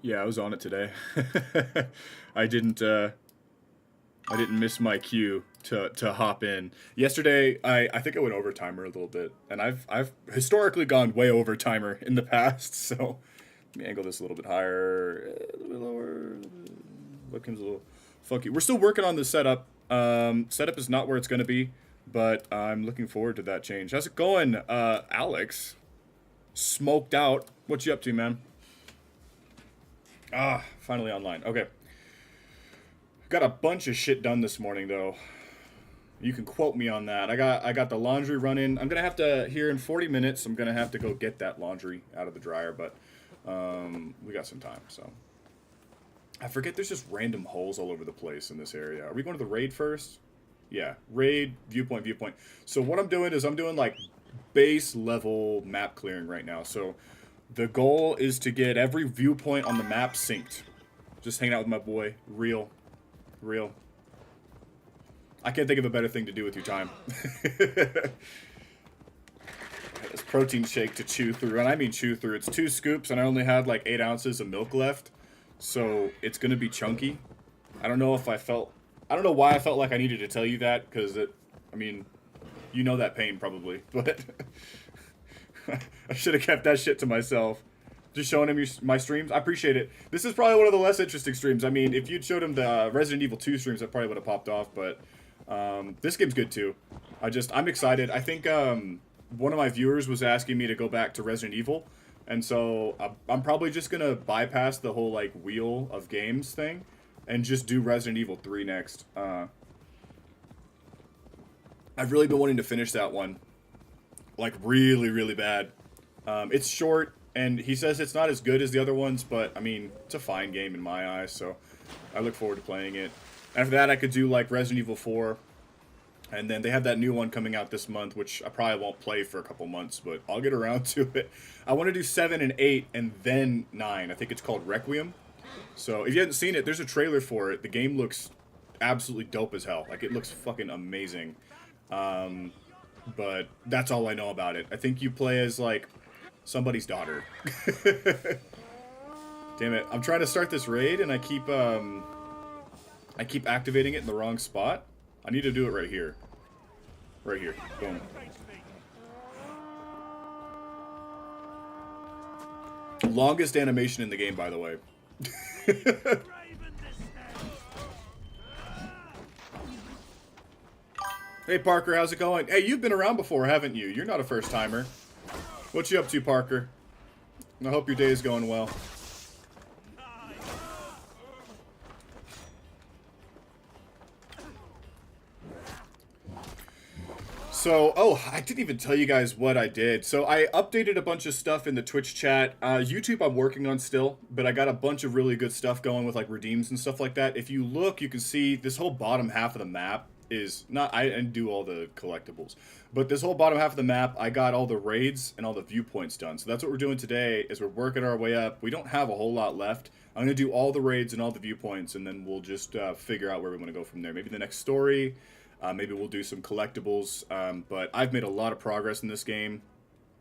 Yeah, I was on it today. I didn't. I didn't miss my cue to hop in. Yesterday, I think I went over timer a little bit, and I've historically gone way over timer in the past. So let me angle this a little bit higher, a little bit lower. Webcam's a little funky. We're still working on the setup. Setup is not where it's going to be, but I'm looking forward to that change. How's it going, Alex? Smoked out. What you up to, man? Ah, finally online. Okay. Got a bunch of shit done this morning though. You can quote me on that. I got the laundry running. I'm gonna have to here in 40 minutes. I'm gonna have to go get that laundry out of the dryer, but we got some time. So I forget. There's just random holes all over the place in this area. Are we going to the raid first? Yeah, raid viewpoint viewpoint. So what I'm doing is I'm doing like base level map clearing right now. So the goal is to get every viewpoint on the map synced. Just hanging out with my boy, real. I can't think of a better thing to do with your time. This protein shake to chew through, and I mean chew through. It's 2 scoops, and I only had like 8 ounces of milk left, so it's gonna be chunky. I don't know if I felt. I don't know why I felt like I needed to tell you that, because it. I mean, you know that pain probably, but I should have kept that shit to myself. Just showing him my streams. I appreciate it. This is probably one of the less interesting streams. I mean, if you'd showed him the Resident Evil 2 streams, that probably would have popped off. But this game's good too. I'm excited. I think one of my viewers was asking me to go back to Resident Evil, and so I'm probably just gonna bypass the whole like wheel of games thing, and just do Resident Evil 3 next. I've really been wanting to finish that one, like really bad. It's short. And he says it's not as good as the other ones, but, I mean, it's a fine game in my eyes, so I look forward to playing it. After that, I could do, like, Resident Evil 4, and then they have that new one coming out this month, which I probably won't play for a couple months, but I'll get around to it. I want to do 7 and 8, and then 9. I think it's called Requiem. So, if you haven't seen it, there's a trailer for it. The game looks absolutely dope as hell. Like, it looks fucking amazing. But that's all I know about it. I think you play as, like, somebody's daughter. Damn it. I'm trying to start this raid and I keep activating it in the wrong spot. I need to do it right here. Right here. Boom. Longest animation in the game, by the way. Hey Parker, how's it going? Hey, you've been around before, haven't you? You're not a first timer. What you up to, Parker? I hope your day is going well. So, oh, I didn't even tell you guys what I did. So I updated a bunch of stuff in the Twitch chat. YouTube I'm working on still, but I got a bunch of really good stuff going with like redeems and stuff like that. If you look, you can see this whole bottom half of the map is not, I didn't do all the collectibles, but this whole bottom half of the map, I got all the raids and all the viewpoints done. So that's what we're doing today, is we're working our way up. We don't have a whole lot left. I'm going to do all the raids and all the viewpoints, and then we'll just figure out where we want to go from there. Maybe the next story, maybe we'll do some collectibles, but I've made a lot of progress in this game.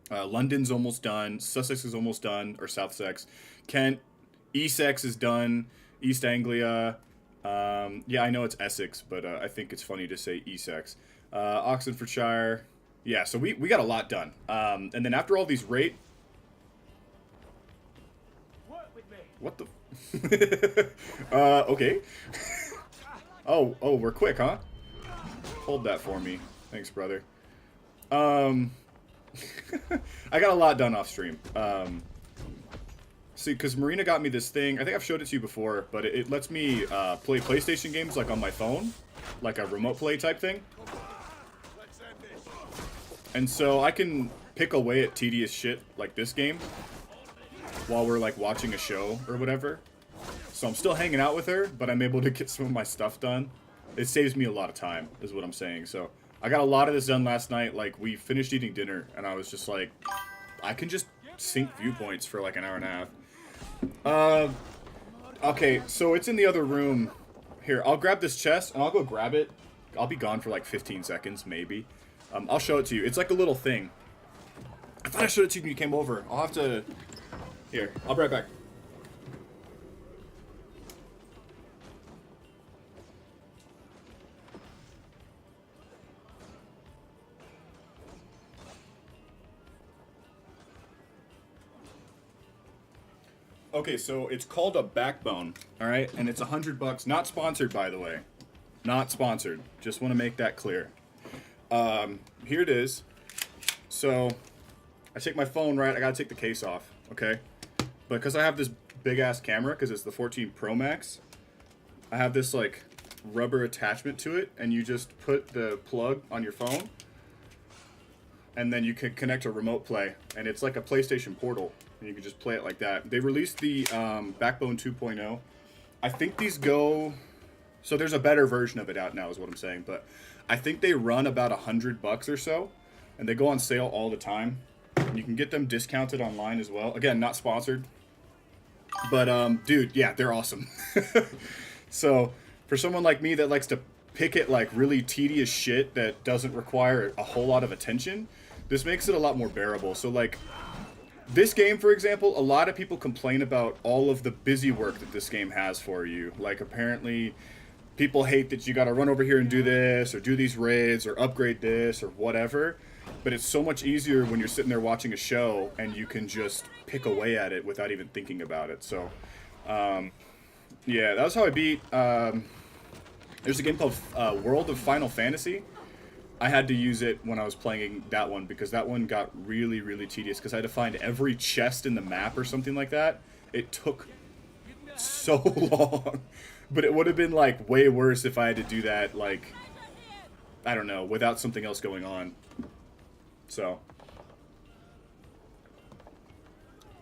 London's almost done, Sussex is almost done, or South Sex. Kent, Essex is done, East Anglia. Yeah, I know it's Essex, but I think it's funny to say Essex. Oxfordshire. Yeah, so we got a lot done. And then after all these What the... okay. Oh, we're quick, huh? Hold that for me. Thanks, brother. I got a lot done off stream. See, because Marina got me this thing. I think I've showed it to you before, but it lets me play PlayStation games like on my phone, like a remote play type thing. And so I can pick away at tedious shit like this game while we're like watching a show or whatever. So I'm still hanging out with her, but I'm able to get some of my stuff done. It saves me a lot of time, is what I'm saying. So I got a lot of this done last night. Like, we finished eating dinner, and I was just like, I can just sync viewpoints for like an hour and a half. Okay, so it's in the other room. Here, I'll grab this chest, and I'll go grab it. I'll be gone for like 15 seconds, maybe. I'll show it to you. It's like a little thing. I thought I showed it to you when you came over. I'll have to... Here, I'll be right back. Okay, so it's called a backbone, all right? And it's $100. Not sponsored, by the way. Not sponsored. Just want to make that clear. Here it is. So I take my phone, right? I gotta take the case off, okay? But because I have this big ass camera, because it's the 14 Pro Max, I have this like rubber attachment to it, and you just put the plug on your phone, and then you can connect a remote play, and it's like a PlayStation Portal, and you can just play it like that. They released the Backbone 2.0. I think these go... So there's a better version of it out now, is what I'm saying, but I think they run about $100 or so, and they go on sale all the time. And you can get them discounted online as well. Again, not sponsored, but dude, yeah, they're awesome. So for someone like me that likes to pick at like really tedious shit that doesn't require a whole lot of attention, this makes it a lot more bearable. So like this game, for example, a lot of people complain about all of the busy work that this game has for you. Like apparently people hate that you got to run over here and do this, or do these raids, or upgrade this, or whatever. But it's so much easier when you're sitting there watching a show, and you can just pick away at it without even thinking about it. So, yeah, that was how I beat... there's a game called World of Final Fantasy. I had to use it when I was playing that one, because that one got really, really tedious, because I had to find every chest in the map or something like that. It took so long. But it would have been, like, way worse if I had to do that, like, I don't know, without something else going on. So.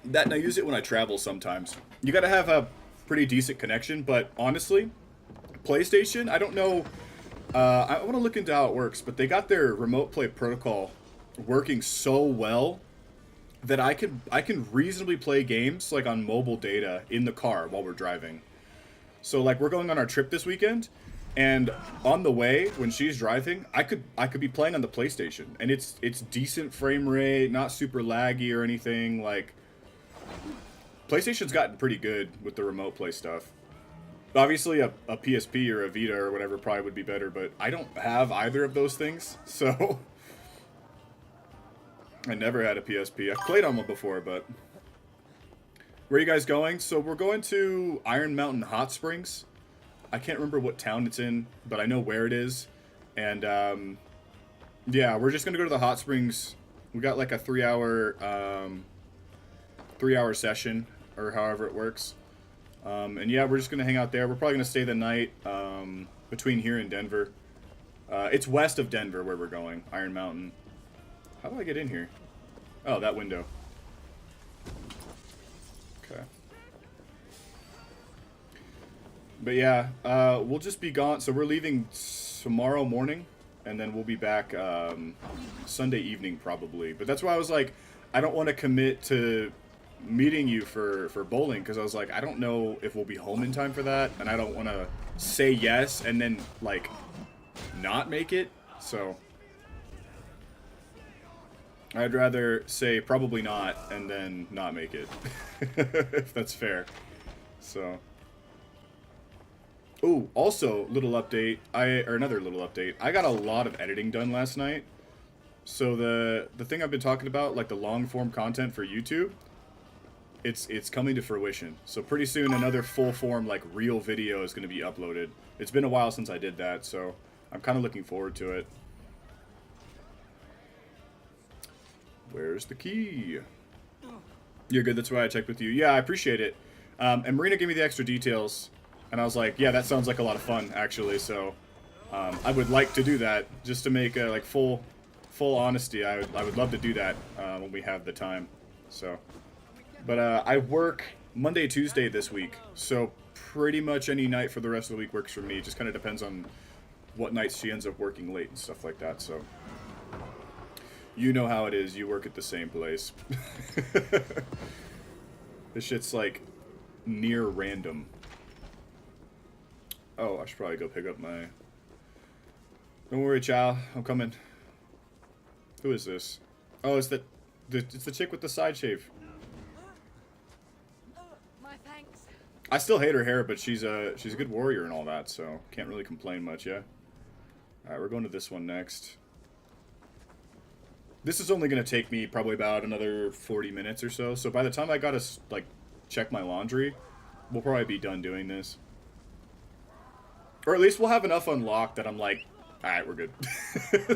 And I use it when I travel sometimes. You gotta have a pretty decent connection, but honestly, PlayStation, I don't know, I want to look into how it works, but they got their remote play protocol working so well that I can reasonably play games, like, on mobile data in the car while we're driving. So, like, we're going on our trip this weekend, and on the way, when she's driving, I could be playing on the PlayStation, and it's decent frame rate, not super laggy or anything. Like, PlayStation's gotten pretty good with the remote play stuff. Obviously, a PSP or a Vita or whatever probably would be better, but I don't have either of those things, so... I never had a PSP. I've played on one before, but... Where are you guys going? So we're going to Iron Mountain Hot Springs. I can't remember what town it's in, but I know where it is. And, yeah, we're just going to go to the hot springs. We got like a 3-hour session, or however it works. And yeah, we're just going to hang out there. We're probably going to stay the night between here and Denver. It's west of Denver where we're going, Iron Mountain. How do I get in here? Oh, that window. Okay. But yeah, we'll just be gone. So we're leaving tomorrow morning, and then we'll be back Sunday evening probably. But that's why I was like, I don't want to commit to meeting you for bowling, because I was like, I don't know if we'll be home in time for that, and I don't want to say yes and then like not make it. So I'd rather say probably not and then not make it. If that's fair. So. Oh, also, little update. Another little update. I got a lot of editing done last night. So the thing I've been talking about, like the long form content for YouTube, it's coming to fruition. So pretty soon another full form like real video is going to be uploaded. It's been a while since I did that, so I'm kind of looking forward to it. Where's the key? You're good, that's why I checked with you. Yeah, I appreciate it. And Marina gave me the extra details, and I was like, yeah, that sounds like a lot of fun, actually, so I would like to do that, just to make, like, full honesty. I would love to do that when we have the time, so. But I work Monday, Tuesday this week, so pretty much any night for the rest of the week works for me. It just kind of depends on what nights she ends up working late and stuff like that, so. You know how it is, you work at the same place. This shit's like near random. Oh, I should probably go pick up my... Don't worry, child, I'm coming. Who is this? Oh, it's the chick with the side shave. My thanks. I still hate her hair, but she's a good warrior and all that, so can't really complain much, yeah? Alright, we're going to this one next. This is only going to take me probably about another 40 minutes or so. So by the time I got to, like, check my laundry, we'll probably be done doing this. Or at least we'll have enough unlocked that I'm like, alright, we're good.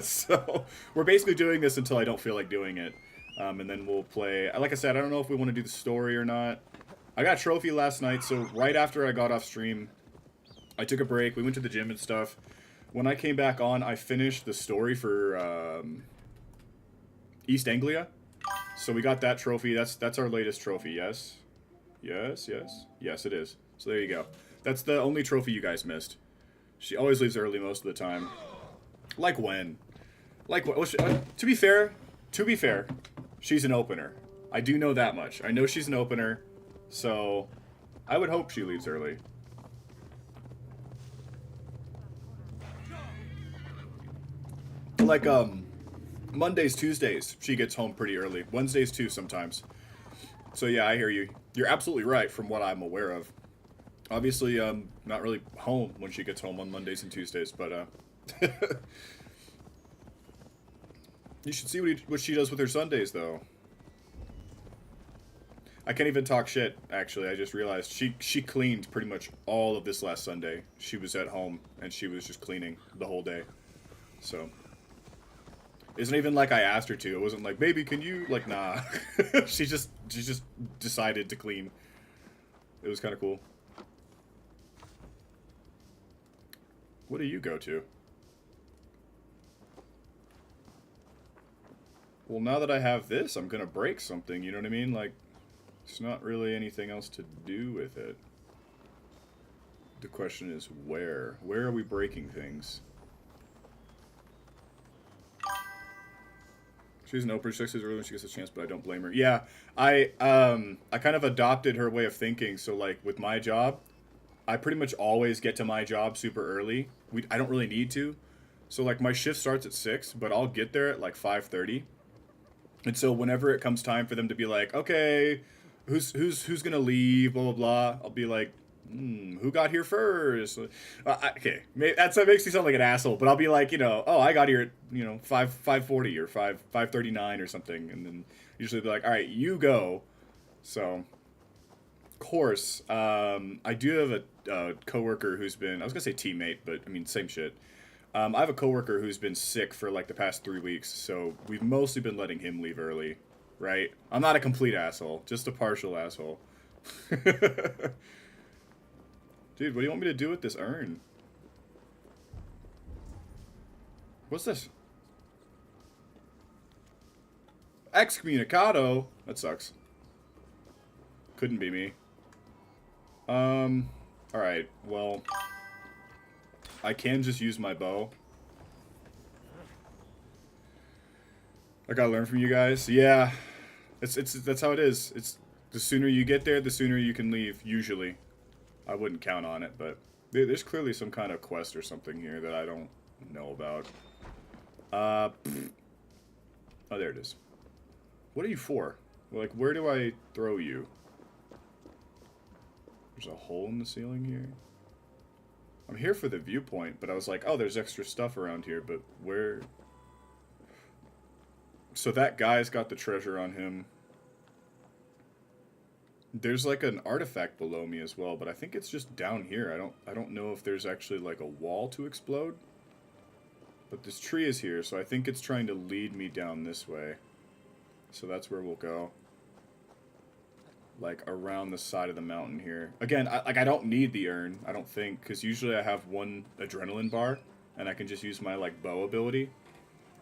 So we're basically doing this until I don't feel like doing it. And then we'll play. Like I said, I don't know if we want to do the story or not. I got a trophy last night, so right after I got off stream, I took a break. We went to the gym and stuff. When I came back on, I finished the story for... East Anglia, so we got that trophy. That's our latest trophy. Yes, yes, yes, yes. It is. So there you go. That's the only trophy you guys missed. She always leaves early most of the time. Like when? Like what? Well, to be fair, she's an opener. I do know that much. I know she's an opener, so I would hope she leaves early. Like Mondays, Tuesdays, she gets home pretty early. Wednesdays, too, sometimes. So, yeah, I hear you. You're absolutely right from what I'm aware of. Obviously, not really home when she gets home on Mondays and Tuesdays, but, you should see what she does with her Sundays, though. I can't even talk shit, actually. I just realized she cleaned pretty much all of this last Sunday. She was at home, and she was just cleaning the whole day. So... Isn't even like I asked her to. It wasn't like, baby, can you... Like, nah. she just decided to clean. It was kind of cool. What do you go to? Well, now that I have this, I'm going to break something. You know what I mean? Like, there's not really anything else to do with it. The question is where? Where are we breaking things? She's an opener. She likes early when she gets a chance, but I don't blame her. Yeah, I kind of adopted her way of thinking. So like with my job, I pretty much always get to my job super early. I don't really need to. So like my shift starts at 6, but I'll get there at like 5:30. And so whenever it comes time for them to be like, okay, who's gonna leave, blah blah blah, I'll be like, who got here first? Okay, that makes me sound like an asshole, but I'll be like, oh, I got here at 5:40 or 5:39 or something, and then usually be like, all right, you go. So, of course, I do have a coworker who's been, I was gonna say teammate, but I mean same shit. I have a coworker who's been sick for like the past 3 weeks, so we've mostly been letting him leave early, right? I'm not a complete asshole, just a partial asshole. Dude, what do you want me to do with this urn? What's this? Excommunicado? That sucks. Couldn't be me. Alright, well... I can just use my bow. I gotta learn from you guys. Yeah. That's how it is. It's the sooner you get there, the sooner you can leave, usually. I wouldn't count on it, but there's clearly some kind of quest or something here that I don't know about. Oh, there it is. What are you for? Like, where do I throw you? There's a hole in the ceiling here. I'm here for the viewpoint, but I was like, oh, there's extra stuff around here, but where? So that guy's got the treasure on him. There's like an artifact below me as well, but I think it's just down here. I don't know if there's actually like a wall to explode. But this tree is here, so I think it's trying to lead me down this way. So that's where we'll go. Like, around the side of the mountain here. Again, I don't need the urn, I don't think, because usually I have one adrenaline bar, and I can just use my, like, bow ability.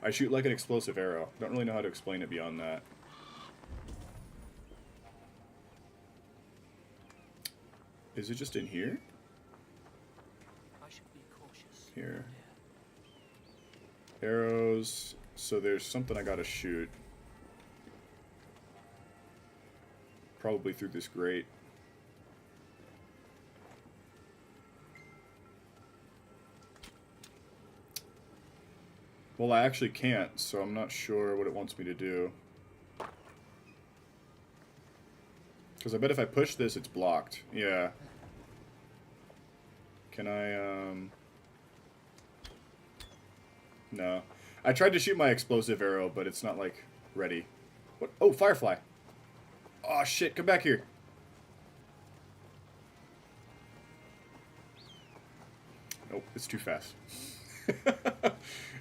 I shoot like an explosive arrow. Don't really know how to explain it beyond that. Is it just in here? I should be cautious. Here. Arrows. So there's something I gotta shoot. Probably through this grate. Well, I actually can't, so I'm not sure what it wants me to do. Because I bet if I push this, it's blocked. Yeah. Can I, No. I tried to shoot my explosive arrow, but it's not, like, ready. What? Oh, firefly! Oh, shit, come back here. Nope, it's too fast.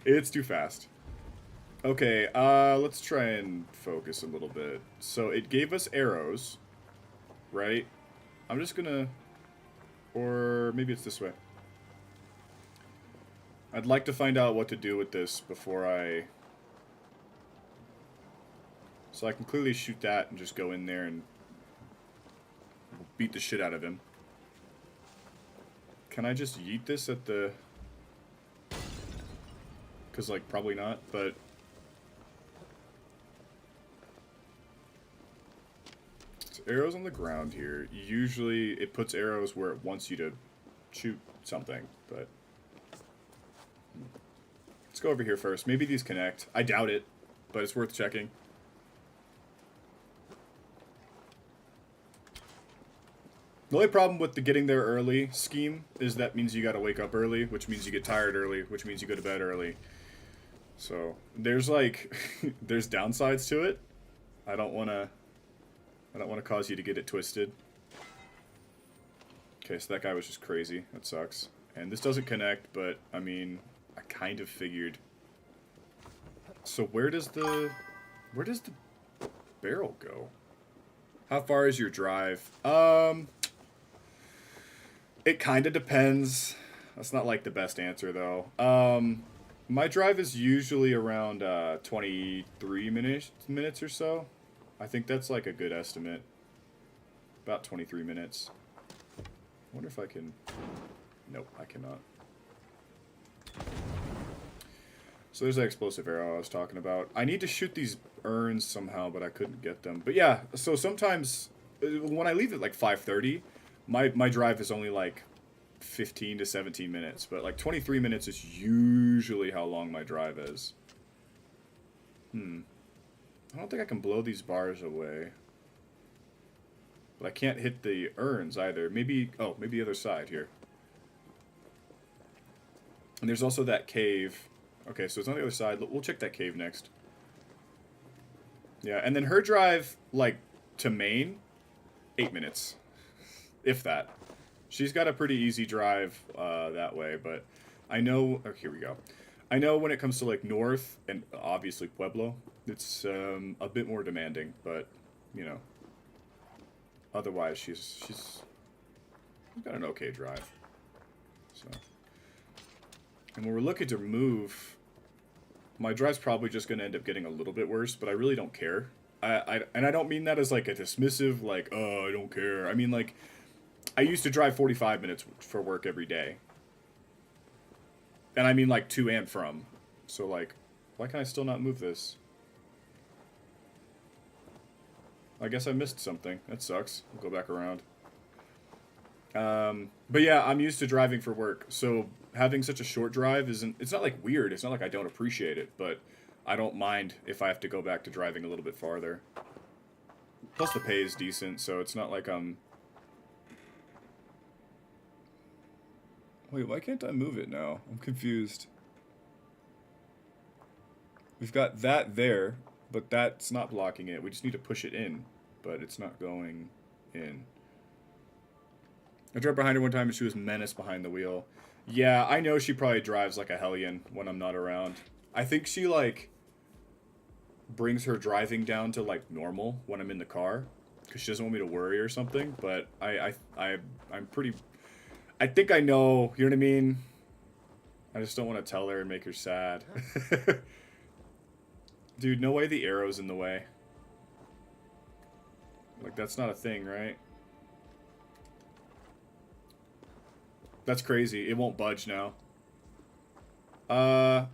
It's too fast. Okay, let's try and focus a little bit. So it gave us arrows, right? I'm just gonna... Or maybe it's this way. I'd like to find out what to do with this before I... So I can clearly shoot that and just go in there and beat the shit out of him. Can I just yeet this at the... Because, like, probably not, but... It's arrows on the ground here. Usually it puts arrows where it wants you to shoot something, but... Let's go over here first. Maybe these connect. I doubt it, but it's worth checking. The only problem with the getting there early scheme is that means you gotta wake up early, which means you get tired early, which means you go to bed early. So, there's like, there's downsides to it. I don't wanna cause you to get it twisted. Okay, so that guy was just crazy. That sucks. And this doesn't connect, but, I mean, I kind of figured. So where does the barrel go? How far is your drive? It kind of depends. That's not like the best answer though. My drive is usually around 23 minutes or so. I think that's like a good estimate. About 23 minutes. I wonder if I can... Nope, I cannot. So there's that explosive arrow I was talking about. I need to shoot these urns somehow, but I couldn't get them. But yeah, so sometimes when I leave at like 5:30, my drive is only like 15 to 17 minutes, but like 23 minutes is usually how long my drive is. I don't think I can blow these bars away. But I can't hit the urns either. Maybe, oh, maybe the other side here. And there's also that cave. Okay, so it's on the other side. We'll check that cave next. Yeah, and then her drive, like, to main, 8 minutes. If that. She's got a pretty easy drive that way, but I know... Oh, here we go. I know when it comes to, like, north, and obviously Pueblo, it's a bit more demanding, but, you know. Otherwise, she's got an okay drive. So... And when we're looking to move, my drive's probably just going to end up getting a little bit worse, but I really don't care. And I don't mean that as, like, a dismissive, like, oh, I don't care. I mean, like, I used to drive 45 minutes for work every day. And I mean, like, to and from. So, like, why can I still not move this? I guess I missed something. That sucks. I'll go back around. But yeah, I'm used to driving for work, so having such a short drive isn't... It's not, like, weird. It's not like I don't appreciate it, but I don't mind if I have to go back to driving a little bit farther. Plus, the pay is decent, so it's not like I'm... Wait, why can't I move it now? I'm confused. We've got that there, but that's not blocking it. We just need to push it in, but it's not going in. I drove behind her one time and she was menace behind the wheel. Yeah, I know she probably drives like a hellion when I'm not around. I think she, like, brings her driving down to, like, normal when I'm in the car. Because she doesn't want me to worry or something. But I'm pretty... I think I know, you know what I mean? I just don't want to tell her and make her sad. Dude, no way the arrow's in the way. Like, that's not a thing, right? That's crazy. It won't budge now.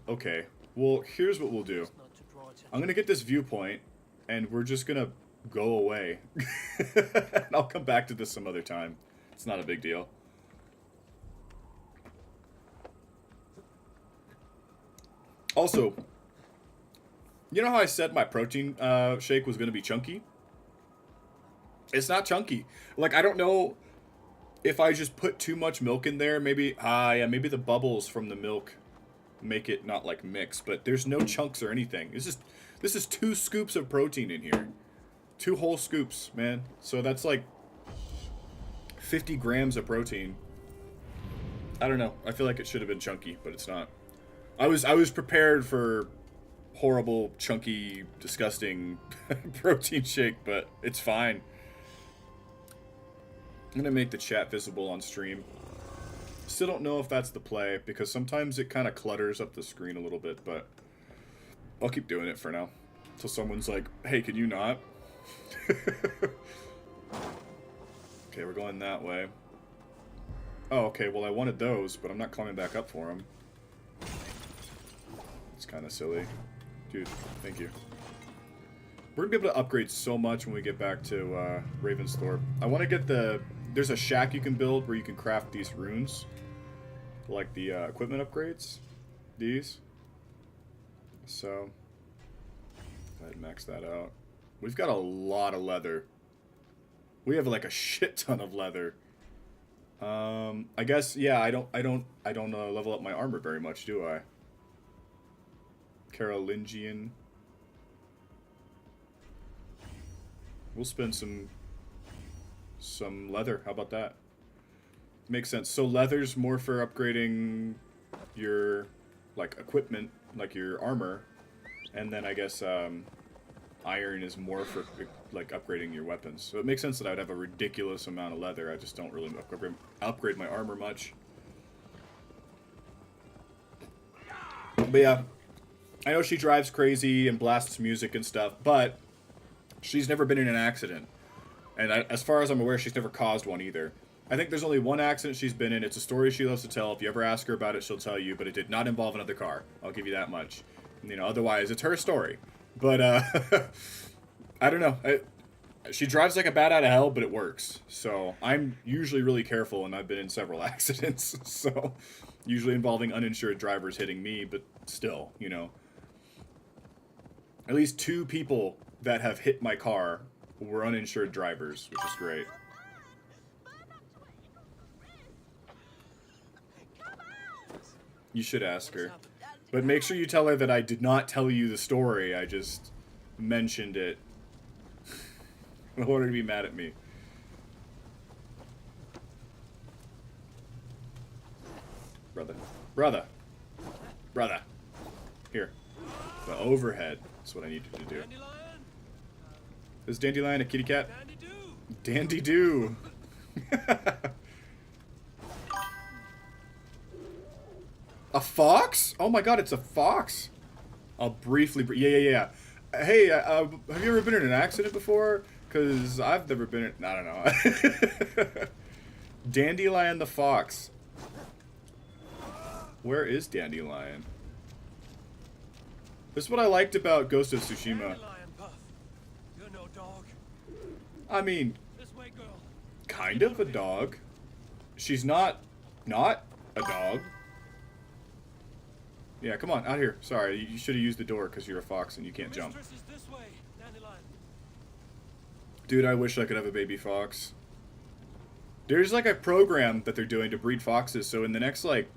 Okay. Well, here's what we'll do. I'm gonna get this viewpoint, and we're just gonna go away. And I'll come back to this some other time. It's not a big deal. Also, you know how I said my protein shake was gonna be chunky? It's not chunky. Like, I don't know if I just put too much milk in there. Maybe, yeah, maybe the bubbles from the milk make it not, like, mix. But there's no chunks or anything. This is 2 scoops of protein in here. 2 whole scoops, man. So that's, like, 50 grams of protein. I don't know. I feel like it should have been chunky, but it's not. I was prepared for horrible, chunky, disgusting protein shake, but it's fine. I'm gonna make the chat visible on stream. Still don't know if that's the play, because sometimes it kind of clutters up the screen a little bit, but I'll keep doing it for now. Until someone's like, hey, can you not? Okay, we're going that way. Oh, okay, well I wanted those, but I'm not climbing back up for them. It's kind of silly. Dude, thank you. We're gonna be able to upgrade so much when we get back to Ravensthorpe. I want to get the... There's a shack you can build where you can craft these runes. Like the equipment upgrades. These. So, go ahead and max that out. We've got a lot of leather. We have like a shit ton of leather. I guess, yeah, I don't level up my armor very much, do I? Carolingian. We'll spend some leather. How about that? Makes sense. So leather's more for upgrading your, like, equipment, like your armor, and then I guess iron is more for, like, upgrading your weapons. So it makes sense that I'd have a ridiculous amount of leather. I just don't really upgrade my armor much. But yeah, I know she drives crazy and blasts music and stuff, but she's never been in an accident. And as far as I'm aware, she's never caused one either. I think there's only one accident she's been in. It's a story she loves to tell. If you ever ask her about it, she'll tell you. But it did not involve another car. I'll give you that much. You know, otherwise, it's her story. But, I don't know. She drives like a bat out of hell, but it works. So, I'm usually really careful, and I've been in several accidents. So, usually involving uninsured drivers hitting me, but still, you know. At least 2 people that have hit my car were uninsured drivers, which is great. You should ask her. But make sure you tell her that I did not tell you the story, I just mentioned it. In order to be mad at me. Brother. Brother. Brother. Here. The overhead. That's what I need you to do. Is Dandelion a kitty cat? Dandy-doo. A fox? Oh my god, it's a fox. I'll briefly... Yeah. Hey, have you ever been in an accident before? Because I've never been in... I don't know. Dandelion the fox. Where is Dandelion? This is what I liked about Ghost of Tsushima. I mean, kind of a dog. She's not a dog. Yeah, come on, out here. Sorry, you should have used the door because you're a fox and you can't jump. Dude, I wish I could have a baby fox. There's like a program that they're doing to breed foxes, so in the next like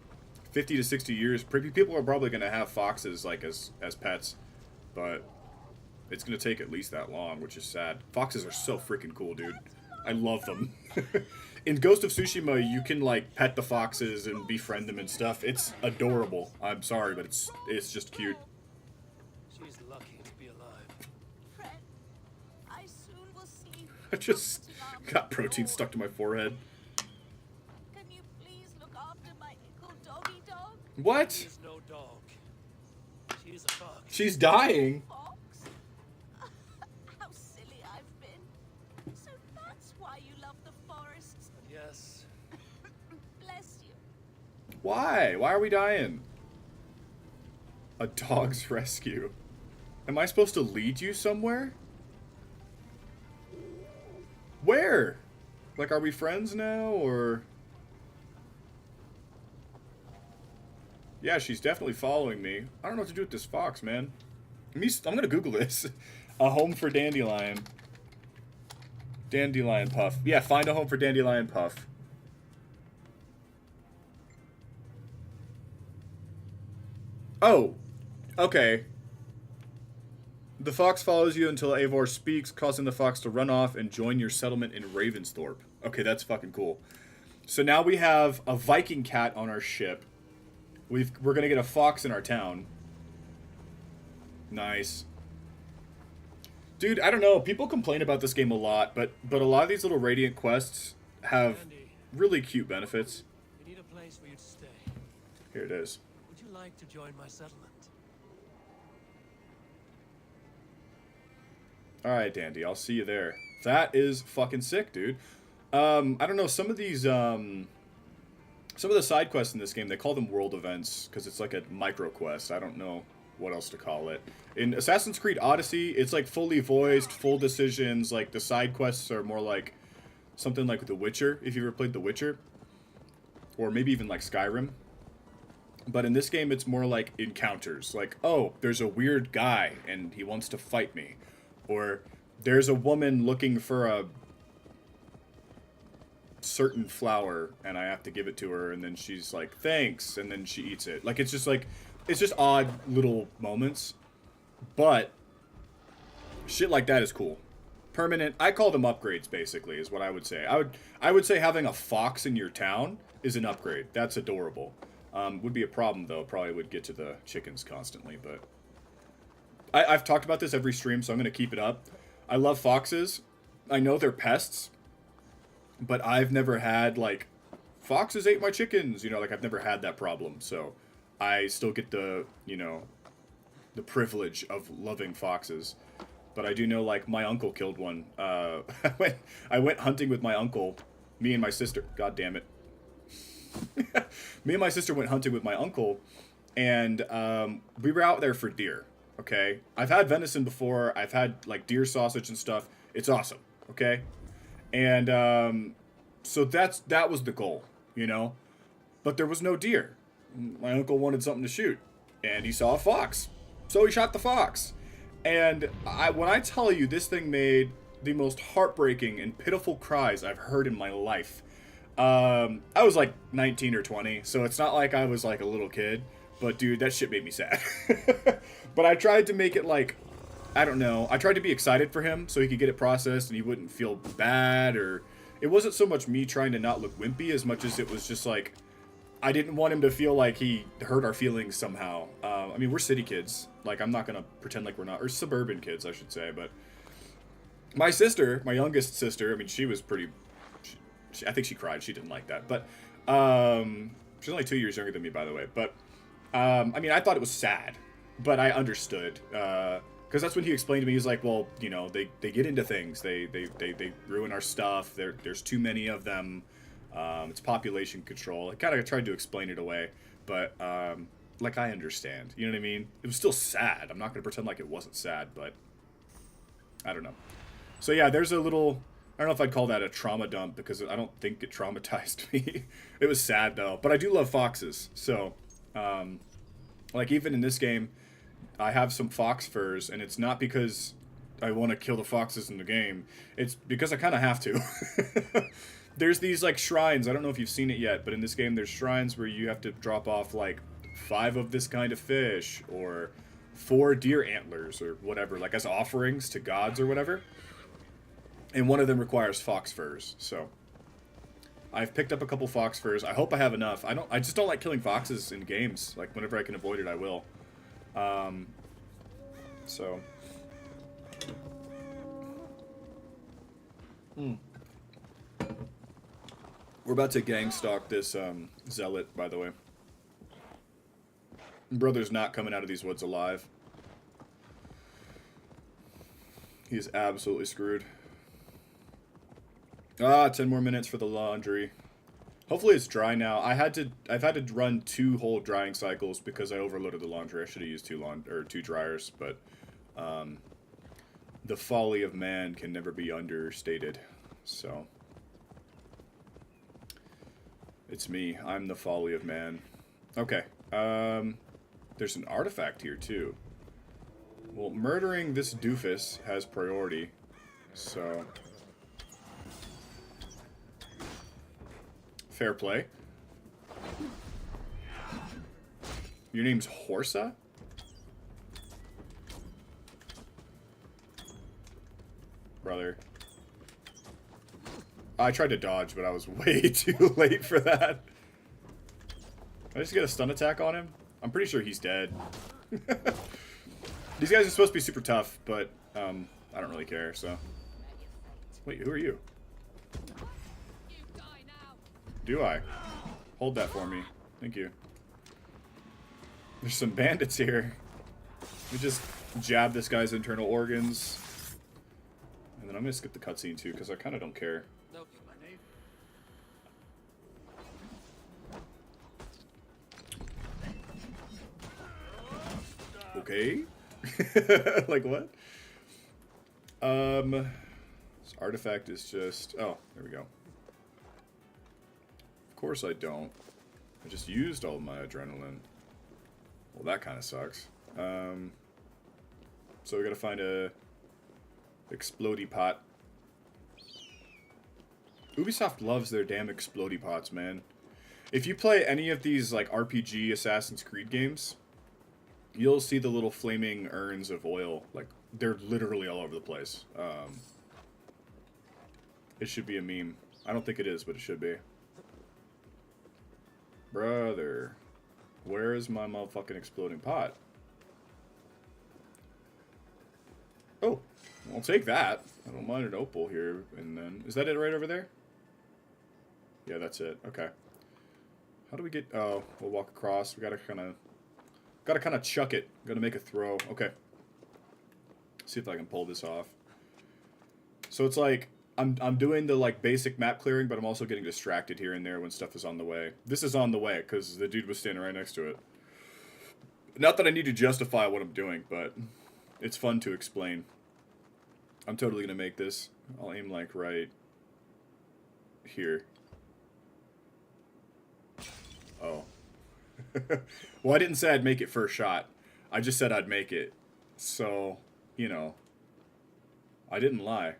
50 to 60 years, people are probably going to have foxes like as pets, but it's going to take at least that long, which is sad. Foxes are so freaking cool, dude. I love them. In Ghost of Tsushima, you can like pet the foxes and befriend them and stuff. It's adorable. I'm sorry, but it's just cute. She's lucky to be alive. Friend, I soon will see. I just got protein stuck to my forehead. Can you please look after my ickle doggy dog? What? She's no dog. She's a fox. She's dying. Fox? How silly I've been. So that's why you love the forests. And yes, Bless you. Why? Why are we dying? A dog's rescue. Am I supposed to lead you somewhere? Where? Like, are we friends now, or... Yeah, she's definitely following me. I don't know what to do with this fox, man. I'm gonna Google this. A home for Dandelion. Dandelion Puff. Yeah, find a home for Dandelion Puff. Oh, okay. The fox follows you until Eivor speaks, causing the fox to run off and join your settlement in Ravensthorpe. Okay, that's fucking cool. So now we have a Viking cat on our ship. We're gonna get a fox in our town. Nice. Dude, I don't know. People complain about this game a lot, but a lot of these little Radiant quests have Andy, really cute benefits. we need a place for you to stay. Here it is. Would you like to join my settlement? Alright, Dandy, I'll see you there. That is fucking sick, dude. I don't know, some of these, some of the side quests in this game, they call them world events, because it's like a micro quest. I don't know what else to call it. In Assassin's Creed Odyssey, it's like fully voiced, full decisions. Like, the side quests are more like something like The Witcher, if you ever played The Witcher. Or maybe even like Skyrim. But in this game, it's more like encounters. Like, oh, there's a weird guy, and he wants to fight me. Or there's a woman looking for a certain flower, and I have to give it to her, and then she's like, thanks, and then she eats it. Like, it's just odd little moments. But shit like that is cool. Permanent, I call them upgrades, basically, is what I would say. I would say having a fox in your town is an upgrade. That's adorable. Would be a problem, though. Probably would get to the chickens constantly, but... I've talked about this every stream, so I'm going to keep it up. I love foxes. I know they're pests, but I've never had, like, foxes ate my chickens. You know, like, I've never had that problem. So I still get the, you know, the privilege of loving foxes. But I do know, like, my uncle killed one. I went hunting with my uncle, me and my sister. God damn it. Me and my sister went hunting with my uncle, and we were out there for deer. Okay, I've had venison before. I've had like deer sausage and stuff. It's awesome. Okay, and so that was the goal, you know. But there was no deer. My uncle wanted something to shoot, and he saw a fox, so he shot the fox. And when I tell you, this thing made the most heartbreaking and pitiful cries I've heard in my life. I was like 19 or 20, so it's not like I was like a little kid. But dude, that shit made me sad. But I tried to make it like, I don't know, I tried to be excited for him so he could get it processed and he wouldn't feel bad, or it wasn't so much me trying to not look wimpy as much as it was just like, I didn't want him to feel like he hurt our feelings somehow. I mean, we're city kids. Like, I'm not going to pretend like we're not, or suburban kids, I should say. But my sister, my youngest sister, I mean, she was pretty, I think she cried. She didn't like that. But she's only 2 years younger than me, by the way. But I mean, I thought it was sad, but I understood, because that's when he explained to me. He's like, well, you know, they get into things, they ruin our stuff. There's too many of them. It's population control. I kind of tried to explain it away, but like, I understand. You know what I mean? It was still sad. I'm not gonna pretend like it wasn't sad, but I don't know. So yeah, there's a little. I don't know if I'd call that a trauma dump, because I don't think it traumatized me. It was sad though, but I do love foxes, so. Like, even in this game, I have some fox furs, and it's not because I want to kill the foxes in the game. It's because I kind of have to. There's these, like, shrines. I don't know if you've seen it yet, but in this game, there's shrines where you have to drop off, like, 5 of this kind of fish, or 4 deer antlers, or whatever, like, as offerings to gods or whatever. And one of them requires fox furs, so... I've picked up a couple fox furs. I hope I have enough. I just don't like killing foxes in games. Like, whenever I can avoid it, I will. So. We're about to gang stalk this zealot, by the way. Brother's not coming out of these woods alive. He's absolutely screwed. 10 more minutes for the laundry. Hopefully it's dry now. I've had to run 2 whole drying cycles because I overloaded the laundry. I should have used 2 dryers, but the folly of man can never be understated. So it's me. I'm the folly of man. Okay. There's an artifact here too. Well, murdering this doofus has priority. So fair play. Your name's Horsa? Brother. I tried to dodge, but I was way too late for that. Did I just get a stun attack on him? I'm pretty sure he's dead. These guys are supposed to be super tough, but I don't really care, so. Wait, who are you? Do I? Hold that for me. Thank you. There's some bandits here. Let me just jab this guy's internal organs. And then I'm going to skip the cutscene too, because I kind of don't care. Okay. Like what? This artifact is just... Oh, there we go. Of course I don't. I just used all my adrenaline. Well, that kind of sucks. So we gotta find a explodey pot. Ubisoft loves their damn explodey pots, man. If you play any of these like RPG Assassin's Creed games, you'll see the little flaming urns of oil. Like, they're literally all over the place. It should be a meme. I don't think it is, but it should be. Brother, where is my motherfucking exploding pot? Oh, I'll take that. I don't mind an opal here. And then, is that it right over there? Yeah, that's it. Okay. How do we get... Oh, we'll walk across. We gotta kind of chuck it. Gotta make a throw. Okay. See if I can pull this off. So it's like I'm doing the like basic map clearing, but I'm also getting distracted here and there when stuff is on the way. This is on the way because the dude was standing right next to it. Not that I need to justify what I'm doing, but it's fun to explain. I'm totally gonna make this. I'll aim like right here. Oh. Well, I didn't say I'd make it first shot. I just said I'd make it. So, you know, I didn't lie.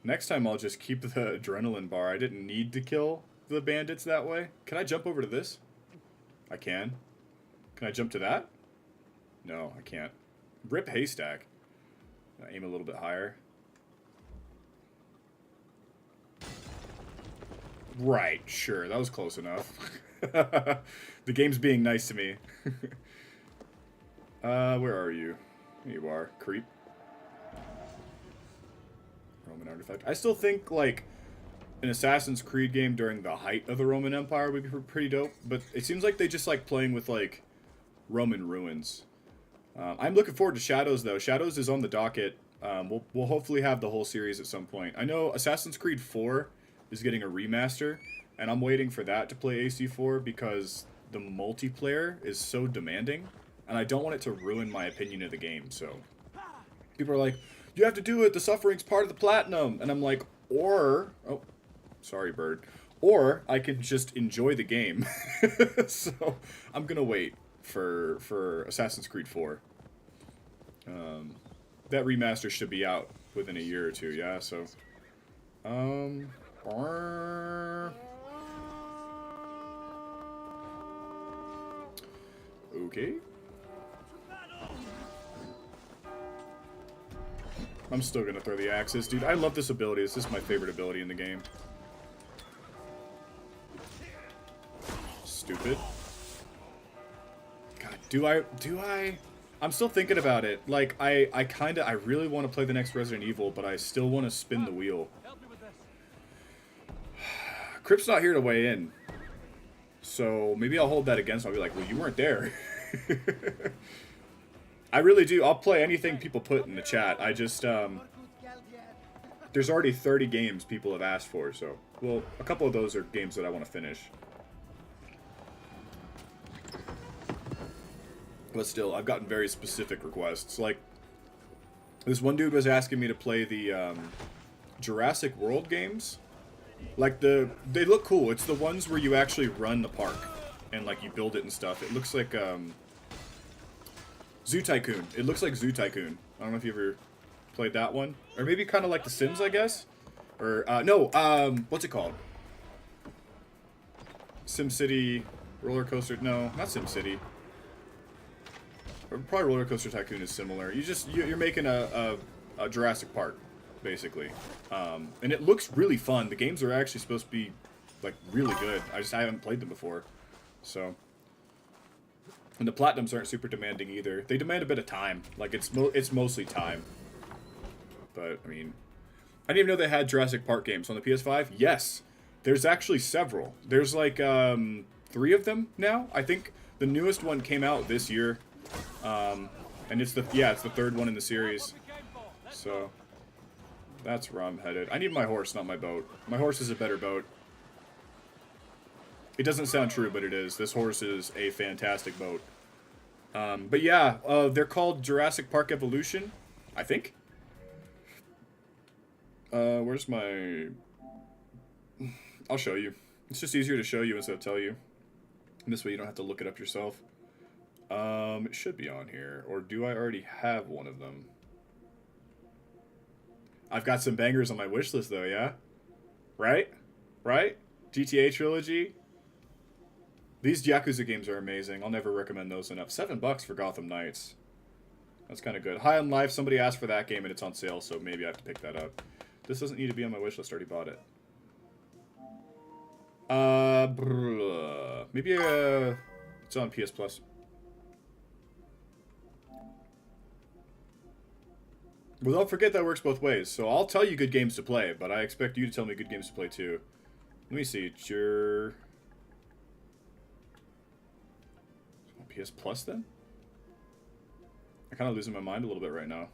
Next time I'll just keep the adrenaline bar. I didn't need to kill the bandits that way. Can I jump over to this? I can. Can I jump to that? No, I can't. Rip haystack. I aim a little bit higher. Right, sure. That was close enough. The game's being nice to me. Where are you? There you are. Creep. Roman artifact. I still think, like, an Assassin's Creed game during the height of the Roman Empire would be pretty dope, but it seems like they just like playing with, like, Roman ruins. I'm looking forward to Shadows, though. Shadows is on the docket. We'll hopefully have the whole series at some point. I know Assassin's Creed 4 is getting a remaster, and I'm waiting for that to play AC4 because the multiplayer is so demanding, and I don't want it to ruin my opinion of the game, so... People are like, you have to do it, the suffering's part of the platinum, and I'm like, or... Oh, sorry, bird. Or I could just enjoy the game. So, I'm gonna wait for Assassin's Creed 4. That remaster should be out within a year or two, yeah, so... Okay. I'm still gonna throw the axes. Dude, I love this ability. This is my favorite ability in the game. stupid. God, do I? I'm still thinking about it. Like, I really want to play the next Resident Evil, but I still want to spin the wheel. Help me with this. Crip's not here to weigh in. So maybe I'll hold that against him. I'll be like, well, you weren't there. I really do. I'll play anything people put in the chat. I just, there's already 30 games people have asked for, so, well, a couple of those are games that I want to finish. But still, I've gotten very specific requests. Like, this one dude was asking me to play the Jurassic World games. Like, they look cool. It's the ones where you actually run the park and, like, you build it and stuff. It looks like Zoo Tycoon. It looks like Zoo Tycoon. I don't know if you ever played that one. Or maybe kind of like The Sims, I guess. Or, no, what's it called? SimCity Roller Coaster. No, not SimCity. Probably Roller Coaster Tycoon is similar. You're making a Jurassic Park, basically. And it looks really fun. The games are actually supposed to be, like, really good. I haven't played them before. So. And the Platinums aren't super demanding either. They demand a bit of time. Like, it's mostly time. But, I mean, I didn't even know they had Jurassic Park games on the PS5. Yes. There's actually several. There's, like, 3 of them now. I think the newest one came out this year. And it's the 3rd one in the series. So, that's where I'm headed. I need my horse, not my boat. My horse is a better boat. It doesn't sound true, but it is. This horse is a fantastic boat. But yeah, they're called Jurassic Park Evolution, I think. Where's my... I'll show you. It's just easier to show you instead of tell you. And this way you don't have to look it up yourself. It should be on here. Or do I already have one of them? I've got some bangers on my wish list, though, yeah? Right? Right? GTA Trilogy? These Yakuza games are amazing. I'll never recommend those enough. $7 for Gotham Knights. That's kind of good. High on Life, somebody asked for that game and it's on sale, so maybe I have to pick that up. This doesn't need to be on my wish list. I already bought it. Maybe it's on PS Plus. Well, don't forget that works both ways. So I'll tell you good games to play, but I expect you to tell me good games to play too. Let me see. It's your... PS Plus then? I'm kind of losing my mind a little bit right now.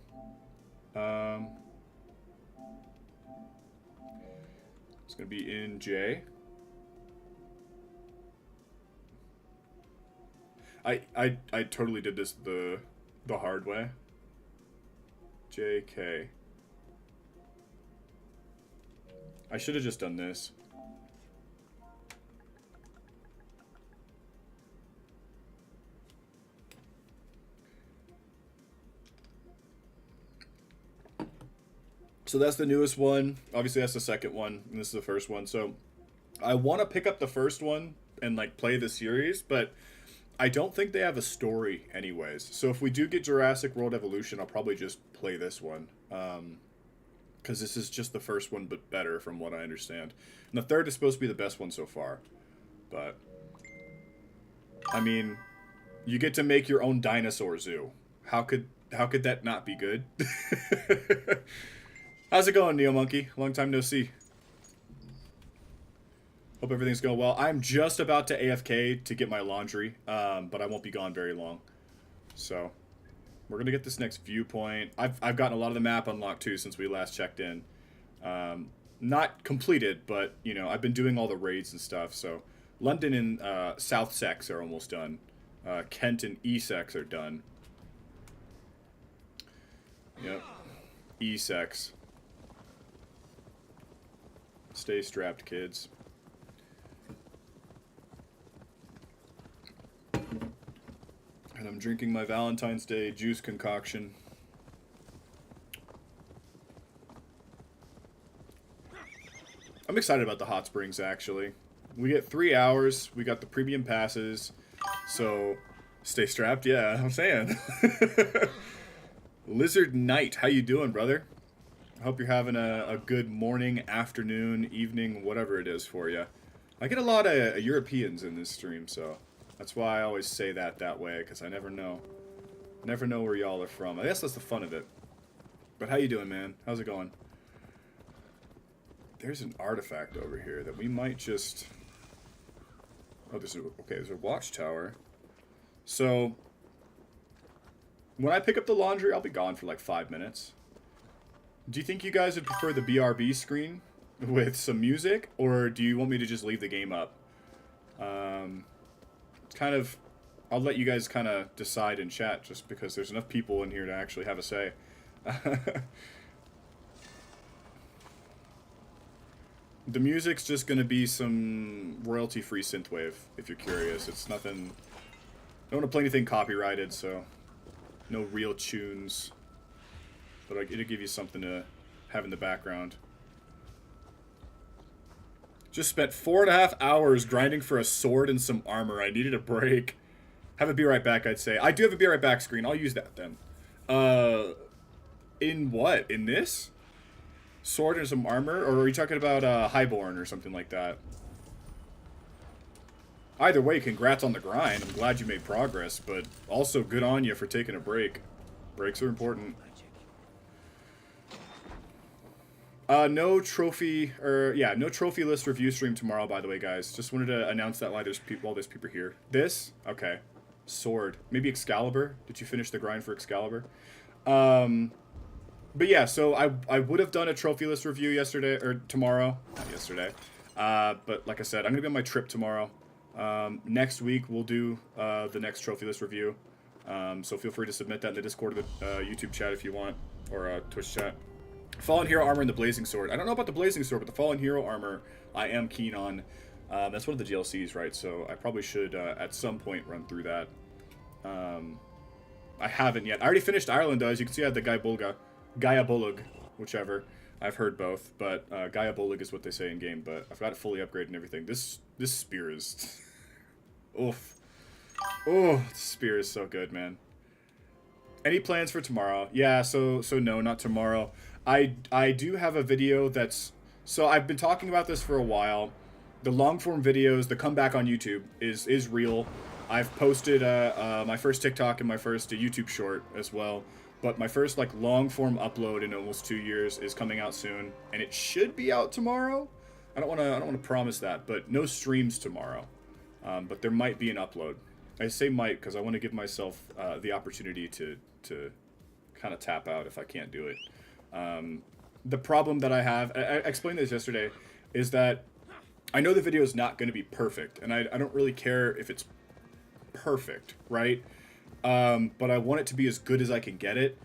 It's going to be in J. I totally did this the hard way. JK. I should have just done this. So that's the newest one. Obviously, that's the second one, and this is the first one. So I want to pick up the first one and, like, play the series, but I don't think they have a story anyways. So if we do get Jurassic World Evolution, I'll probably just play this one. Because this is just the first one, but better from what I understand. And the third is supposed to be the best one so far. But, I mean, you get to make your own dinosaur zoo. How could that not be good? How's it going, Neo Monkey? Long time no see. Hope everything's going well. I'm just about to AFK to get my laundry, but I won't be gone very long. So, we're going to get this next viewpoint. I've gotten a lot of the map unlocked, too, since we last checked in. Not completed, but, you know, I've been doing all the raids and stuff. So, London and South Sex are almost done. Kent and E-Sex are done. Yep. E-Sex. Stay strapped, kids. And I'm drinking my Valentine's Day juice concoction. I'm excited about the hot springs, actually. We get 3 hours. We got the premium passes. So, stay strapped. Yeah, I'm saying. Lizard Knight, how you doing, brother? I hope you're having a good morning, afternoon, evening, whatever it is for you. I get a lot of Europeans in this stream, so that's why I always say that way, because I never know. Never know where y'all are from. I guess that's the fun of it. But how you doing, man? How's it going? There's an artifact over here that we might just... Oh, there's a watchtower. So, when I pick up the laundry, I'll be gone for like 5 minutes. Do you think you guys would prefer the BRB screen with some music, or do you want me to just leave the game up? Kind of, I'll let you guys kind of decide in chat, just because there's enough people in here to actually have a say. The music's just gonna be some royalty-free synthwave, if you're curious. It's nothing... I don't want to play anything copyrighted, so... No real tunes. But it'll give you something to have in the background. Just spent 4.5 hours grinding for a sword and some armor. I needed a break. Have a be right back, I'd say. I do have a be right back screen. I'll use that then. In what? In this? Sword and some armor? Or are you talking about Highborn or something like that? Either way, congrats on the grind. I'm glad you made progress, but also good on you for taking a break. Breaks are important. No trophy, no trophy list review stream tomorrow, by the way, guys. Just wanted to announce that while there's people here. This? Okay. Sword. Maybe Excalibur? Did you finish the grind for Excalibur? But yeah, so I would have done a trophy list review yesterday, or tomorrow. Not yesterday. But like I said, I'm going to be on my trip tomorrow. Next week, we'll do the next trophy list review. So feel free to submit that in the Discord or the YouTube chat if you want, or Twitch chat. Fallen Hero armor and the Blazing Sword. I don't know about the Blazing Sword, but the Fallen Hero armor I am keen on. That's one of the DLCs, right? So I probably should, at some point, run through that. I haven't yet. I already finished Ireland, though. As you can see, I had the Gaia Bolug, whichever. I've heard both, but Gaia Bolug is what they say in-game, but I've got it fully upgraded and everything. This spear is... Oof. Oh, this spear is so good, man. Any plans for tomorrow? Yeah, so no, not tomorrow. I do have a video that's... So I've been talking about this for a while. The long-form videos, the comeback on YouTube is real. I've posted my first TikTok and my first YouTube short as well. But my first like long-form upload in almost 2 years is coming out soon, and it should be out tomorrow. I don't want to promise that, but no streams tomorrow. But there might be an upload. I say might because I want to give myself the opportunity to kind of tap out if I can't do it. The problem that I have, I explained this yesterday, is that I know the video is not going to be perfect, and I don't really care if it's perfect, right? But I want it to be as good as I can get it.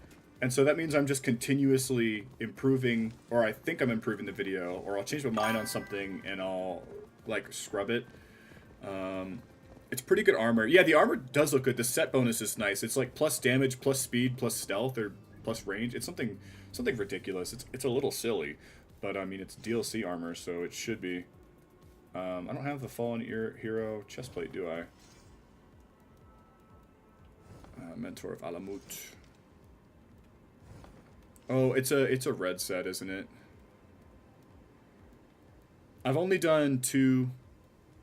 And so that means I'm just continuously improving, or I think I'm improving the video, or I'll change my mind on something and I'll like scrub it. It's pretty good armor. Yeah, the armor does look good. The set bonus is nice. It's like plus damage, plus speed, plus stealth, or plus range. It's something ridiculous. It's a little silly, but I mean it's DLC armor, so it should be. I don't have the Fallen Hero chestplate, do I? Mentor of Alamut. Oh, it's a red set, isn't it? I've only done two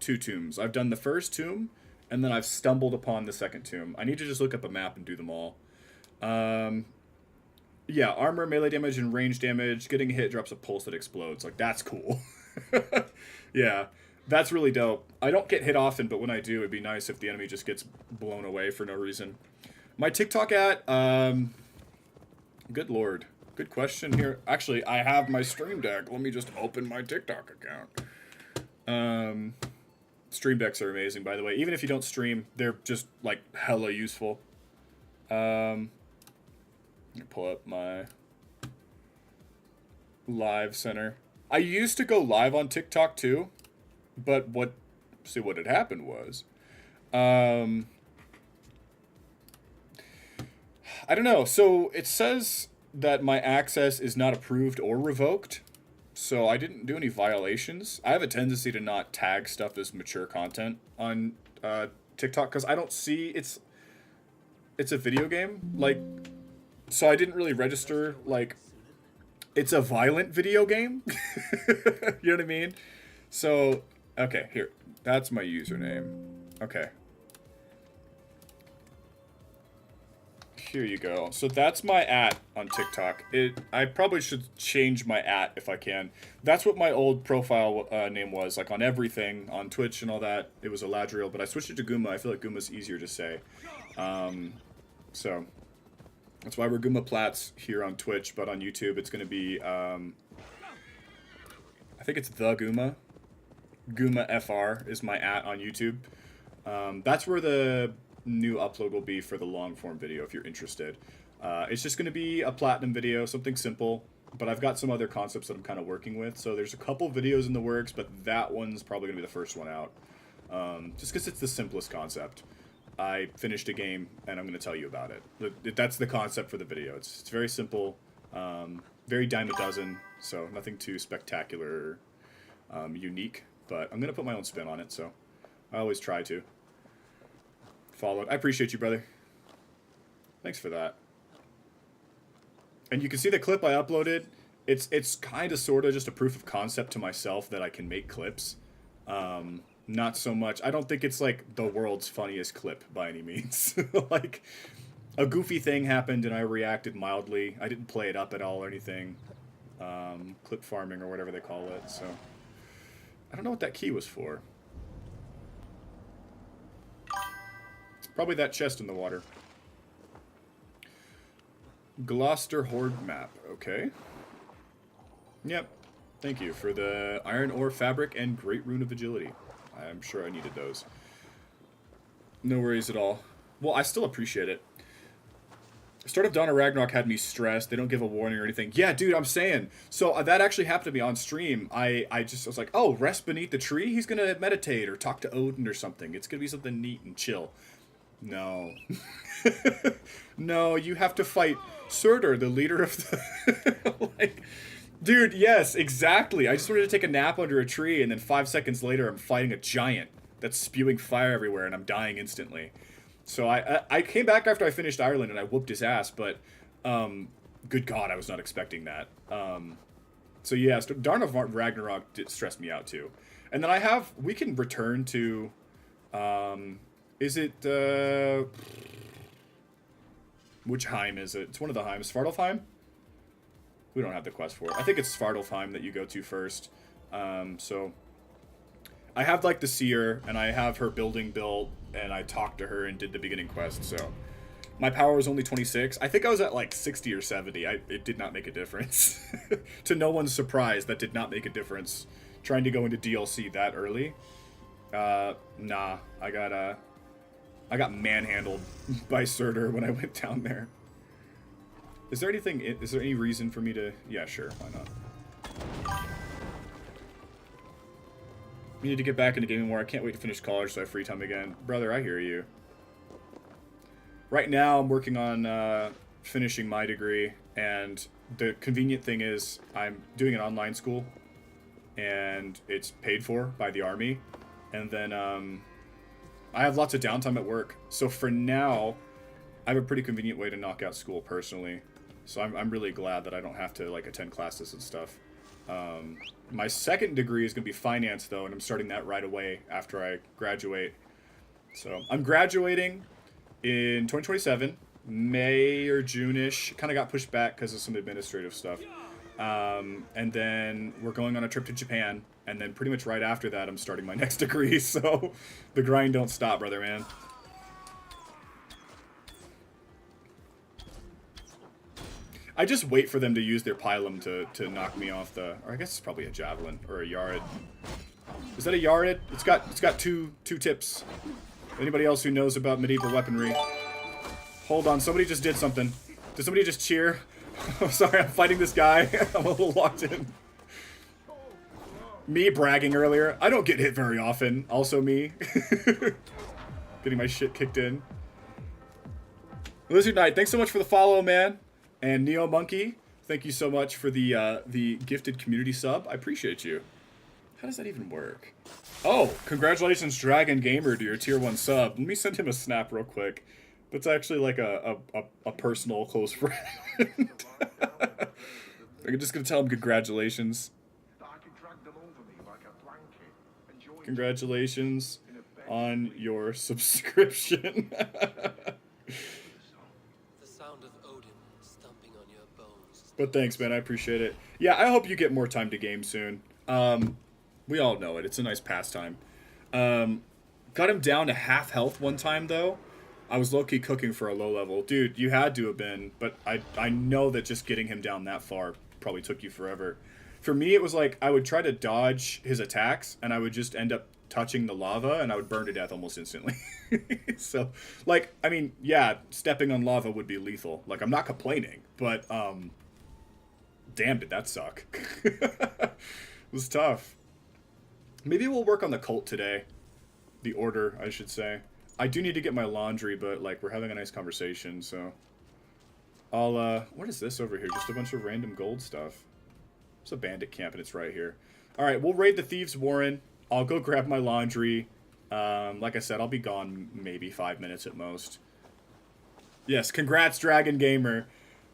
tombs. I've done the first tomb, and then I've stumbled upon the second tomb. I need to just look up a map and do them all. Yeah, armor, melee damage, and range damage. Getting a hit drops a pulse that explodes. Like, that's cool. Yeah, that's really dope. I don't get hit often, but when I do, it'd be nice if the enemy just gets blown away for no reason. My TikTok good lord. Good question here. Actually, I have my Stream Deck. Let me just open my TikTok account. Stream Decks are amazing, by the way. Even if you don't stream, they're just, like, hella useful. Let me pull up my live center. I used to go live on TikTok, too. But what had happened was... I don't know. So it says that my access is not approved or revoked. So I didn't do any violations. I have a tendency to not tag stuff as mature content on TikTok because I don't see it's a video game. Like, so I didn't really register like it's a violent video game. You know what I mean? So Okay, here. That's my username. Okay. Here you go. So that's my @ on TikTok. I probably should change my @ if I can. That's what my old profile name was. Like on everything, on Twitch and all that, it was Eladriel, but I switched it to Guma. I feel like Guma's easier to say. So that's why we're Guma Plats here on Twitch, but on YouTube it's going to be, I think it's The Guma. Guma FR is my @ on YouTube. That's where the new upload will be for the long form video if you're interested. It's just going to be a platinum video, something simple, but I've got some other concepts that I'm kind of working with. So there's a couple videos in the works, but that one's probably going to be the first one out. Just because it's the simplest concept. I finished a game and I'm going to tell you about it. That's the concept for the video. It's very simple, very dime a dozen, so nothing too spectacular or unique, but I'm going to put my own spin on it, so I always try to. Followed. I appreciate you, brother. Thanks for that. And you can see the clip I uploaded. It's kind of sort of just a proof of concept to myself that I can make clips. Not so much. I don't think it's like the world's funniest clip by any means. Like a goofy thing happened and I reacted mildly. I didn't play it up at all or anything. Clip farming or whatever they call it. So I don't know what that key was for. Probably that chest in the water. Gloucester Horde map. Okay. Yep. Thank you for the Iron Ore Fabric and Great Rune of Agility. I'm sure I needed those. No worries at all. Well, I still appreciate it. Start of Dawn of Ragnarok had me stressed. They don't give a warning or anything. Yeah, dude, I'm saying. So that actually happened to me on stream. I was like, oh, rest beneath the tree? He's going to meditate or talk to Odin or something. It's going to be something neat and chill. No. No, you have to fight Surtur, the leader of the... like, dude, yes, exactly. I just wanted to take a nap under a tree, and then 5 seconds later, I'm fighting a giant that's spewing fire everywhere, and I'm dying instantly. So I came back after I finished Ireland, and I whooped his ass, but good God, I was not expecting that. So yeah, Dawn of Ragnarok did stress me out, too. And then we can return to... is it, which Heim is it? It's one of the Heims. Svartalfheim? We don't have the quest for it. I think it's Svartalfheim that you go to first. So, I have, like, the Seer, and I have her building built, and I talked to her and did the beginning quest, so... My power was only 26. I think I was at, like, 60 or 70. It did not make a difference. To no one's surprise, that did not make a difference. Trying to go into DLC that early. Nah. I got manhandled by Surtur when I went down there. Is there any reason for me to... Yeah, sure, why not? We need to get back into gaming more. I can't wait to finish college so I have free time again. Brother, I hear you. Right now, I'm working on finishing my degree, and the convenient thing is I'm doing an online school, and it's paid for by the Army, and then... I have lots of downtime at work, so for now, I have a pretty convenient way to knock out school personally. So I'm really glad that I don't have to like attend classes and stuff. My second degree is going to be finance though, and I'm starting that right away after I graduate. So I'm graduating in 2027, May or June-ish. Kind of got pushed back because of some administrative stuff. And then we're going on a trip to Japan. And then pretty much right after that, I'm starting my next degree. So the grind don't stop, brother, man. I just wait for them to use their pylum to knock me off the... Or I guess it's probably a javelin or a yared. Is that a yared? It's got two tips. Anybody else who knows about medieval weaponry? Hold on, somebody just did something. Did somebody just cheer? I'm sorry, I'm fighting this guy. I'm a little locked in. Me bragging earlier. I don't get hit very often. Also me. Getting my shit kicked in. Lizard Knight, thanks so much for the follow, man. And Neo Monkey, thank you so much for the gifted community sub. I appreciate you. How does that even work? Oh, congratulations, Dragon Gamer, to your tier 1 sub. Let me send him a snap real quick. That's actually like a personal close friend. I'm just gonna tell him congratulations. Congratulations on your subscription. The sound of Odin stomping on your bones. But thanks, man. I appreciate it. Yeah, I hope you get more time to game soon. We all know it. It's a nice pastime. Got him down to half health one time, though. I was low-key cooking for a low level. Dude, you had to have been, but I know that just getting him down that far probably took you forever. For me, it was like I would try to dodge his attacks, and I would just end up touching the lava, and I would burn to death almost instantly. So, like, I mean, yeah, stepping on lava would be lethal. Like, I'm not complaining, but, damn, did that suck. It was tough. Maybe we'll work on the cult today. The order, I should say. I do need to get my laundry, but, like, we're having a nice conversation, so... I'll, what is this over here? Just a bunch of random gold stuff. It's a bandit camp, and it's right here. Alright, we'll raid the Thieves' Warren. I'll go grab my laundry. Like I said, I'll be gone maybe 5 minutes at most. Yes, congrats, Dragon Gamer.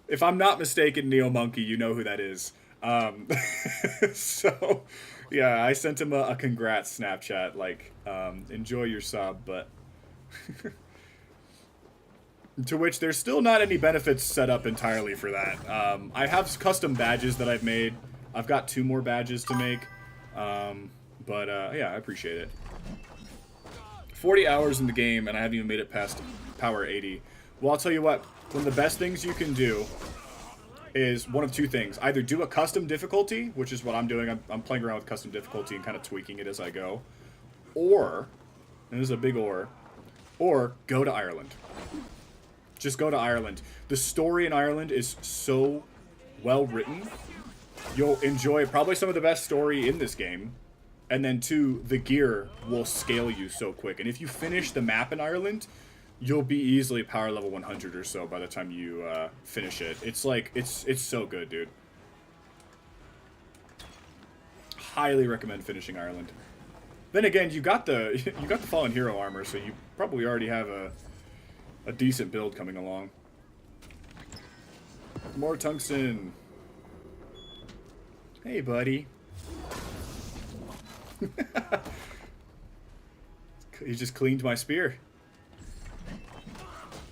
If I'm not mistaken, Neo Monkey, you know who that is. So, yeah, I sent him a congrats Snapchat, like, enjoy your sub, but... To which there's still not any benefits set up entirely for that. I have custom badges that I've made. I've got 2 more badges to make. But yeah, I appreciate it. 40 hours in the game, and I haven't even made it past power 80. Well, I'll tell you what. One of the best things you can do is one of 2 things. Either do a custom difficulty, which is what I'm doing. I'm playing around with custom difficulty and kind of tweaking it as I go. Or, and this is a big or go to Ireland. Just go to Ireland. The story in Ireland is so well written. You'll enjoy probably some of the best story in this game. And then 2, the gear will scale you so quick. And if you finish the map in Ireland, you'll be easily power level 100 or so by the time you finish it. It's like, it's so good, dude. Highly recommend finishing Ireland. Then again, you got the Fallen Hero armor, so you probably already have a decent build coming along. More tungsten. Hey, buddy. He just cleaned my spear.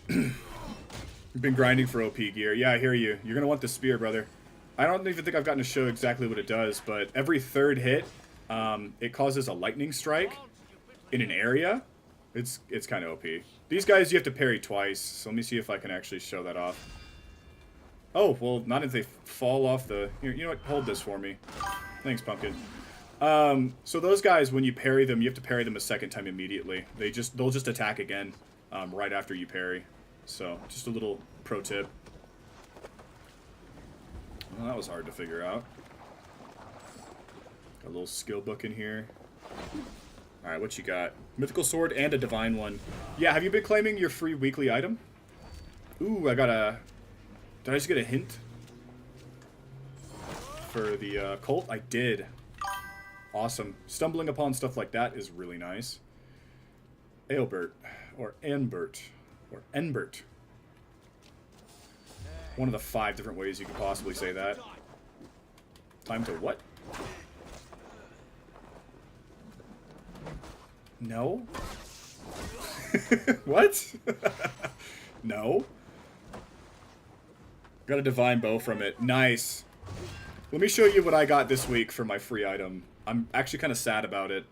You've been grinding for OP gear. Yeah, I hear you. You're going to want the spear, brother. I don't even think I've gotten to show exactly what it does, but every 3rd hit, it causes a lightning strike in an area. It's kind of OP. These guys you have to parry twice, so let me see if I can actually show that off. Oh, well, not if they fall off the... Here, you know what? Hold this for me. Thanks, Pumpkin. So those guys, when you parry them, you have to parry them a 2nd time immediately. They'll just attack again right after you parry. So, just a little pro tip. Well, that was hard to figure out. Got a little skill book in here. Alright, what you got? Mythical sword and a divine one. Yeah, have you been claiming your free weekly item? Ooh, I got a... Did I just get a hint? For the cult? I did. Awesome. Stumbling upon stuff like that is really nice. Aelbert. Or Anbert. Or Enbert. One of the 5 different ways you could possibly say that. Time to what? No? What? No? Got a divine bow from it. Nice. Let me show you what I got this week for my free item. I'm actually kind of sad about it.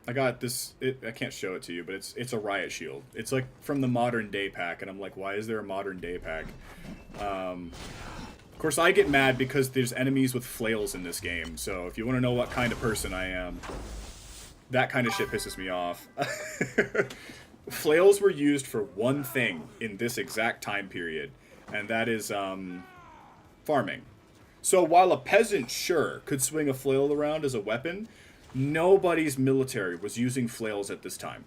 I got this... I can't show it to you, but it's a riot shield. It's like from the modern day pack, and I'm like, why is there a modern day pack? Of course, I get mad because there's enemies with flails in this game, so if you want to know what kind of person I am, that kind of shit pisses me off. Flails were used for one thing in this exact time period, and that is farming. So while a peasant, sure, could swing a flail around as a weapon, nobody's military was using flails at this time.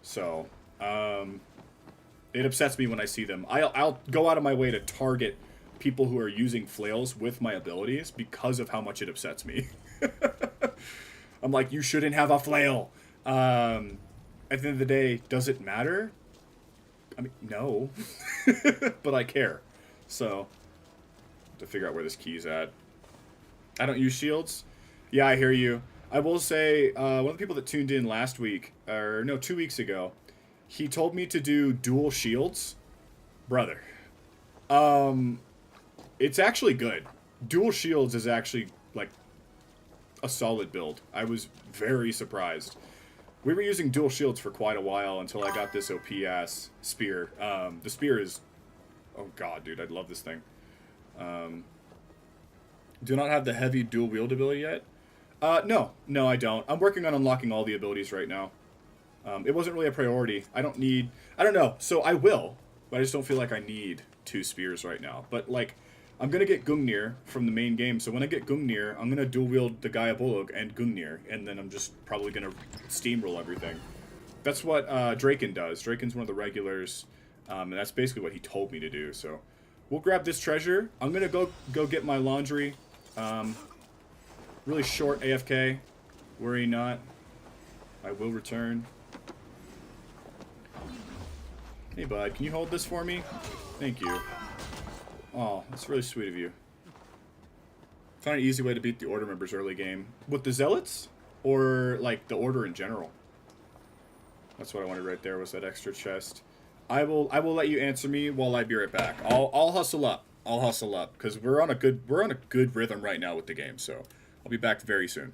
So, it upsets me when I see them. I'll go out of my way to target people who are using flails with my abilities because of how much it upsets me. I'm like, you shouldn't have a flail. At the end of the day, does it matter? I mean, no. But I care. So, to figure out where this key's at. I don't use shields. Yeah, I hear you. I will say, one of the people that tuned in last week, or no, 2 weeks ago, he told me to do dual shields. Brother, it's actually good. Dual shields is actually like a solid build. I was very surprised. We were using dual shields for quite a while until I got this OP ass spear. The spear is, oh god, dude, I love this thing. Do not have the heavy dual wield ability yet. No, I don't. I'm working on unlocking all the abilities right now. It wasn't really a priority. I don't know. So I will, but I just don't feel like I need two spears right now. But like, I'm gonna get Gungnir from the main game. So when I get Gungnir, I'm gonna dual wield the Gaia Bolog and Gungnir, and then I'm just probably gonna steamroll everything. That's what Draken does. Draken's one of the regulars, and that's basically what he told me to do. So we'll grab this treasure. I'm gonna go get my laundry. Really short AFK. Worry not. I will return. Hey, bud, can you hold this for me? Thank you. Oh, that's really sweet of you. Found an easy way to beat the Order members early game. With the Zealots? Or, like, the Order in general? That's what I wanted right there, was that extra chest. I will let you answer me while I be right back. I'll hustle up. I'll hustle up. Because we're on a good rhythm right now with the game, so I'll be back very soon.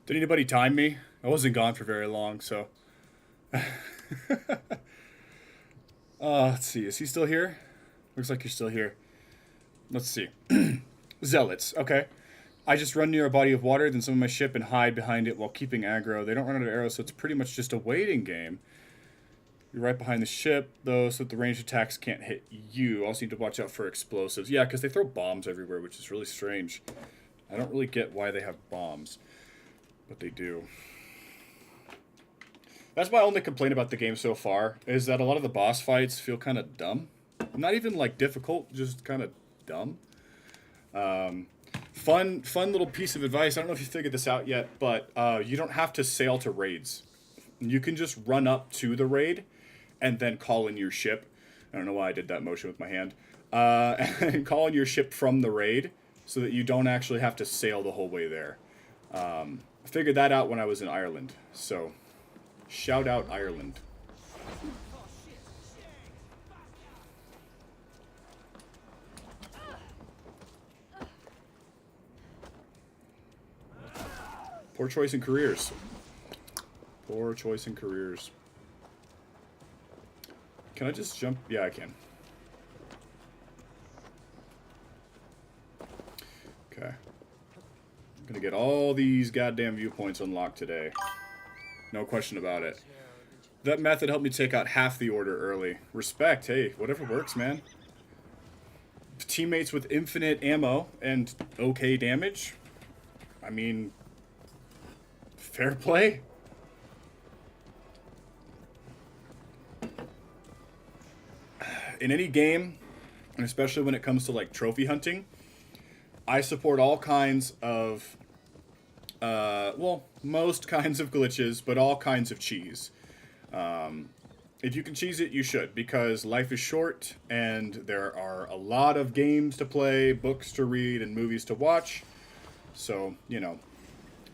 Did anybody time me? I wasn't gone for very long, so. Let's see. Is he still here? Looks like you're still here. Let's see. Zealots. Okay. I just run near a body of water, then summon my ship and hide behind it while keeping aggro. They don't run out of arrows, so it's pretty much just a waiting game. You're right behind the ship, though, so that the ranged attacks can't hit you. Also need to watch out for explosives. Yeah, because they throw bombs everywhere, which is really strange. I don't really get why they have bombs, but they do. That's my only complaint about the game so far, is that a lot of the boss fights feel kind of dumb. Not even, like, difficult, just kind of dumb. Fun little piece of advice. I don't know if you figured this out yet, but you don't have to sail to raids. You can just run up to the raid and then call in your ship. I don't know why I did that motion with my hand. And call in your ship from the raid so that you don't actually have to sail the whole way there. I figured that out when I was in Ireland. So, shout out Ireland. Poor choice in careers. Poor choice in careers. Can I just jump? Yeah, I can. Okay. I'm gonna get all these goddamn viewpoints unlocked today. No question about it. That method helped me take out half the order early. Respect, hey, whatever works, man. Teammates with infinite ammo and okay damage. I mean, fair play. In any game, and especially when it comes to like trophy hunting, I support all kinds of, well, most kinds of glitches, but all kinds of cheese. If you can cheese it, you should, because life is short, and there are a lot of games to play, books to read, and movies to watch. So, you know,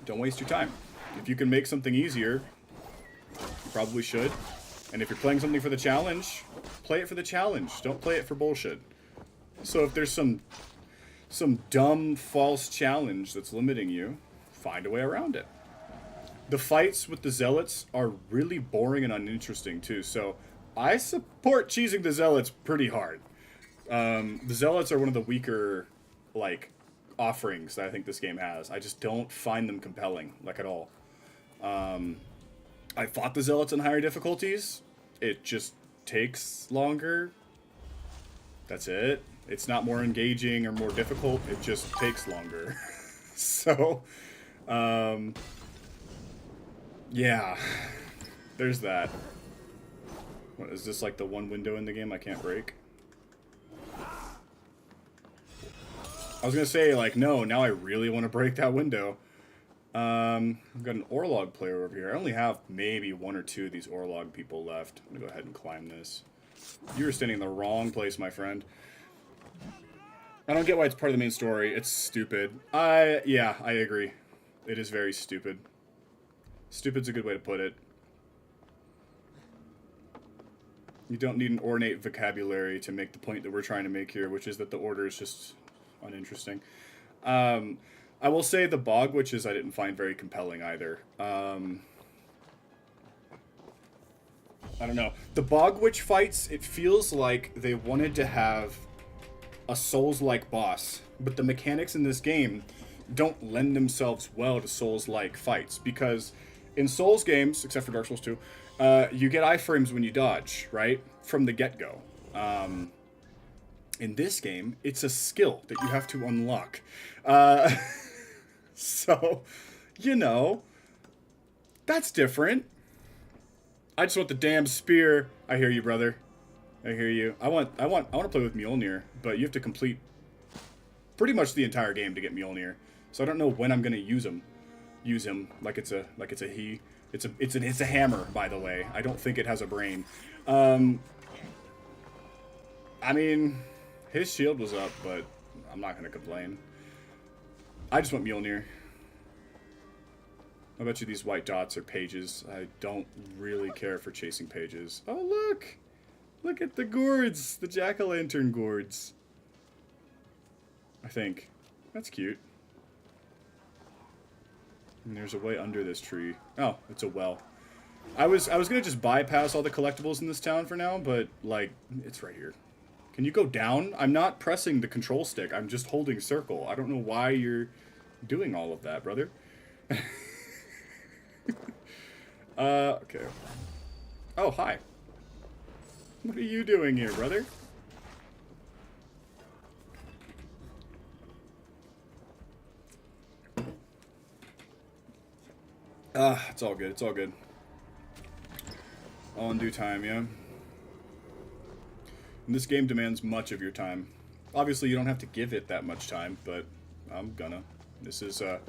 don't waste your time. If you can make something easier, you probably should. And if you're playing something for the challenge, play it for the challenge. Don't play it for bullshit. So if there's some dumb, false challenge that's limiting you, find a way around it. The fights with the Zealots are really boring and uninteresting, too. So I support cheesing the Zealots pretty hard. The Zealots are one of the weaker, like, offerings that I think this game has. I just don't find them compelling, like, at all. I fought the Zealots on higher difficulties. It just takes longer. That's it. It's not more engaging or more difficult. It just takes longer. So, yeah. There's that. What, is this like the one window in the game I can't break? I was gonna say, like, no, now I really want to break that window. I've got an Orlog player over here. I only have maybe one or two of these Orlog people left. I'm gonna go ahead and climb this. You were standing in the wrong place, my friend. I don't get why it's part of the main story. It's stupid. Yeah, I agree. It is very stupid. Stupid's a good way to put it. You don't need an ornate vocabulary to make the point that we're trying to make here, which is that the order is just uninteresting. I will say the bog witches I didn't find very compelling either. I don't know. The bog witch fights, it feels like they wanted to have a Souls-like boss, but the mechanics in this game don't lend themselves well to Souls-like fights, because in Souls games, except for Dark Souls 2, you get iframes when you dodge, right? From the get-go. In this game, it's a skill that you have to unlock. So, you know, that's different. I just want the damn spear. I hear you, brother. I hear you. I want to play with Mjolnir, but you have to complete pretty much the entire game to get Mjolnir. So I don't know when I'm gonna use him. Use him like it's a he. It's a hammer, by the way. I don't think it has a brain. I mean, his shield was up, but I'm not gonna complain. I just want Mjolnir. I bet you these white dots are pages. I don't really care for chasing pages. Oh, look! Look at the gourds! The jack-o'-lantern gourds. I think. That's cute. And there's a way under this tree. Oh, it's a well. I was gonna just bypass all the collectibles in this town for now, but like it's right here. Can you go down? I'm not pressing the control stick. I'm just holding circle. I don't know why you're doing all of that, brother. Okay. Oh, hi. What are you doing here, brother? It's all good. It's all good. All in due time, yeah. And this game demands much of your time. Obviously, you don't have to give it that much time, but I'm gonna. This is a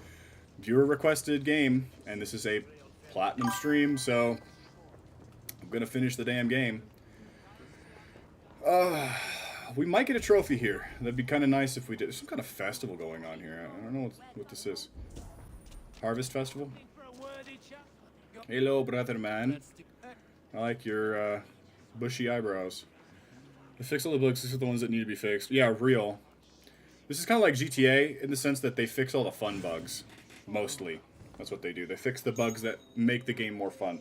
viewer-requested game, and this is a platinum stream, so I'm gonna finish the damn game. We might get a trophy here. That'd be kind of nice if we did. There's some kind of festival going on here. I don't know what this is. Harvest Festival? Hello, brother man. I like your bushy eyebrows. The fix all the bugs, these are the ones that need to be fixed. Yeah, real. This is kind of like GTA in the sense that they fix all the fun bugs. Mostly. That's what they do. They fix the bugs that make the game more fun.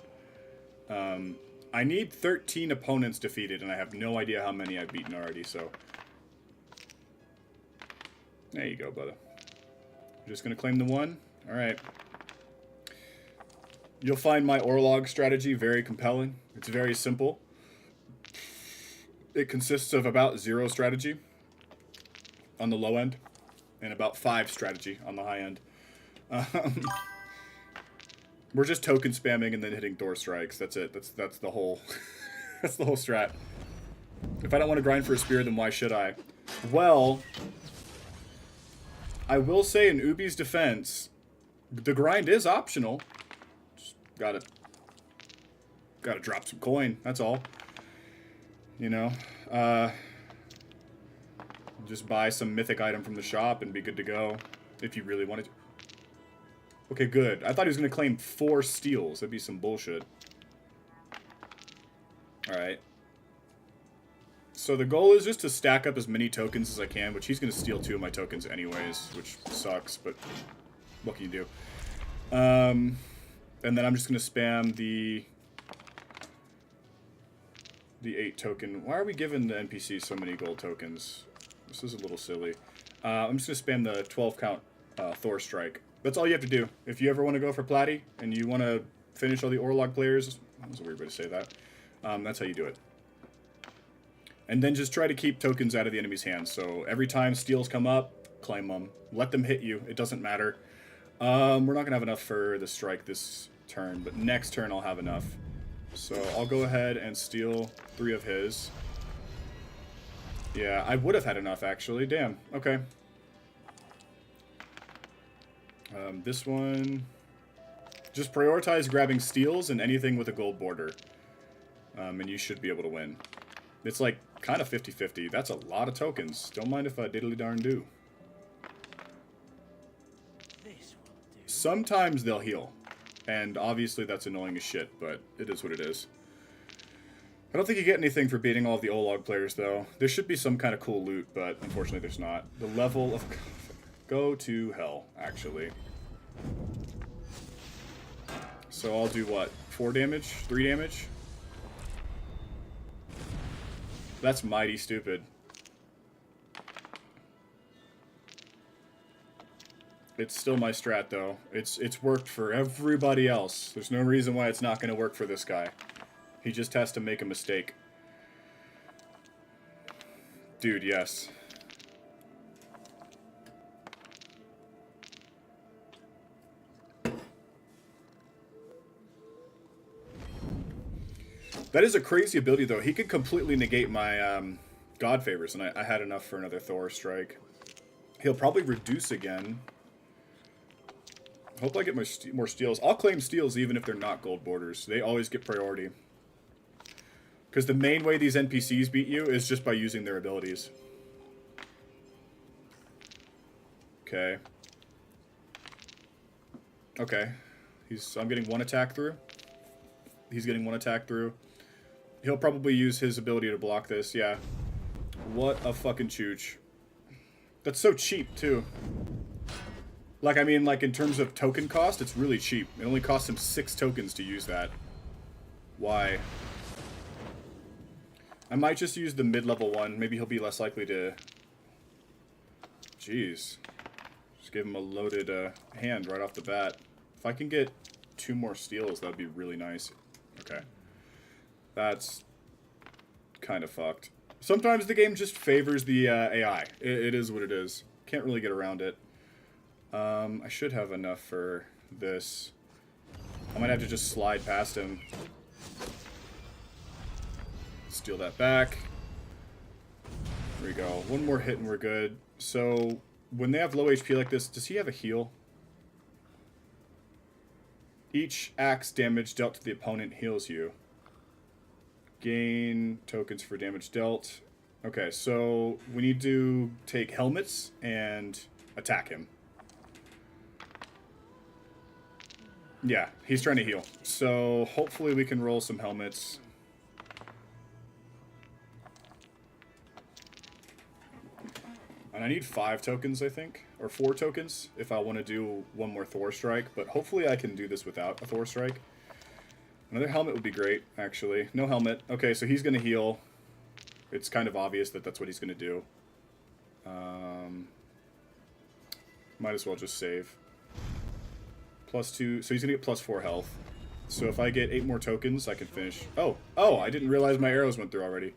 I need 13 opponents defeated, and I have no idea how many I've beaten already, so... There you go, brother. You're just gonna claim the one? Alright. You'll find my Orlog strategy very compelling. It's very simple. It consists of about 0 strategy on the low end, and about 5 strategy on the high end. We're just token spamming and then hitting door strikes. That's it. That's the whole that's the whole strat. If I don't want to grind for a spear, then why should I? Well, I will say in Ubi's defense, the grind is optional. Just gotta drop some coin. That's all. You know, just buy some mythic item from the shop and be good to go if you really wanted to. Okay, good. I thought he was going to claim 4 steals. That'd be some bullshit. Alright. So the goal is just to stack up as many tokens as I can, which he's going to steal 2 of my tokens anyways, which sucks, but what can you do? And then I'm just going to spam the 8 token. Why are we giving the NPCs so many gold tokens? This is a little silly. I'm just going to spam the 12 count Thor Strike. That's all you have to do. If you ever want to go for Platy, and you want to finish all the Orlog players, that was a weird way to say that, that's how you do it. And then just try to keep tokens out of the enemy's hands. So every time steals come up, claim them. Let them hit you. It doesn't matter. We're not going to have enough for the strike this turn, but next turn I'll have enough. So I'll go ahead and steal 3 of his. Yeah, I would have had enough, actually. Damn. Okay. This one... Just prioritize grabbing steals and anything with a gold border. And you should be able to win. It's like kind of 50-50. That's a lot of tokens. Don't mind if I diddly darn do. Sometimes they'll heal. And obviously that's annoying as shit, but it is what it is. I don't think you get anything for beating all of the Olog players, though. There should be some kind of cool loot, but unfortunately there's not. The level of... Go to hell, actually. So I'll do what? 4 damage? 3 damage? That's mighty stupid. It's still my strat, though. It's worked for everybody else. There's no reason why it's not going to work for this guy. He just has to make a mistake. Dude, yes. That is a crazy ability, though. He could completely negate my God Favors, and I had enough for another Thor Strike. He'll probably reduce again. Hope I get more steals. I'll claim steals even if they're not gold borders. They always get priority. Because the main way these NPCs beat you is just by using their abilities. Okay. Okay. I'm getting 1 attack through. He's getting 1 attack through. He'll probably use his ability to block this, yeah. What a fucking chooch. That's so cheap, too. Like, I mean, like, in terms of token cost, it's really cheap. It only costs him 6 tokens to use that. Why? I might just use the mid-level one. Maybe he'll be less likely to... Jeez. Just give him a loaded hand right off the bat. If I can get 2 more steals, that would be really nice. Okay. That's kind of fucked. Sometimes the game just favors the AI. It is what it is. Can't really get around it. I should have enough for this. I might have to just slide past him. Steal that back. There we go. One more hit and we're good. So, when they have low HP like this, does he have a heal? Each axe damage dealt to the opponent heals you. Gain tokens for damage dealt. Okay, so we need to take helmets and attack him. Yeah, he's trying to heal. So hopefully we can roll some helmets. And I need 5 tokens, I think. Or 4 tokens if I want to do one more Thor strike. But hopefully I can do this without a Thor strike. Another helmet would be great, actually. No helmet. Okay, so he's going to heal. It's kind of obvious that that's what he's going to do. Might as well just save. +2, so he's going to get +4 health. So if I get 8 more tokens, I can finish. Oh, I didn't realize my arrows went through already.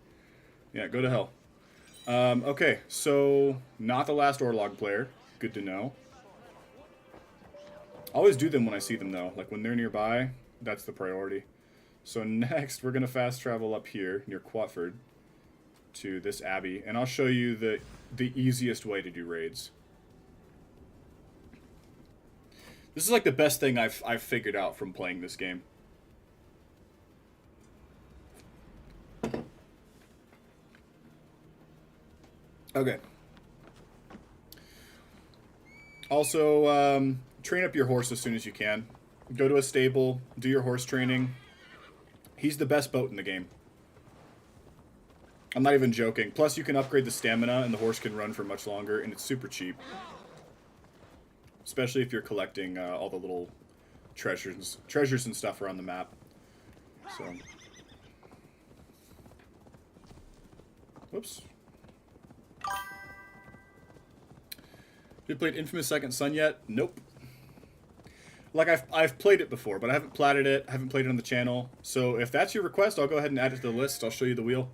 Yeah, go to hell. Okay, so not the last Orlog player. Good to know. I always do them when I see them, though. Like, when they're nearby, that's the priority. So next, we're going to fast travel up here, near Quatford, to this abbey. And I'll show you the easiest way to do raids. This is like the best thing I've figured out from playing this game. Okay. Also, train up your horse as soon as you can. Go to a stable, do your horse training. He's the best boat in the game. I'm not even joking. Plus, you can upgrade the stamina, and the horse can run for much longer, and it's super cheap. Especially if you're collecting all the little treasures and stuff around the map. So, whoops. Have you played Infamous Second Son yet? Nope. Like, I've played it before, but I haven't platted it. I haven't played it on the channel. So if that's your request, I'll go ahead and add it to the list. I'll show you the wheel.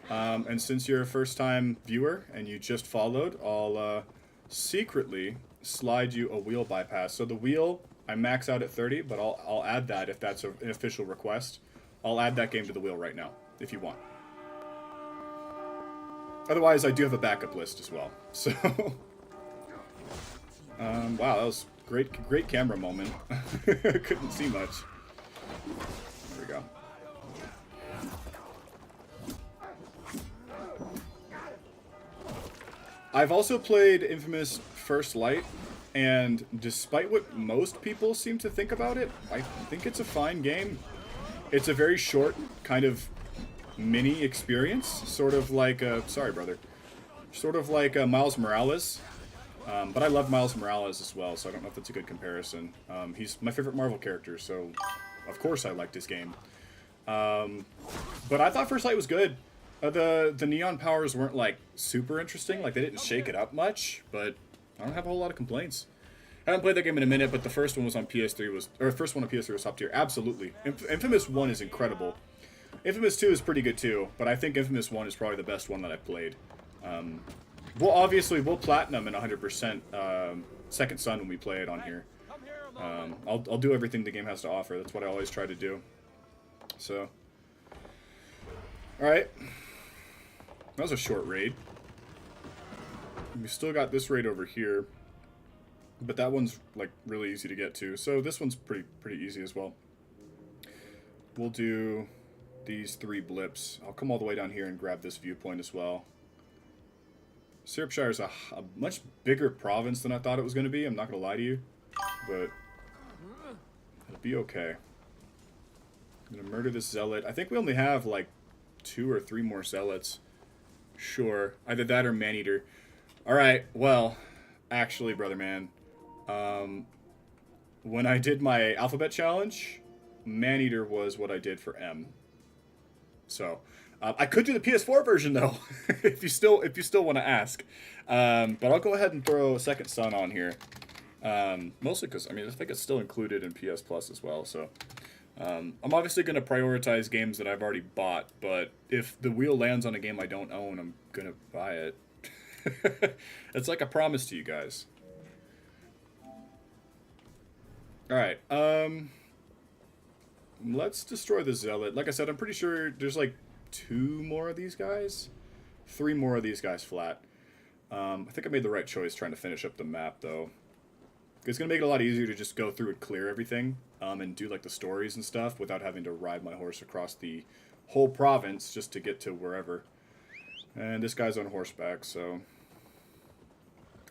And since you're a first-time viewer and you just followed, I'll secretly slide you a wheel bypass. So the wheel, I max out at 30, but I'll add that if that's an official request. I'll add that game to the wheel right now, if you want. Otherwise, I do have a backup list as well. So, wow, that was great camera moment. Couldn't see much. There we go. I've also played Infamous First Light, and despite what most people seem to think about it, I think it's a fine game. It's a very short, kind of mini experience, sort of like sorry, brother. Sort of like Miles Morales. But I love Miles Morales as well, so I don't know if that's a good comparison. He's my favorite Marvel character, so of course I liked his game. But I thought First Light was good. The neon powers weren't like super interesting, like they didn't shake it up much, but I don't have a whole lot of complaints. I haven't played that game in a minute, but the first one was on PS3 the first one on PS3 was top tier. Absolutely. Infamous 1 is incredible. Infamous 2 is pretty good too, but I think Infamous 1 is probably the best one that I've played. We'll platinum in 100% Second Son when we play it on here. I'll do everything the game has to offer. That's what I always try to do. So, alright. That was a short raid. We still got this raid over here. But that one's like really easy to get to. So this one's pretty easy as well. We'll do these 3 blips. I'll come all the way down here and grab this viewpoint as well. Syrupshire is a much bigger province than I thought it was going to be. I'm not going to lie to you. But it'll be okay. I'm going to murder this zealot. I think we only have like 2 or 3 more zealots. Sure. Either that or Maneater. Alright, well, actually, brother man, When I did my alphabet challenge, Maneater was what I did for M. So I could do the PS4 version though, if you still want to ask. But I'll go ahead and throw Second Son on here. Mostly because I mean I think it's still included in PS Plus as well. So I'm obviously going to prioritize games that I've already bought. But if the wheel lands on a game I don't own, I'm gonna buy it. It's like a promise to you guys. All right. Let's destroy the Zealot. Like I said, I'm pretty sure there's like 2 more of these guys. 3 more of these guys flat. I think I made the right choice trying to finish up the map, though. It's going to make it a lot easier to just go through and clear everything and do like the stories and stuff without having to ride my horse across the whole province just to get to wherever. And this guy's on horseback, so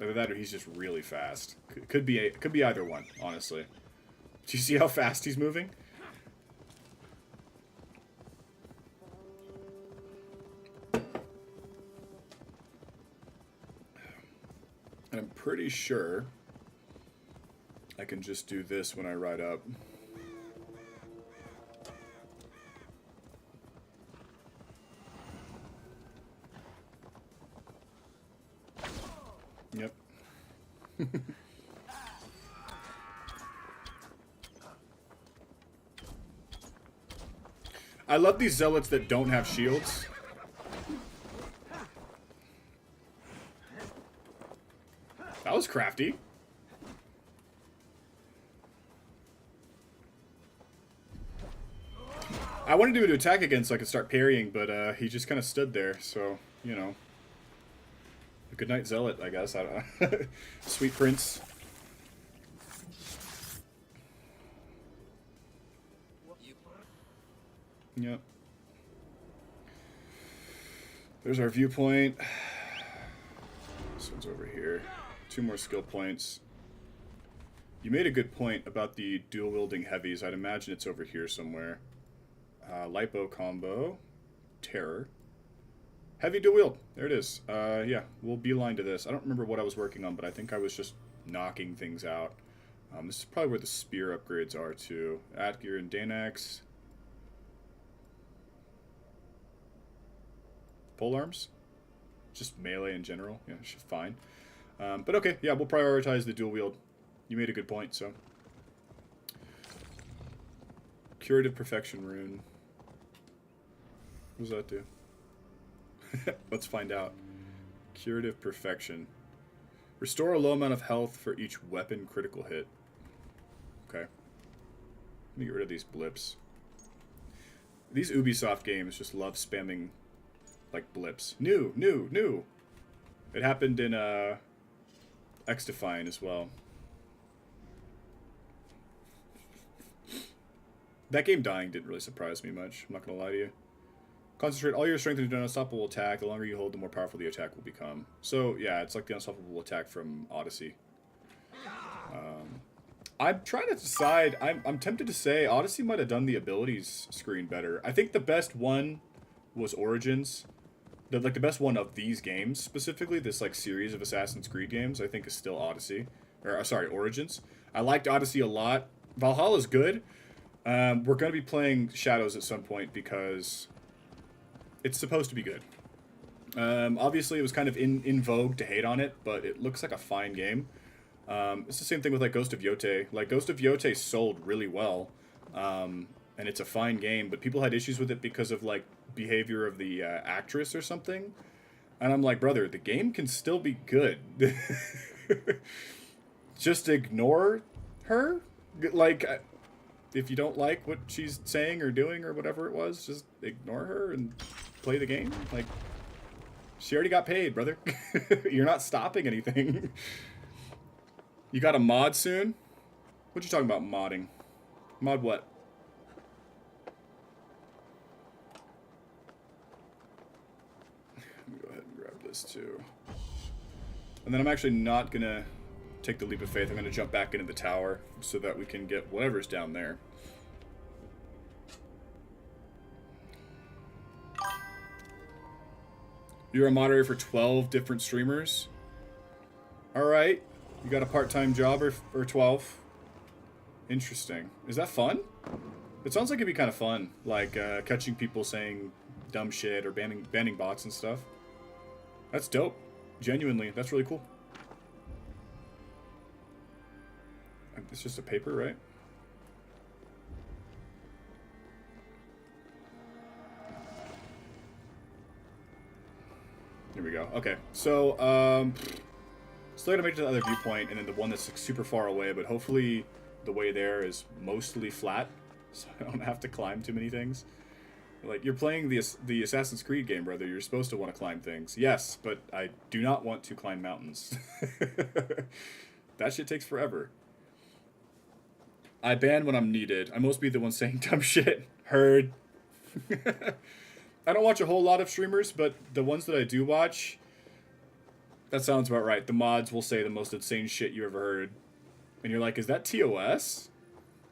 either that or he's just really fast. Could be either one, honestly. Do you see how fast he's moving? And I'm pretty sure I can just do this when I ride up. Yep. I love these zealots that don't have shields. That was crafty. I wanted him to attack again so I could start parrying, but he just kind of stood there, so, you know. A good night, Zealot, I guess. I don't know. Sweet Prince. Yep. There's our viewpoint. This one's over here. 2 more skill points. You made a good point about the dual-wielding heavies. I'd imagine it's over here somewhere. Lipo combo. Terror. Heavy dual wield. There it is. Yeah, we'll beeline to this. I don't remember what I was working on, but I think I was just knocking things out. This is probably where the spear upgrades are, too. Atgear and Danax. Polearms? Just melee in general. Yeah, it's fine. But okay, yeah, we'll prioritize the dual wield. You made a good point, so. Curative Perfection Rune. What does that do? Let's find out. Curative Perfection. Restore a low amount of health for each weapon critical hit. Okay. Let me get rid of these blips. These Ubisoft games just love spamming, like, blips. New! It happened in, X-Defiant as well. That game dying didn't really surprise me much, I'm not gonna lie to you. Concentrate all your strength into an unstoppable attack. The longer you hold, the more powerful the attack will become. So, yeah, it's like the unstoppable attack from Odyssey. I'm trying to decide. I'm tempted to say Odyssey might have done the abilities screen better. I think the best one was Origins. The best one of these games, specifically, this, like, series of Assassin's Creed games, I think is still Odyssey. Or, sorry, Origins. I liked Odyssey a lot. Valhalla's good. We're going to be playing Shadows at some point because it's supposed to be good. Obviously, it was kind of in vogue to hate on it, but it looks like a fine game. It's the same thing with like Ghost of Yote. Like Ghost of Yote sold really well, and it's a fine game, but people had issues with it because of like behavior of the actress or something. And I'm like, brother, the game can still be good. Just ignore her. Like, if you don't like what she's saying or doing or whatever it was, just ignore her and play the game. Like, she already got paid, brother. You're not stopping anything. You got a mod soon? What you talking about modding? Mod what? Let me go ahead and grab this too. And then I'm actually not gonna take the leap of faith. I'm gonna jump back into the tower so that we can get whatever's down there. You're a moderator for 12 different streamers? Alright. You got a part-time job or 12? Interesting. Is that fun? It sounds like it'd be kind of fun, like catching people saying dumb shit or banning bots and stuff. That's dope. Genuinely, that's really cool. It's just a paper, right? Here we go. Okay, so still gotta make it to the other viewpoint, and then the one that's like, super far away. But hopefully, the way there is mostly flat, so I don't have to climb too many things. Like, you're playing the Assassin's Creed game, brother. You're supposed to want to climb things. Yes, but I do not want to climb mountains. That shit takes forever. I ban when I'm needed. I must be the one saying dumb shit. Heard. I don't watch a whole lot of streamers, but the ones that I do watch, that sounds about right. The mods will say the most insane shit you ever heard. And you're like, is that TOS?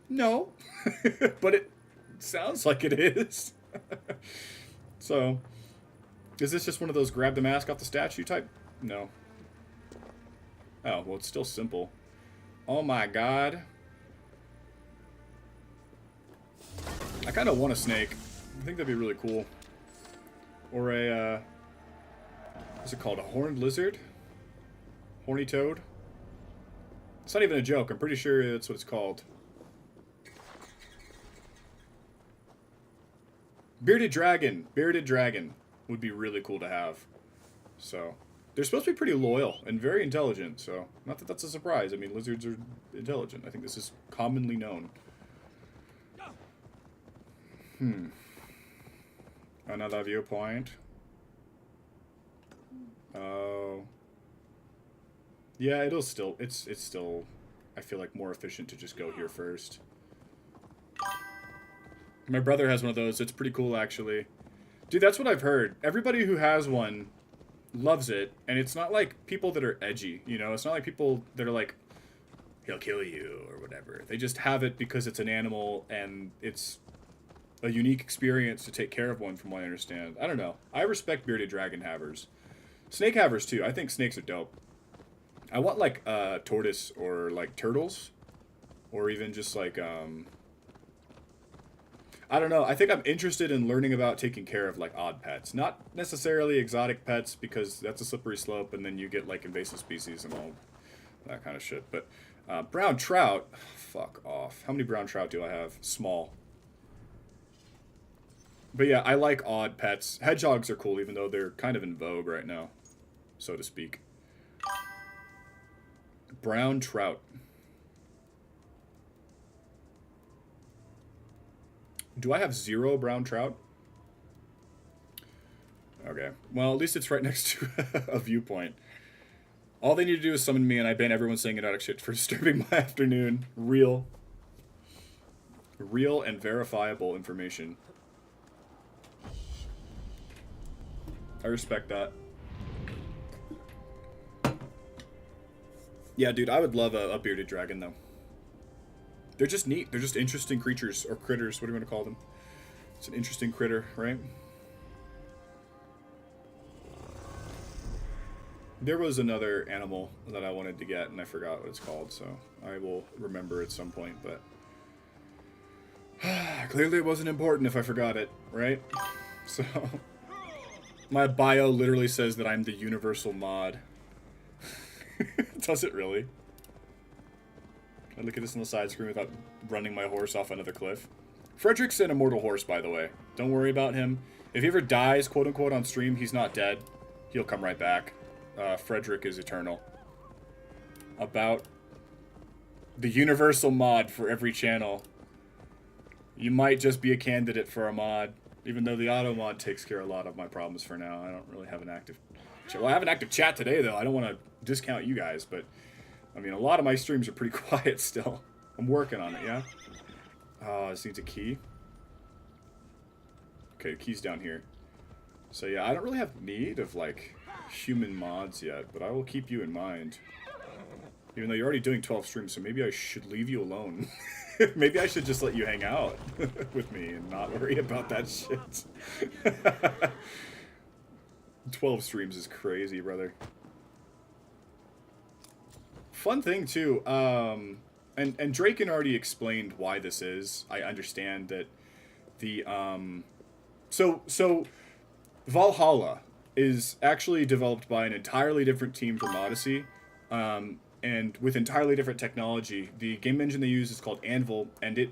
No. But it sounds like it is. So, is this just one of those grab the mask off the statue type? No. Oh, well, it's still simple. Oh my god. I kind of want a snake. I think that'd be really cool. Or a, what's it called? A horned lizard? Horny toad? It's not even a joke. I'm pretty sure that's what it's called. Bearded dragon. Bearded dragon would be really cool to have. So, they're supposed to be pretty loyal and very intelligent. So, not that that's a surprise. I mean, lizards are intelligent. I think this is commonly known. Another viewpoint. Oh. Yeah, it's still, I feel like, more efficient to just go here first. My brother has one of those. It's pretty cool, actually. Dude, that's what I've heard. Everybody who has one loves it, and it's not like people that are edgy, you know? It's not like people that are like, he'll kill you, or whatever. They just have it because it's an animal, and it's a unique experience to take care of one, from what I understand. I don't know. I respect bearded dragon havers. Snake havers, too. I think snakes are dope. I want, like, tortoise or, like, turtles. Or even just, like, I don't know. I think I'm interested in learning about taking care of, like, odd pets. Not necessarily exotic pets, because that's a slippery slope, and then you get, like, invasive species and all that kind of shit. But brown trout, fuck off. How many brown trout do I have? Small. But yeah, I like odd pets. Hedgehogs are cool, even though they're kind of in vogue right now, so to speak. Brown trout. Do I have 0 brown trout? Okay. Well, at least it's right next to a viewpoint. All they need to do is summon me, and I ban everyone saying idiotic shit for disturbing my afternoon. Real and verifiable information. I respect that. Yeah, dude, I would love a bearded dragon, though. They're just neat. They're just interesting creatures, or critters, what do you want to call them? It's an interesting critter, right? There was another animal that I wanted to get, and I forgot what it's called, so I will remember at some point, but clearly it wasn't important if I forgot it, right? So, my bio literally says that I'm the universal mod. Does it really? I look at this on the side screen without running my horse off another cliff. Frederick's an immortal horse, by the way. Don't worry about him. If he ever dies, quote-unquote, on stream, he's not dead. He'll come right back. Frederick is eternal. About the universal mod for every channel. You might just be a candidate for a mod, even though the auto mod takes care of a lot of my problems for now. I don't really have an active chat. Well, I have an active chat today, though. I don't want to discount you guys, but I mean, a lot of my streams are pretty quiet still. I'm working on it, yeah? Oh, this needs a key. Okay, the key's down here. So yeah, I don't really have need of, like, human mods yet, but I will keep you in mind. Even though you're already doing 12 streams, so maybe I should leave you alone. Maybe I should just let you hang out with me and not worry about that shit. 12 streams is crazy, brother. Fun thing too, and Draken already explained why this is. I understand that the so Valhalla is actually developed by an entirely different team from Odyssey, and with entirely different technology. The game engine they use is called Anvil, and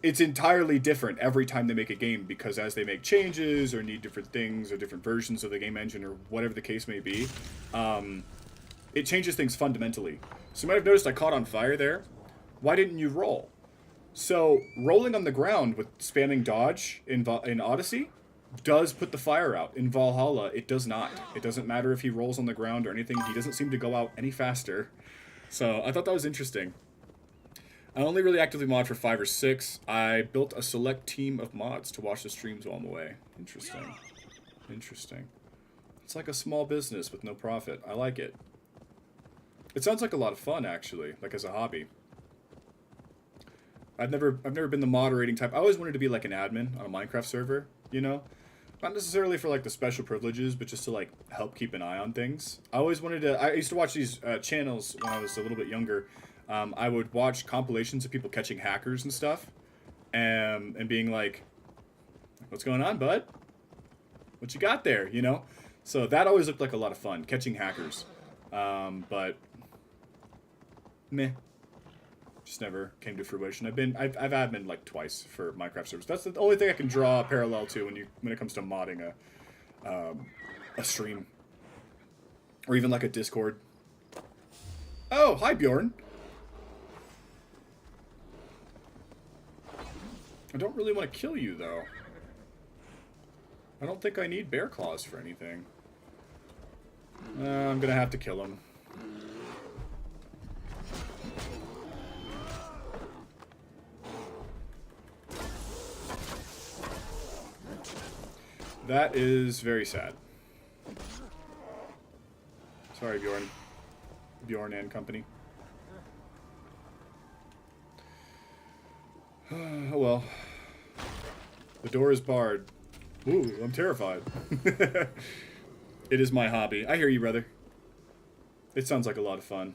it's entirely different every time they make a game, because as they make changes or need different things or different versions of the game engine or whatever the case may be, it changes things fundamentally. So you might have noticed I caught on fire there. Why didn't you roll? So rolling on the ground with spamming dodge in Odyssey does put the fire out. In Valhalla, it does not. It doesn't matter if he rolls on the ground or anything. He doesn't seem to go out any faster. So I thought that was interesting. I only really actively mod for 5 or 6. I built a select team of mods to watch the streams while I'm away. Interesting. Interesting. It's like a small business with no profit. I like it. It sounds like a lot of fun, actually, like as a hobby. I've never been the moderating type. I always wanted to be like an admin on a Minecraft server, you know? Not necessarily for like the special privileges, but just to like help keep an eye on things. I always wanted to. I used to watch these channels when I was a little bit younger. I would watch compilations of people catching hackers and stuff, and being like, "What's going on, bud? What you got there?" You know. So that always looked like a lot of fun, catching hackers. But meh, just never came to fruition. I've admin like twice for Minecraft servers. That's the only thing I can draw a parallel to when it comes to modding a stream, or even like a Discord. Oh, hi Bjorn. I don't really want to kill you, though. I don't think I need bear claws for anything. I'm gonna have to kill him. That is very sad. Sorry, Bjorn. Bjorn and company. Oh well. The door is barred. Ooh, I'm terrified. It is my hobby. I hear you, brother. It sounds like a lot of fun.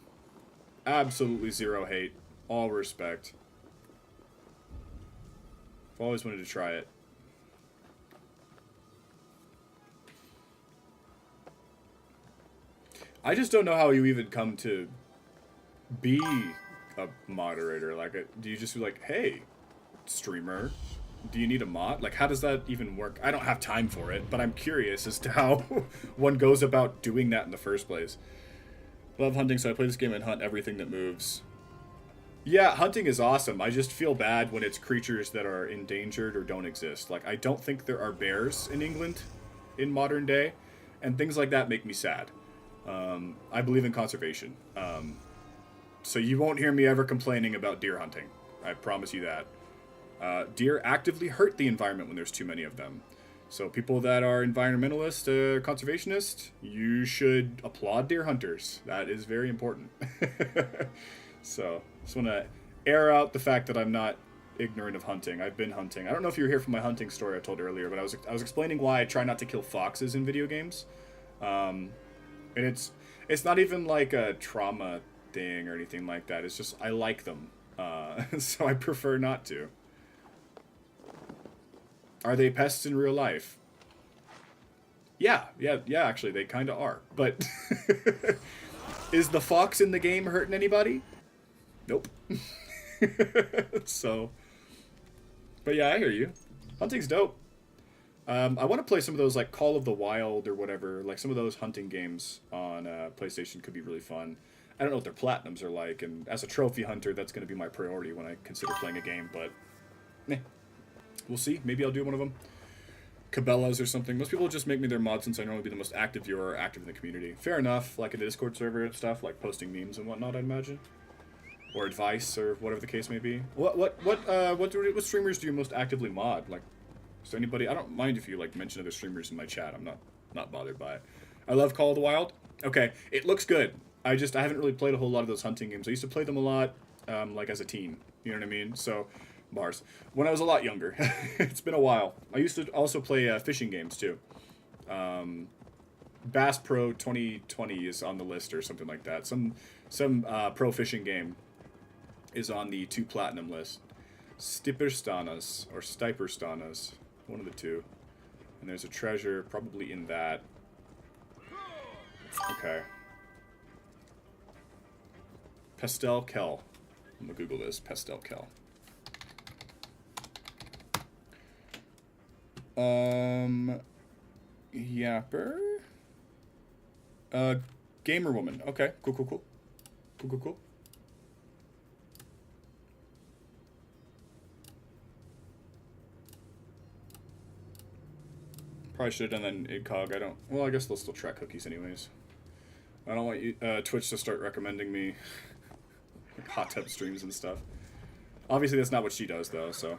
Absolutely zero hate. All respect. I've always wanted to try it. I just don't know how you even come to be a moderator. Like, do you just be like, hey, streamer, do you need a mod? Like, how does that even work? I don't have time for it, but I'm curious as to how one goes about doing that in the first place. Love hunting, so I play this game and hunt everything that moves. Yeah, hunting is awesome. I just feel bad when it's creatures that are endangered or don't exist. Like, I don't think there are bears in England in modern day, and things like that make me sad. I believe in conservation. So you won't hear me ever complaining about deer hunting. I promise you that. Deer actively hurt the environment when there's too many of them. So people that are environmentalist, conservationist, you should applaud deer hunters. That is very important. So, just want to air out the fact that I'm not ignorant of hunting. I've been hunting. I don't know if you were here for my hunting story I told earlier, but I was explaining why I try not to kill foxes in video games. And it's not even like a trauma thing or anything like that. It's just I like them. So I prefer not to. Are they pests in real life? Yeah, actually, they kind of are. But is the fox in the game hurting anybody? Nope. So, but yeah, I hear you. Hunting's dope. I want to play some of those, like Call of the Wild or whatever. Like some of those hunting games on PlayStation could be really fun. I don't know what their platinums are like, and as a trophy hunter, that's going to be my priority when I consider playing a game, but we'll see. Maybe I'll do one of them. Cabela's or something. Most people just make me their mod since I normally be the most active viewer or active in the community. Fair enough, like a Discord server and stuff, like posting memes and whatnot, I'd imagine. Or advice, or whatever the case may be. What streamers do you most actively mod? Like, is there anybody? I don't mind if you like mention other streamers in my chat. I'm not bothered by it. I love Call of the Wild. Okay, it looks good. I haven't really played a whole lot of those hunting games. I used to play them a lot, like as a teen. You know what I mean? So, bars. When I was a lot younger. It's been a while. I used to also play fishing games too. Bass Pro 2020 is on the list or something like that. Some pro fishing game is on the 2 platinum list. Stipperstanas or Stiperstanas, one of the two. And there's a treasure probably in that. Okay. Pastel Kel. I'm gonna Google this. Pastel Kel. Yapper. Gamer woman. Okay. Cool. Cool. Probably should have done that in Incog. I don't. Well, I guess they'll still track cookies anyways. I don't want you, Twitch to start recommending me hot tub streams and stuff. Obviously, that's not what she does, though, so.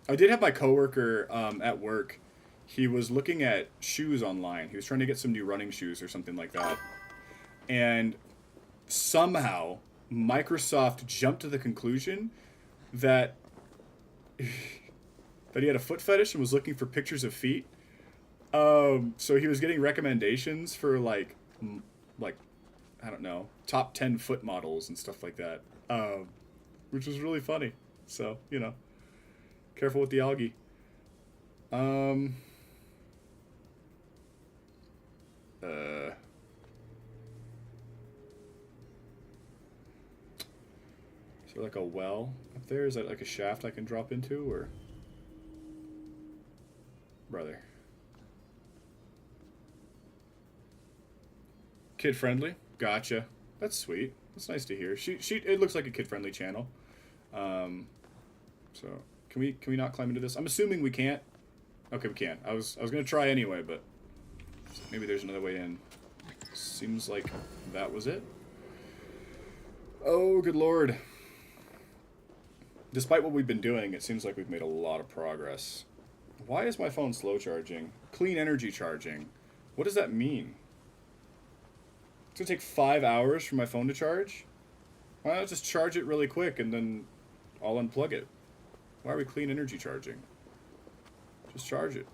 I did have my coworker at work. He was looking at shoes online. He was trying to get some new running shoes or something like that. And somehow Microsoft jumped to the conclusion that that he had a foot fetish and was looking for pictures of feet. So he was getting recommendations for like I don't know, top 10 foot models and stuff like that, which was really funny. So, you know, careful with the algae. Is there like a well up there? Is that like a shaft I can drop into, or? Brother. Kid friendly? Gotcha. That's sweet. That's nice to hear. It looks like a kid friendly channel. So can we not climb into this? I'm assuming we can't. Okay, we can. I was gonna try anyway, but maybe there's another way in. Seems like that was it. Oh, good lord. Despite what we've been doing, it seems like we've made a lot of progress. Why is my phone slow charging? Clean energy charging. What does that mean? It's gonna take 5 hours for my phone to charge? Why not just charge it really quick and then I'll unplug it? Why are we clean energy charging? Just charge it.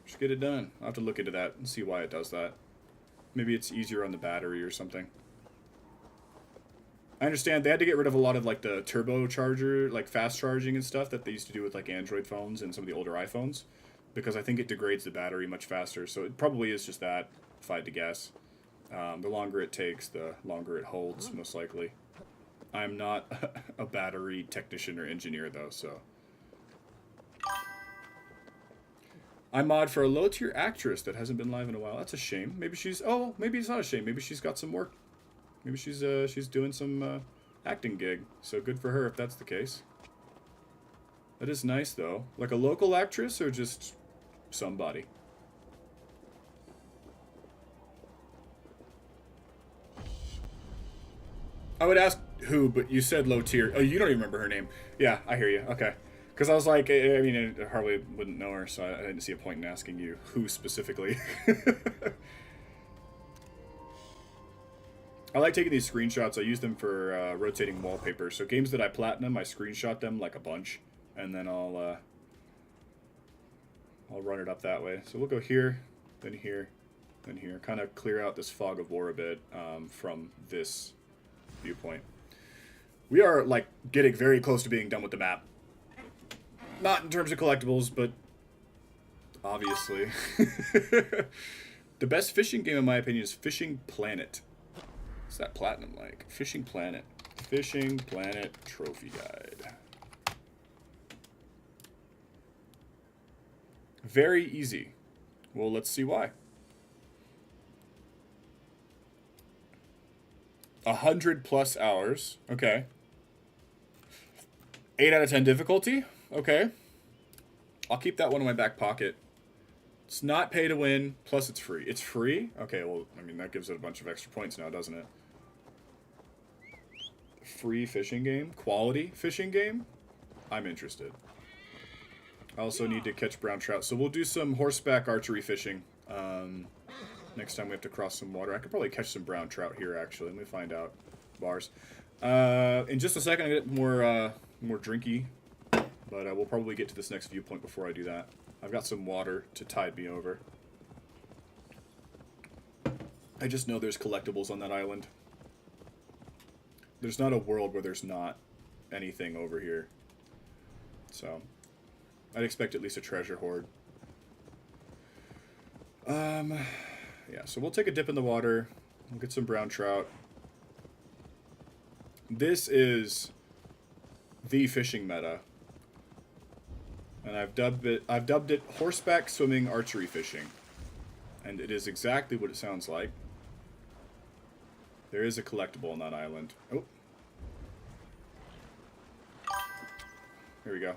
Just get it done. I'll have to look into that and see why it does that. Maybe it's easier on the battery or something. I understand they had to get rid of a lot of like the turbo charger, like fast charging and stuff that they used to do with like Android phones and some of the older iPhones, because I think it degrades the battery much faster. So it probably is just that, if I had to guess. The longer it takes, the longer it holds, most likely. I'm not a battery technician or engineer though, so. I mod for a low-tier actress that hasn't been live in a while. That's a shame. Maybe she's... Oh, maybe it's not a shame. Maybe she's got some work. Maybe she's doing some acting gig. So good for her if that's the case. That is nice, though. Like a local actress or just somebody? I would ask who, but you said low-tier. Oh, you don't even remember her name. Yeah, I hear you. Okay. Because I was like, I mean, I hardly wouldn't know her, so I didn't see a point in asking you who specifically. I like taking these screenshots. I use them for rotating wallpaper. So games that I platinum, I screenshot them like a bunch, and then I'll run it up that way. So we'll go here, then here, then here. Kind of clear out this fog of war a bit from this viewpoint. We are like getting very close to being done with the map. Not in terms of collectibles, but obviously. The best fishing game, in my opinion, is Fishing Planet. What's that platinum like? Fishing Planet. Fishing Planet Trophy Guide. Very easy. Well, let's see why. 100+ hours. Okay. 8 out of 10 difficulty. Okay. I'll keep that one in my back pocket. It's not pay to win, plus it's free. It's free? Okay, well, I mean, that gives it a bunch of extra points now, doesn't it? Free fishing game? Quality fishing game? I'm interested. I also need to catch brown trout. So we'll do some horseback archery fishing next time we have to cross some water. I could probably catch some brown trout here, actually. Let me find out. Bars. In just a second, I get more drinky. But we'll probably get to this next viewpoint before I do that. I've got some water to tide me over. I just know there's collectibles on that island. There's not a world where there's not anything over here. So, I'd expect at least a treasure hoard. Yeah, so we'll take a dip in the water. We'll get some brown trout. This is the fishing meta. And I've dubbed it horseback swimming archery fishing. And it is exactly what it sounds like. There is a collectible on that island. Oh. Here we go.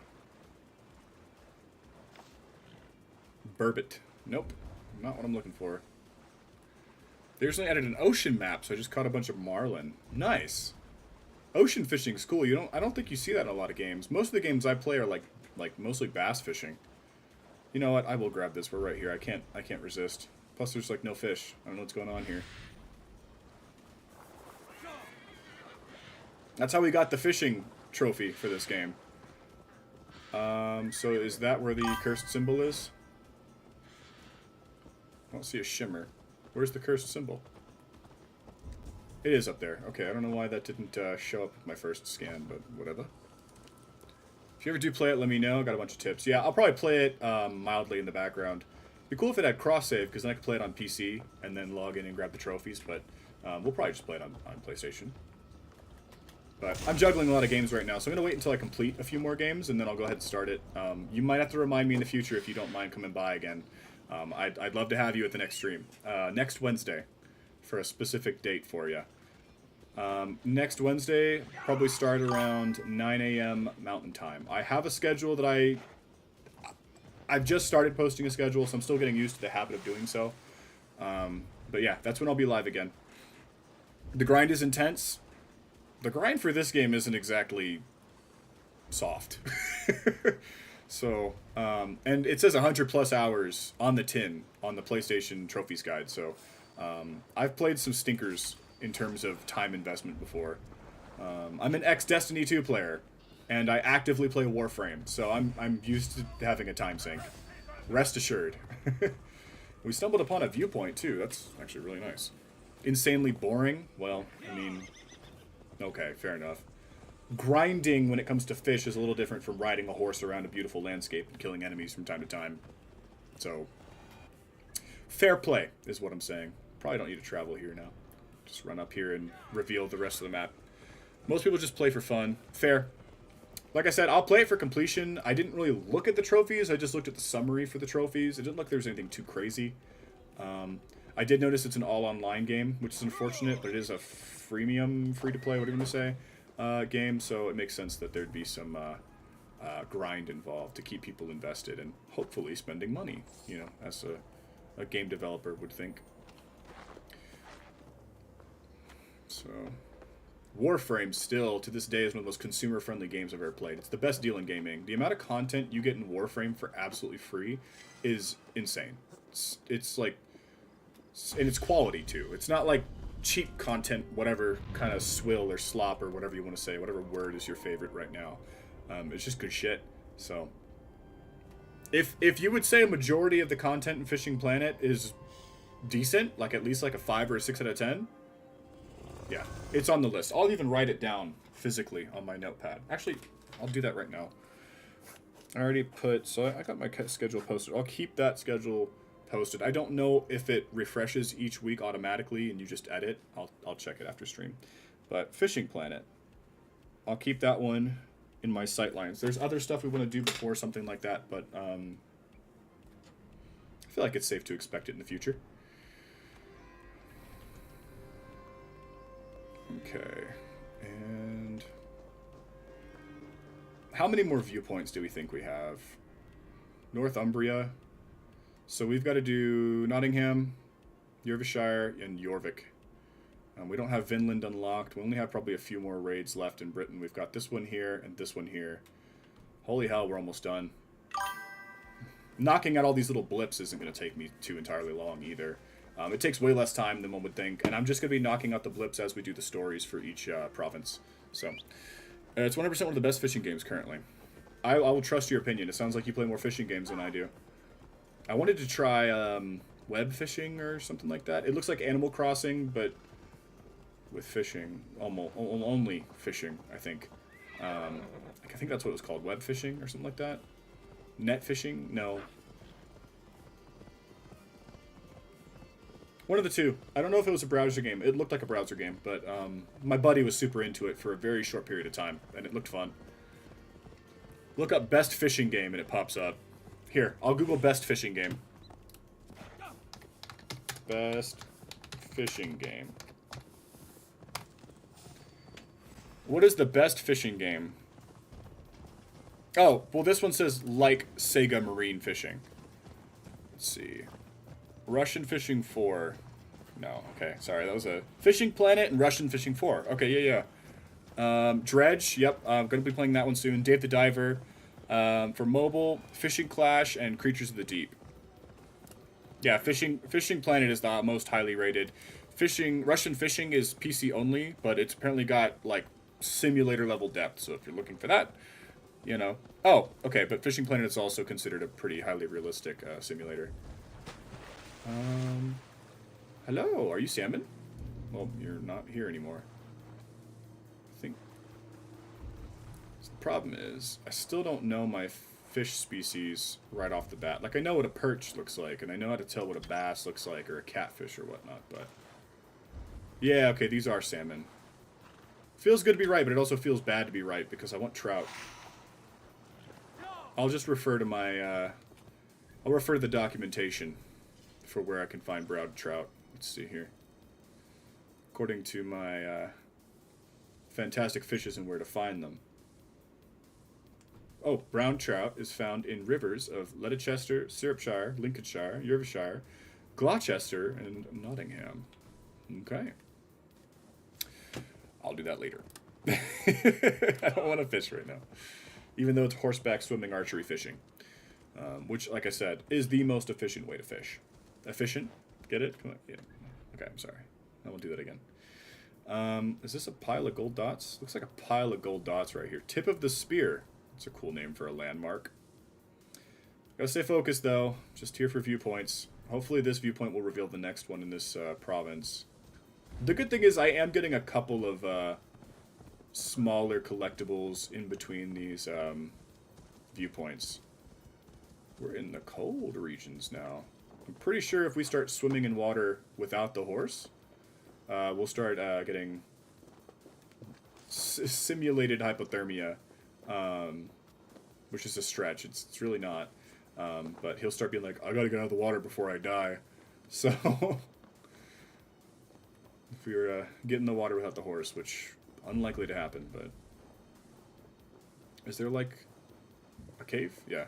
Burbot. Nope. Not what I'm looking for. They recently added an ocean map, so I just caught a bunch of marlin. Nice. Ocean fishing's cool. I don't think you see that in a lot of games. Most of the games I play are like mostly bass fishing. You know what? I will grab this. We're right here. I can't resist. Plus there's like no fish. I don't know what's going on here. That's how we got the fishing trophy for this game. So is that where the cursed symbol is? I don't see a shimmer. Where's the cursed symbol? It is up there. Okay, I don't know why that didn't show up with my first scan, but whatever. If you ever do play it, let me know. Got a bunch of tips. Yeah, I'll probably play it mildly in the background. Be cool if it had cross-save, because then I could play it on PC and then log in and grab the trophies, but we'll probably just play it on PlayStation. But I'm juggling a lot of games right now, so I'm going to wait until I complete a few more games, and then I'll go ahead and start it. You might have to remind me in the future if you don't mind coming by again. I'd love to have you at the next stream. Next Wednesday, for a specific date for you. Next Wednesday, probably start around 9 a.m. Mountain Time. I have a schedule that I've just started posting a schedule, so I'm still getting used to the habit of doing so. But yeah, that's when I'll be live again. The grind is intense. The grind for this game isn't exactly soft. So, and it says 100 plus hours on the tin on the PlayStation Trophies Guide. So, I've played some stinkers in terms of time investment before. I'm an ex-Destiny 2 player, and I actively play Warframe, so I'm used to having a time sink. Rest assured. We stumbled upon a viewpoint, too. That's actually really nice. Insanely boring? Well, I mean... Okay, fair enough. Grinding when it comes to fish is a little different from riding a horse around a beautiful landscape and killing enemies from time to time. So, fair play is what I'm saying. Probably don't need to travel here now. Just run up here and reveal the rest of the map. Most people just play for fun. Fair. Like I said, I'll play it for completion. I didn't really look at the trophies. I just looked at the summary for the trophies. It didn't look like there was anything too crazy. I did notice it's an all-online game, which is unfortunate, but it is a freemium, free-to-play, whatever you want to say, game, so it makes sense that there'd be some grind involved to keep people invested and hopefully spending money, you know, as a game developer would think. So, Warframe still, to this day, is one of the most consumer-friendly games I've ever played. It's the best deal in gaming. The amount of content you get in Warframe for absolutely free is insane. It's like... And it's quality, too. It's not like cheap content, whatever kind of swill or slop or whatever you want to say, whatever word is your favorite right now. It's just good shit. So, if you would say a majority of the content in Fishing Planet is decent, like at least like a 5 or a 6 out of 10, yeah, it's on the list. I'll even write it down physically on my notepad. Actually, I'll do that right now. I already put, so I got my schedule posted. I'll keep that schedule posted. I don't know if it refreshes each week automatically and you just edit. I'll check it after stream. But Fishing Planet, I'll keep that one in my sightlines. There's other stuff we want to do before something like that, but I feel like it's safe to expect it in the future. Okay, and how many more viewpoints do we think we have? Northumbria. So we've got to do Nottingham, Yorkshire, and Jorvik. We don't have Vinland unlocked. We only have probably a few more raids left in Britain. We've got this one here and this one here. Holy hell, we're almost done. Knocking out all these little blips isn't going to take me too entirely long either. It takes way less time than one would think, and I'm just going to be knocking out the blips as we do the stories for each province. So, it's 100% one of the best fishing games currently. I will trust your opinion. It sounds like you play more fishing games than I do. I wanted to try web fishing or something like that. It looks like Animal Crossing, but with fishing. Only fishing, I think. I think that's what it was called. Web fishing or something like that. Net fishing? No. One of the two. I don't know if it was a browser game. It looked like a browser game, but my buddy was super into it for a very short period of time, and it looked fun. Look up best fishing game, and it pops up. Here, I'll Google best fishing game. Best fishing game. What is the best fishing game? Oh, well, this one says like Sega Marine Fishing. Let's see. Russian Fishing 4. No, okay, sorry, that was a Fishing Planet and Russian Fishing 4. Okay, yeah. Dredge, yep, I'm going to be playing that one soon. Dave the Diver. For mobile, Fishing Clash, and Creatures of the Deep. Yeah, Fishing Planet is the most highly rated. Russian Fishing is PC only, but it's apparently got, like, simulator level depth, so if you're looking for that, you know. Oh, okay, but Fishing Planet is also considered a pretty highly realistic simulator. Hello, are you Salmon? Well, you're not here anymore. I think. So the problem is, I still don't know my fish species right off the bat. Like, I know what a perch looks like, and I know how to tell what a bass looks like, or a catfish or whatnot, but... Yeah, okay, these are salmon. Feels good to be right, but it also feels bad to be right, because I want trout. I'll just refer to my, I'll refer to the documentation for where I can find brown trout. Let's see here. According to my fantastic fishes and where to find them. Oh, brown trout is found in rivers of Leicester, Syrupshire, Lincolnshire, Yerveshire, Gloucester, and Nottingham. Okay. I'll do that later. I don't want to fish right now. Even though it's horseback swimming archery fishing. Which, like I said, is the most efficient way to fish. Efficient? Get it? Come on. Yeah. Okay, I'm sorry. I won't do that again. Is this a pile of gold dots? Looks like a pile of gold dots right here. Tip of the spear. That's a cool name for a landmark. Gotta stay focused, though. Just here for viewpoints. Hopefully this viewpoint will reveal the next one in this province. The good thing is I am getting a couple of smaller collectibles in between these viewpoints. We're in the cold regions now. I'm pretty sure if we start swimming in water without the horse, we'll start getting simulated hypothermia, which is a stretch. It's really not. But he'll start being like, I gotta get out of the water before I die. So, if we were getting the water without the horse, which unlikely to happen, but is there like a cave? Yeah.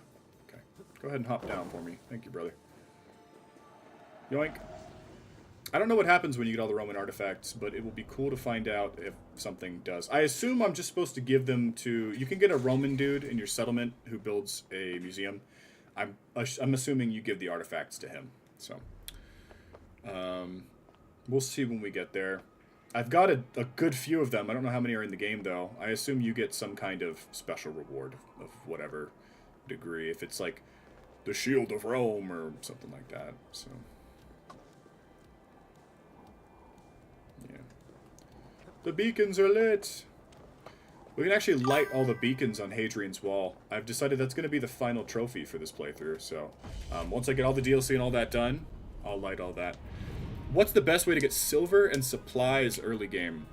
Okay. Go ahead and hop down for me. Thank you, brother. Yoink. I don't know what happens when you get all the Roman artifacts, but it will be cool to find out if something does. I assume I'm just supposed to give them to... You can get a Roman dude in your settlement who builds a museum. I'm assuming you give the artifacts to him. So, we'll see when we get there. I've got a good few of them. I don't know how many are in the game, though. I assume you get some kind of special reward of whatever degree. If it's like the Shield of Rome or something like that. So, yeah. The beacons are lit. We can actually light all the beacons on Hadrian's Wall. I've decided that's going to be the final trophy for this playthrough. So, once I get all the DLC and all that done, I'll light all that. What's the best way to get silver and supplies early game?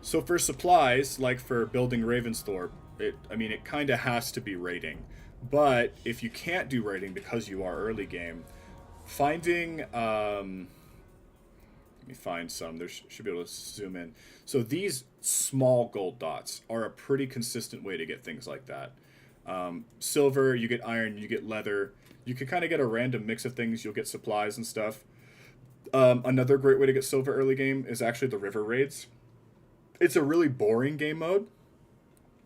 So for supplies, like for building Ravensthorpe, it kind of has to be raiding. But if you can't do raiding because you are early game, finding... let me find some. There should be able to zoom in. So these small gold dots are a pretty consistent way to get things like that. Silver, you get iron, you get leather. You can kind of get a random mix of things. You'll get supplies and stuff. Another great way to get silver early game is actually the river raids. It's a really boring game mode,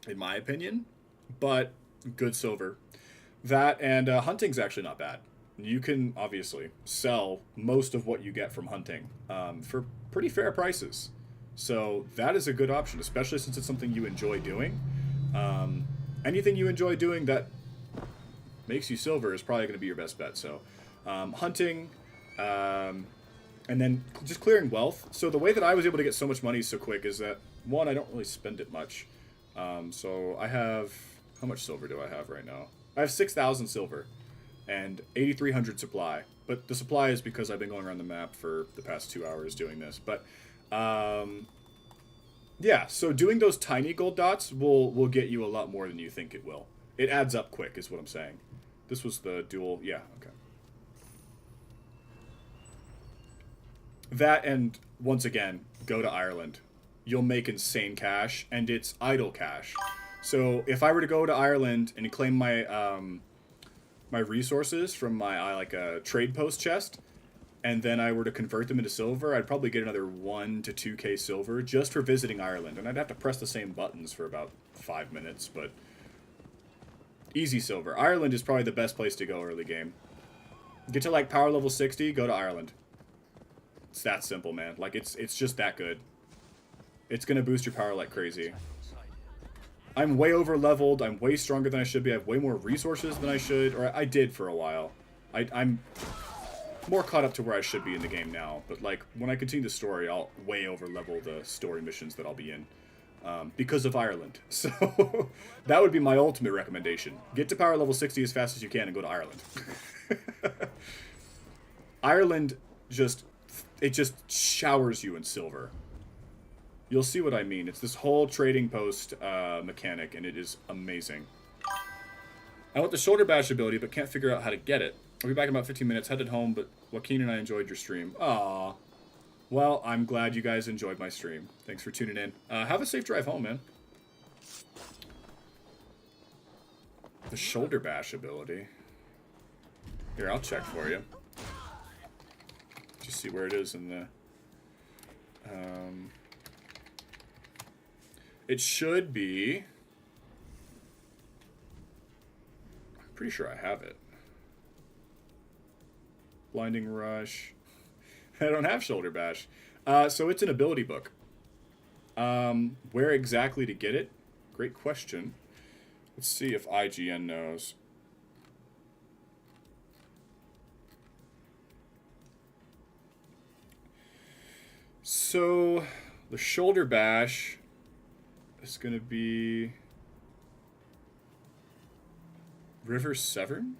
in my opinion, but good silver. That and hunting's actually not bad. you can obviously sell most of what you get from hunting for pretty fair prices. So that is a good option, especially since it's something you enjoy doing. Anything you enjoy doing that makes you silver is probably going to be your best bet. So hunting, and then just clearing wealth. So the way that I was able to get so much money so quick is that, one, I don't really spend it much. So I have, how much silver do I have right now? I have 6,000 silver and 8,300 supply. But the supply is because I've been going around the map for the past 2 hours doing this. But yeah, so doing those tiny gold dots will get you a lot more than you think it will. It adds up quick is what I'm saying. This was the dual, yeah, okay. That, and once again, go to Ireland. You'll make insane cash, and it's idle cash. So if I were to go to Ireland and claim my my resources from my trade post chest, and then I were to convert them into silver, I'd probably get another 1 to 2k silver just for visiting Ireland. And I'd have to press the same buttons for about 5 minutes, but easy silver. Ireland is probably the best place to go early game. Get to like power level 60, go to Ireland. It's that simple, man. Like, it's just that good. It's going to boost your power like crazy. I'm way over leveled. I'm way stronger than I should be. I have way more resources than I should. Or I did for a while. I'm more caught up to where I should be in the game now. But, like, when I continue the story, I'll way over level the story missions that I'll be in. Because of Ireland. So, that would be my ultimate recommendation. Get to power level 60 as fast as you can and go to Ireland. Ireland just showers you in silver. You'll see what I mean. It's this whole trading post mechanic, and it is amazing. I want the shoulder bash ability, but can't figure out how to get it. I'll be back in about 15 minutes. Headed home, but Joaquin and I enjoyed your stream. Aww. Well, I'm glad you guys enjoyed my stream. Thanks for tuning in. Have a safe drive home, man. The shoulder bash ability. Here, I'll check for you. Just see where it is in the... It should be... I'm pretty sure I have it. Blinding Rush. I don't have Shoulder Bash. So it's an ability book. Where exactly to get it? Great question. Let's see if IGN knows. So, the Shoulder Bash is going to be River Severn?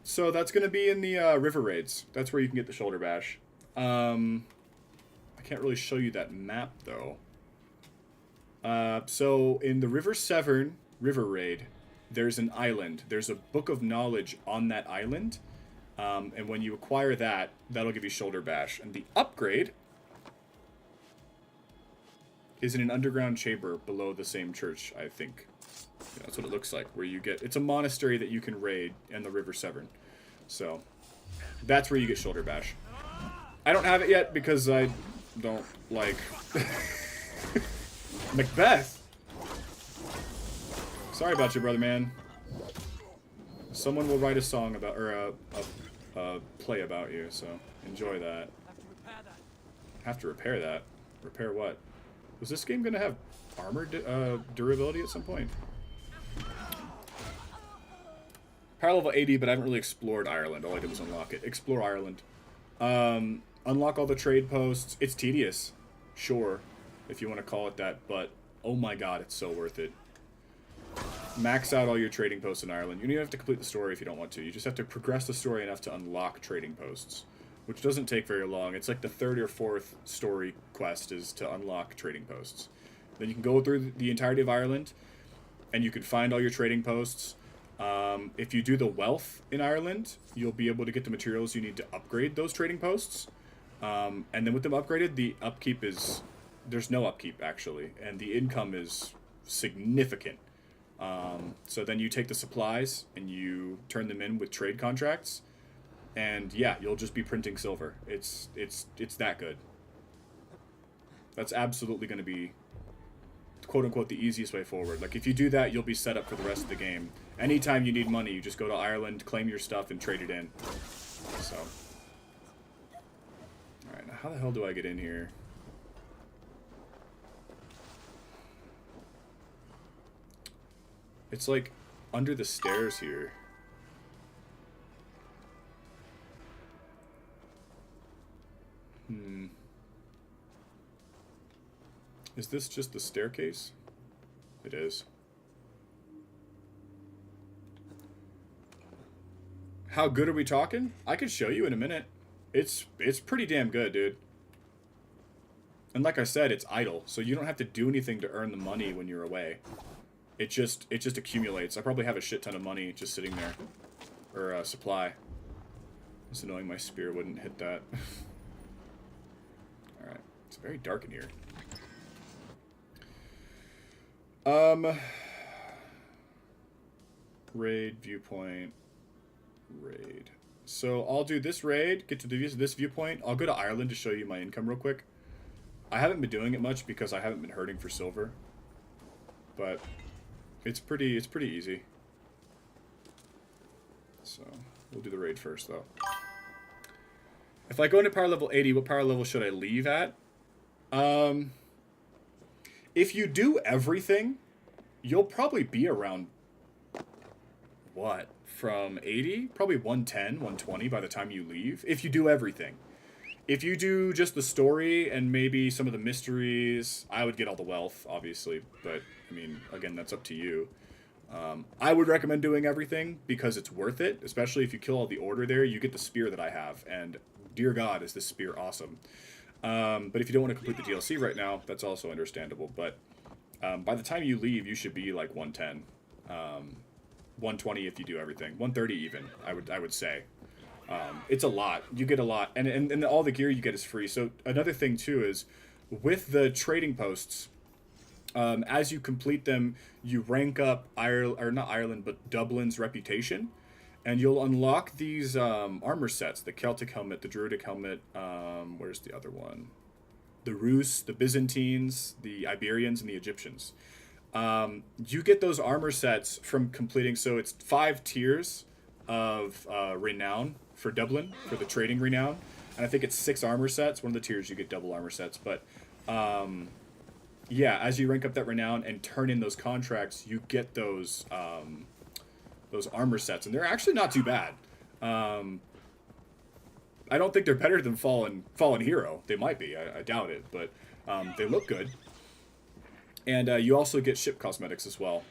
So that's going to be in the River Raids. That's where you can get the Shoulder Bash. I can't really show you that map, though. So in the River Severn River Raid, there's an island. There's a Book of Knowledge on that island. And when you acquire that, that'll give you Shoulder Bash. And the upgrade is in an underground chamber below the same church, I think. Yeah, that's what it looks like, where you get... It's a monastery that you can raid in the River Severn. So, that's where you get Shoulder Bash. I don't have it yet because I don't like... Macbeth! Sorry about you, brother man. Someone will write a song about... or a play about you, so enjoy that. Have to repair that? Repair what? Was this game going to have armor durability at some point? Power level 80, but I haven't really explored Ireland. All I did was unlock it. Explore Ireland. Unlock all the trade posts. It's tedious, sure, if you want to call it that, but oh my god, it's so worth it. Max out all your trading posts in Ireland. You don't even have to complete the story if you don't want to. You just have to progress the story enough to unlock trading posts, which doesn't take very long. It's like the 3rd or 4th story quest is to unlock trading posts. Then you can go through the entirety of Ireland, and you can find all your trading posts. If you do the wealth in Ireland, you'll be able to get the materials you need to upgrade those trading posts. And then with them upgraded, the upkeep is... There's no upkeep, actually, and the income is significant. So then you take the supplies, and you turn them in with trade contracts, and yeah, you'll just be printing silver. It's that good. That's absolutely going to be quote-unquote the easiest way forward. Like, if you do that, you'll be set up for the rest of the game. Anytime you need money, you just go to Ireland, claim your stuff, and trade it in. So. Alright, now how the hell do I get in here? It's like under the stairs here. Is this just the staircase? It is. How good are we talking? I could show you in a minute. It's pretty damn good, dude. And like I said, it's idle, so you don't have to do anything to earn the money when you're away. It just accumulates. I probably have a shit ton of money just sitting there. Or supply. It's annoying my spear wouldn't hit that. Alright. It's very dark in here. Raid, viewpoint, raid. So I'll do this raid, get to this viewpoint. I'll go to Ireland to show you my income real quick. I haven't been doing it much because I haven't been hurting for silver. But it's pretty easy. So we'll do the raid first though. If I go into power level 80, what power level should I leave at? If you do everything, you'll probably be around, what, from 80? Probably 110, 120 by the time you leave, if you do everything. If you do just the story and maybe some of the mysteries, I would get all the wealth, obviously. But, I mean, again, that's up to you. I would recommend doing everything because it's worth it, especially if you kill all the order there. You get the spear that I have, and dear God, is this spear awesome. But if you don't want to complete the DLC right now, that's also understandable. But by the time you leave, you should be like 110, 120 if you do everything, 130 even. I would say it's a lot. You get a lot, and all the gear you get is free. So another thing too is with the trading posts, as you complete them, you rank up not Ireland, but Dublin's reputation. And you'll unlock these armor sets, the Celtic helmet, the Druidic helmet, where's the other one? The Rus, the Byzantines, the Iberians, and the Egyptians. You get those armor sets from completing, so it's 5 tiers of renown for Dublin, for the trading renown. And I think it's 6 armor sets. One of the tiers you get double armor sets. But yeah, as you rank up that renown and turn in those contracts, you get those armor sets, and they're actually not too bad. I don't think they're better than Fallen Hero. They might be. I doubt it, but they look good. And you also get ship cosmetics as well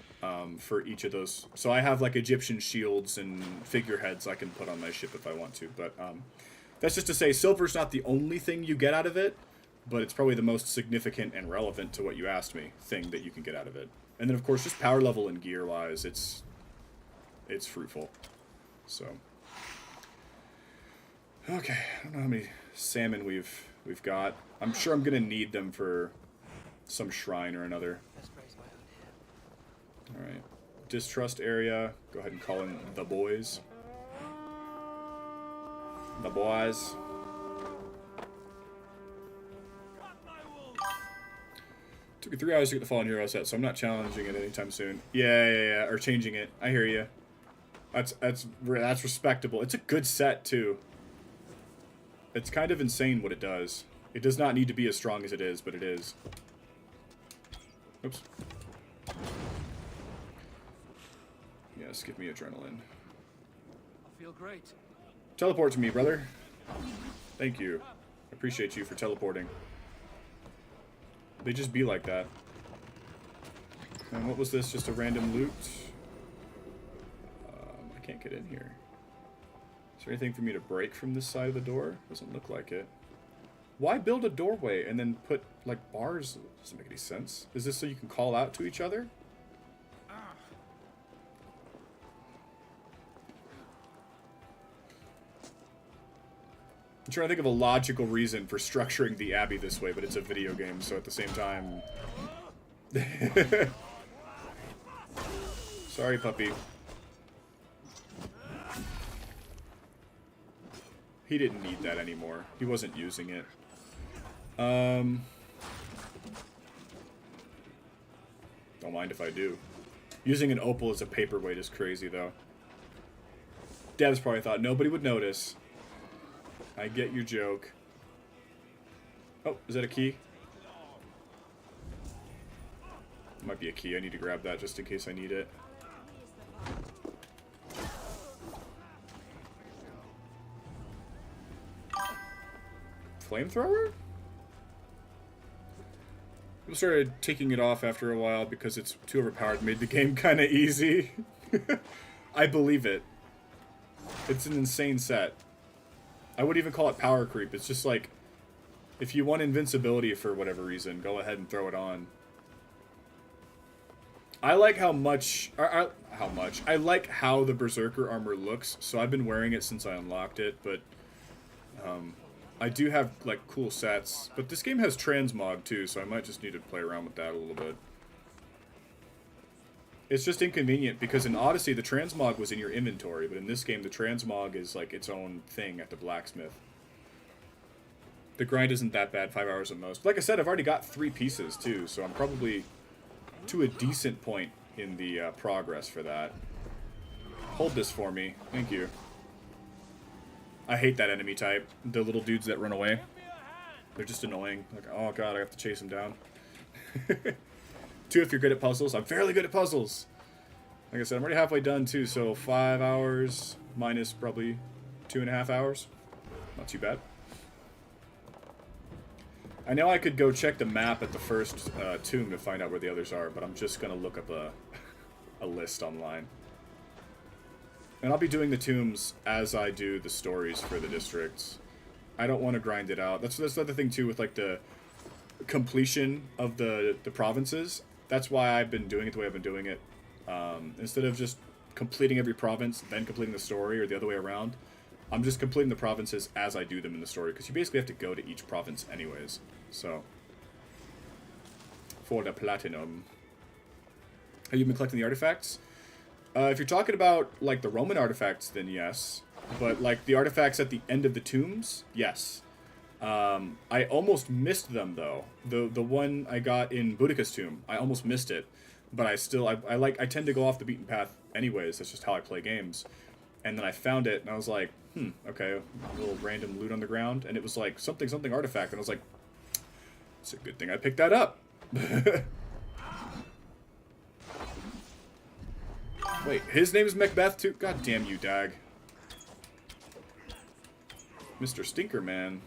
for each of those. So I have like Egyptian shields and figureheads I can put on my ship if I want to. But that's just to say, silver's not the only thing you get out of it, but it's probably the most significant and relevant to what you asked me thing that you can get out of it. And then of course, just power level and gear wise, it's fruitful. So okay, I don't know how many salmon we've got. I'm sure I'm gonna need them for some shrine or another. All right, distrust area. Go ahead and call in the boys. The boys. Took me 3 hours to get the Fallen Hero set, so I'm not challenging it anytime soon. Yeah, or changing it. I hear you. That's respectable. It's a good set too. It's kind of insane what it does. It does not need to be as strong as it is, but it is. Oops. Yes, give me adrenaline. I feel great. Teleport to me, brother. Thank you. I appreciate you for teleporting. They just be like that. And what was this? Just a random loot? I can't get in here. Is there anything for me to break from this side of the door? Doesn't look like it. Why build a doorway and then put, like, bars? Doesn't make any sense. Is this so you can call out to each other? I'm trying to think of a logical reason for structuring the Abbey this way, but it's a video game, so at the same time... Sorry, puppy. He didn't need that anymore. He wasn't using it. Don't mind if I do. Using an opal as a paperweight is crazy, though. Devs probably thought nobody would notice. I get your joke. Oh, is that a key? Might be a key. I need to grab that just in case I need it. Flamethrower? People started taking it off after a while because it's too overpowered. Made the game kind of easy. I believe it. It's an insane set. I wouldn't even call it power creep. It's just like, if you want invincibility for whatever reason, go ahead and throw it on. I like how much... I like how the Berserker armor looks, so I've been wearing it since I unlocked it, but... I do have, like, cool sets. But this game has transmog, too, so I might just need to play around with that a little bit. It's just inconvenient, because in Odyssey, the transmog was in your inventory, but in this game, the transmog is, like, its own thing at the blacksmith. The grind isn't that bad, 5 hours at most. Like I said, I've already got 3 pieces, too, so I'm probably to a decent point in the progress for that. Hold this for me. Thank you. I hate that enemy type. The little dudes that run away. They're just annoying. Like, oh god, I have to chase them down. 2 if you're good at puzzles. I'm fairly good at puzzles. Like I said, I'm already halfway done too, so 5 hours minus probably 2.5 hours. Not too bad. I know I could go check the map at the first tomb to find out where the others are, but I'm just going to look up a list online. And I'll be doing the tombs as I do the stories for the districts. I don't want to grind it out. That's the other thing too with like the completion of the provinces. That's why I've been doing it the way I've been doing it. Instead of just completing every province, then completing the story, or the other way around. I'm just completing the provinces as I do them in the story, because you basically have to go to each province anyways. So, for the platinum. Have you been collecting the artifacts? If you're talking about, like, the Roman artifacts, then yes. But, like, the artifacts at the end of the tombs, yes. I almost missed them, though. The one I got in Boudica's tomb, I almost missed it. But I still, I tend to go off the beaten path anyways. That's just how I play games. And then I found it, and I was like, okay, a little random loot on the ground. And it was like, something artifact. And I was like, it's a good thing I picked that up. Wait, his name is Macbeth too? God damn you, Dag. Mr. Stinker, man.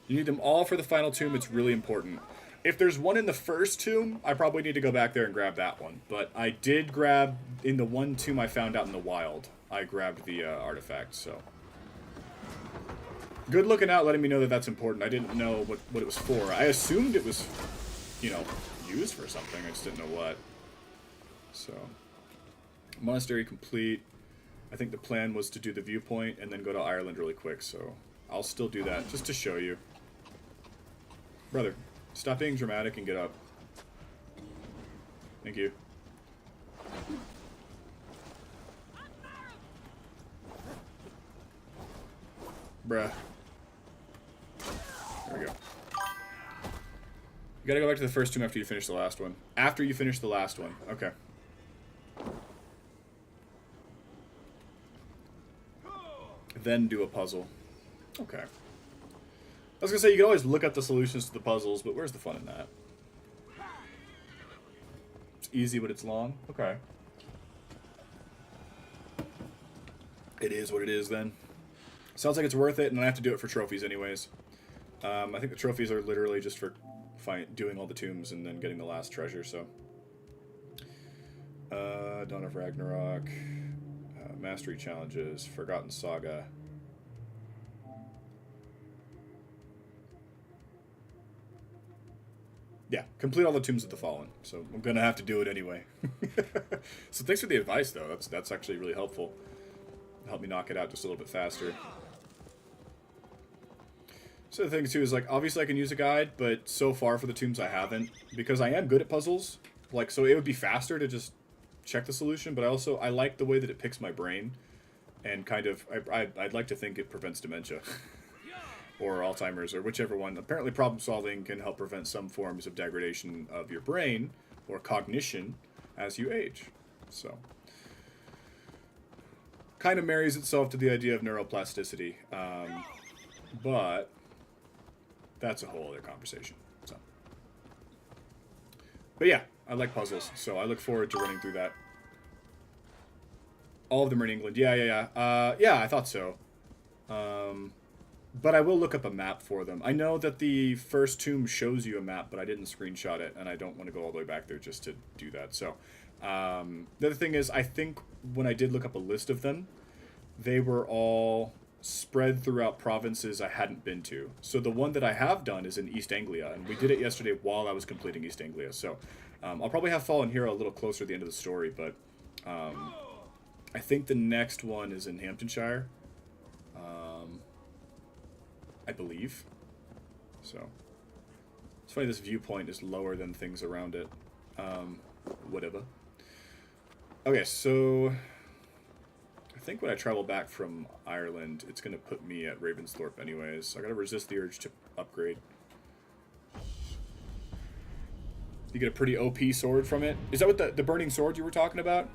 You need them all for the final tomb. It's really important. If there's one in the first tomb, I probably need to go back there and grab that one. But I did grab, in the one tomb I found out in the wild, I grabbed the artifact, so. Good looking out, letting me know that that's important. I didn't know what it was for. I assumed it was, you know, used for something. I just didn't know what. So, monastery complete. I think the plan was to do the viewpoint and then go to Ireland really quick, so I'll still do that just to show you. Brother, stop being dramatic and get up. Thank you. Bruh. There we go. You gotta go back to the first tomb after you finish the last one. After you finish the last one. Okay. Then do a puzzle. Okay. I was gonna say, you can always look up the solutions to the puzzles, but where's the fun in that? It's easy, but it's long? Okay. It is what it is, then. Sounds like it's worth it, and I have to do it for trophies anyways. I think the trophies are literally just for doing all the tombs and then getting the last treasure, so. Dawn of Ragnarok. Mastery challenges. Forgotten Saga. Yeah, complete all the Tombs of the Fallen. So I'm gonna have to do it anyway. So thanks for the advice, though. That's actually really helpful. Help me knock it out just a little bit faster. So the thing too is, like, obviously I can use a guide, but so far for the tombs I haven't, because I am good at puzzles. Like, so it would be faster to just check the solution, but I like the way that it picks my brain, and kind of I'd like to think it prevents dementia. Or Alzheimer's, or whichever one. Apparently problem solving can help prevent some forms of degradation of your brain, or cognition as you age. So, kind of marries itself to the idea of neuroplasticity, but that's a whole other conversation. So, but yeah, I like puzzles, so I look forward to running through that. All of them are in England. Yeah. Yeah, I thought so. But I will look up a map for them. I know that the first tomb shows you a map, but I didn't screenshot it, and I don't want to go all the way back there just to do that. So, the other thing is, I think when I did look up a list of them, they were all spread throughout provinces I hadn't been to. So the one that I have done is in East Anglia, and we did it yesterday while I was completing East Anglia. So, I'll probably have Fallen Hero a little closer to the end of the story, but I think the next one is in Hamptonshire. I believe. So, it's funny this viewpoint is lower than things around it. Whatever. Okay, so I think when I travel back from Ireland, it's going to put me at Ravensthorpe anyways. So I got to resist the urge to upgrade. You get a pretty OP sword from it. Is that what the burning sword you were talking about?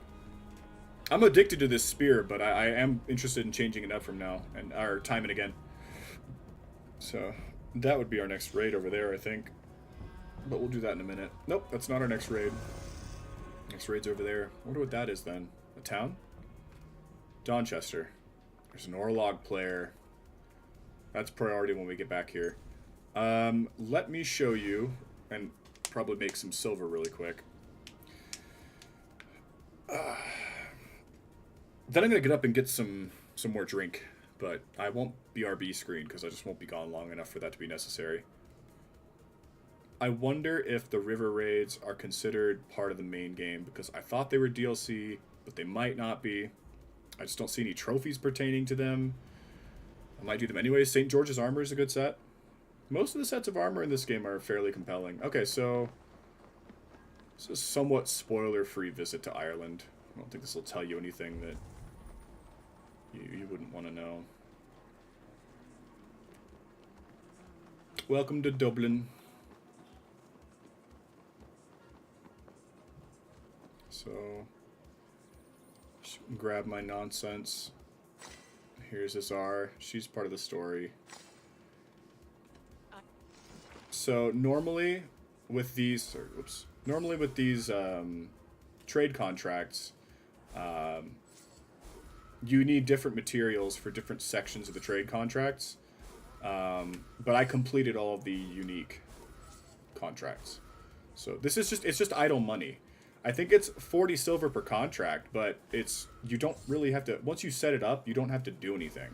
I'm addicted to this spear, but I am interested in changing it up from now and or time and again. So that would be our next raid over there, I think. But we'll do that in a minute. Nope, that's not our next raid. Next raid's over there. I wonder what that is then. A town? Donchester. There's an Orlog player. That's priority when we get back here. Let me show you, and probably make some silver really quick. Then I'm going to get up and get some more drink. But I won't BRB screen because I just won't be gone long enough for that to be necessary. I wonder if the river raids are considered part of the main game because I thought they were DLC, but they might not be. I just don't see any trophies pertaining to them. I might do them anyways. St. George's Armor is a good set. Most of the sets of armor in this game are fairly compelling. Okay, so this is a somewhat spoiler-free visit to Ireland. I don't think this will tell you anything that you wouldn't want to know. Welcome to Dublin. So, grab my nonsense. Here's Azar. She's part of the story. So normally with these, trade contracts, you need different materials for different sections of the trade contracts. But I completed all of the unique contracts. So this is it's just idle money. I think it's 40 silver per contract, but you don't really have to, once you set it up, you don't have to do anything.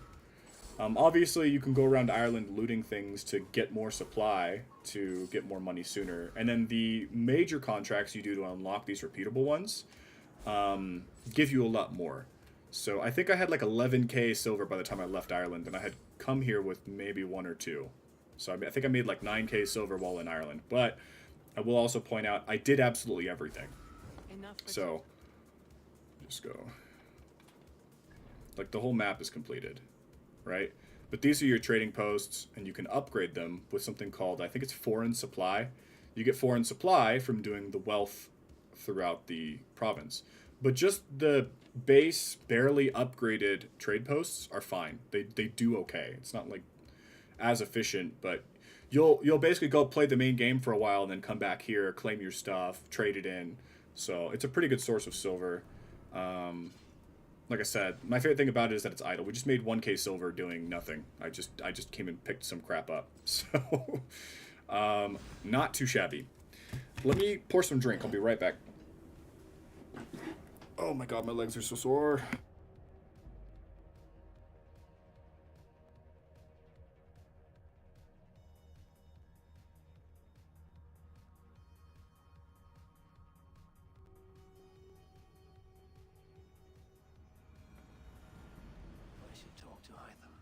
Obviously, you can go around Ireland looting things to get more supply, to get more money sooner. And then the major contracts you do to unlock these repeatable ones give you a lot more. So I think I had like 11k silver by the time I left Ireland, and I had come here with maybe 1 or 2. So I think I made like 9k silver while in Ireland. But I will also point out, I did absolutely everything. So, just go. Like, the whole map is completed, right? But these are your trading posts, and you can upgrade them with something called, I think it's foreign supply. You get foreign supply from doing the wealth throughout the province. But just the base, barely upgraded trade posts are fine. They do okay. It's not, like, as efficient, but you'll basically go play the main game for a while and then come back here, claim your stuff, trade it in. So it's a pretty good source of silver. Like I said, my favorite thing about it is that it's idle. We just made 1k silver doing nothing. I just came and picked some crap up. So, not too shabby. Let me pour some drink. I'll be right back. Oh my god, my legs are so sore. I should talk to Hytham.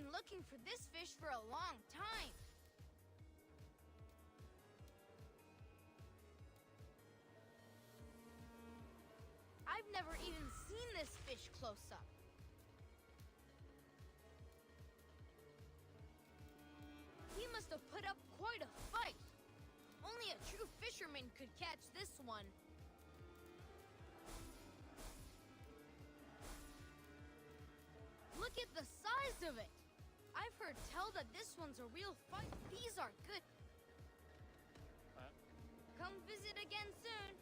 been looking for this fish for a long time. I've never even seen this fish close up. He must have put up quite a fight. Only a true fisherman could catch this one. Look at the size of it. I've heard tell that this one's a real fight. These are good. Come visit again soon.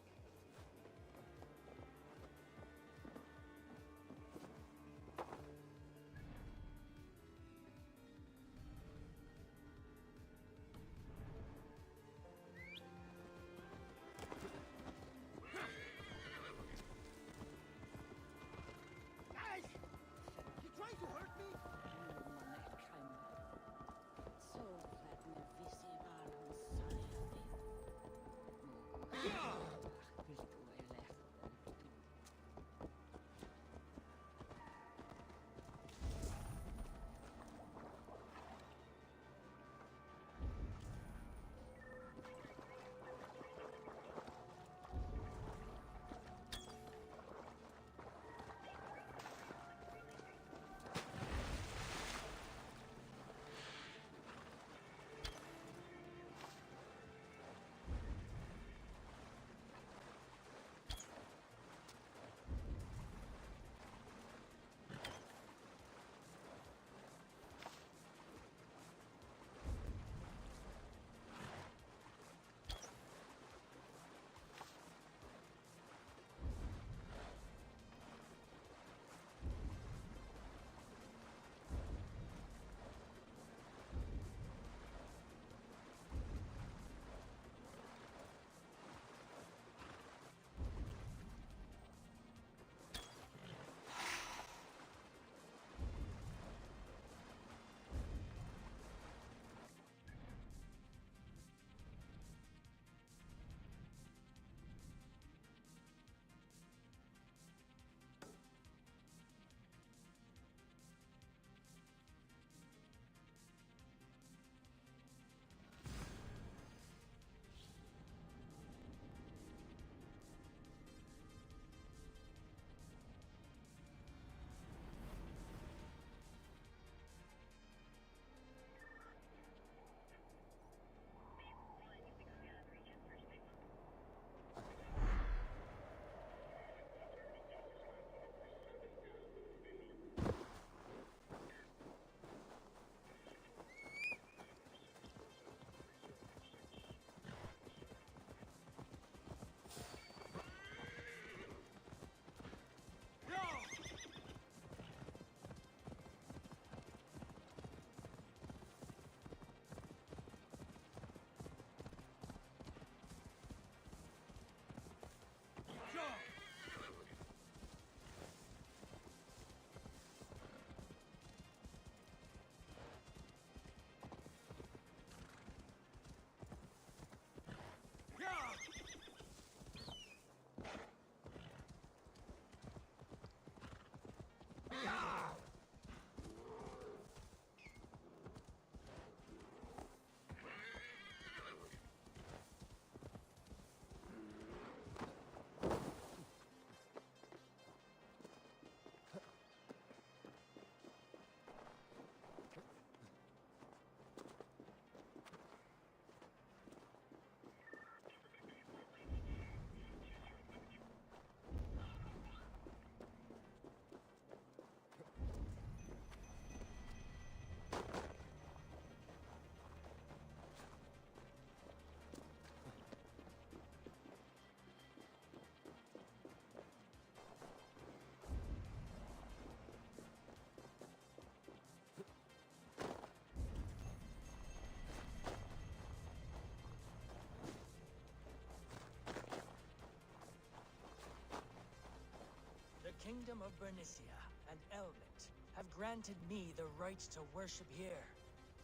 The Kingdom of Bernicia and Elmet have granted me the right to worship here.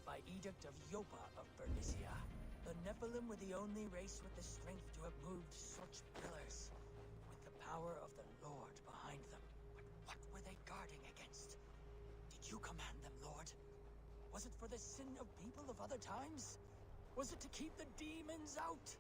By edict of Yopa of Bernicia, the Nephilim were the only race with the strength to have moved such pillars, with the power of the Lord behind them. But what were they guarding against? Did you command them, Lord? Was it for the sin of people of other times? Was it to keep the demons out?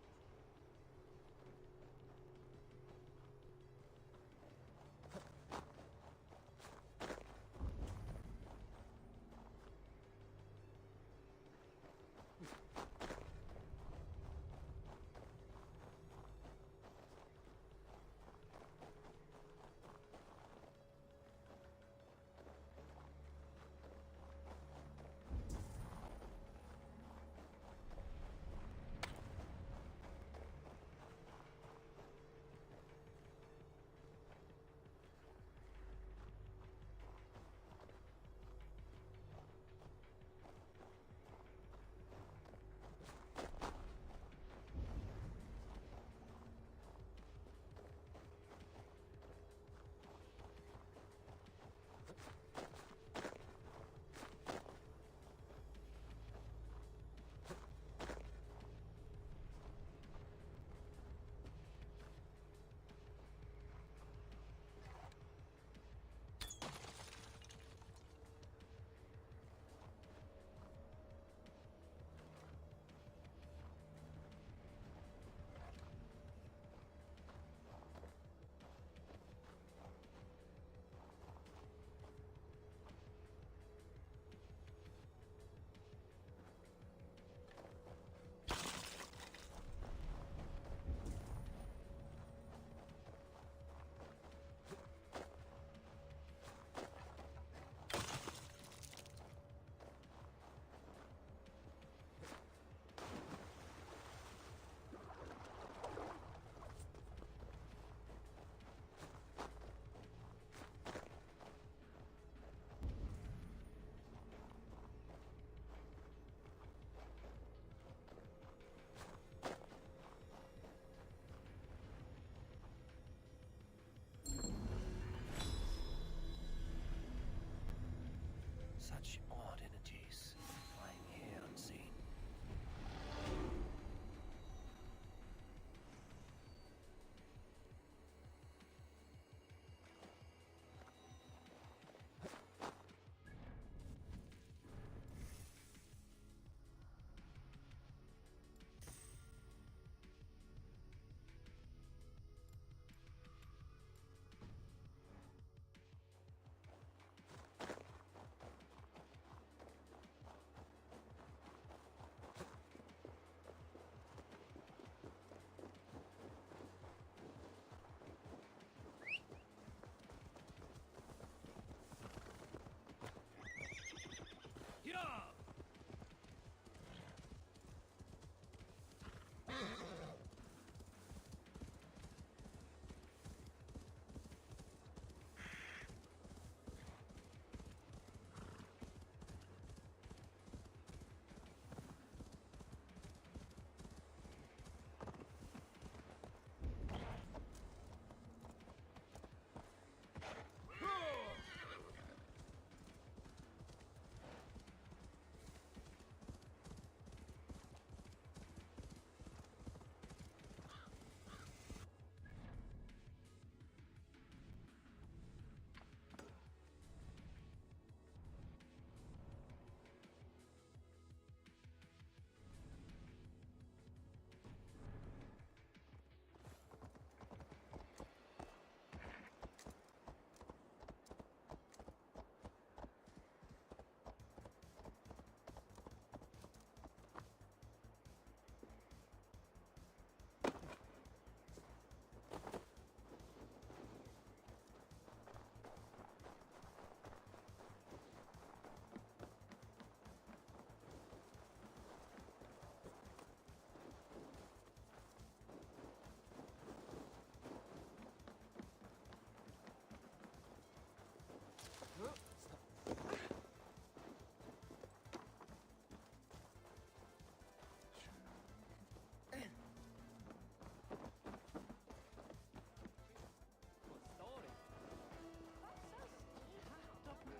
Such odd energies flying here unseen.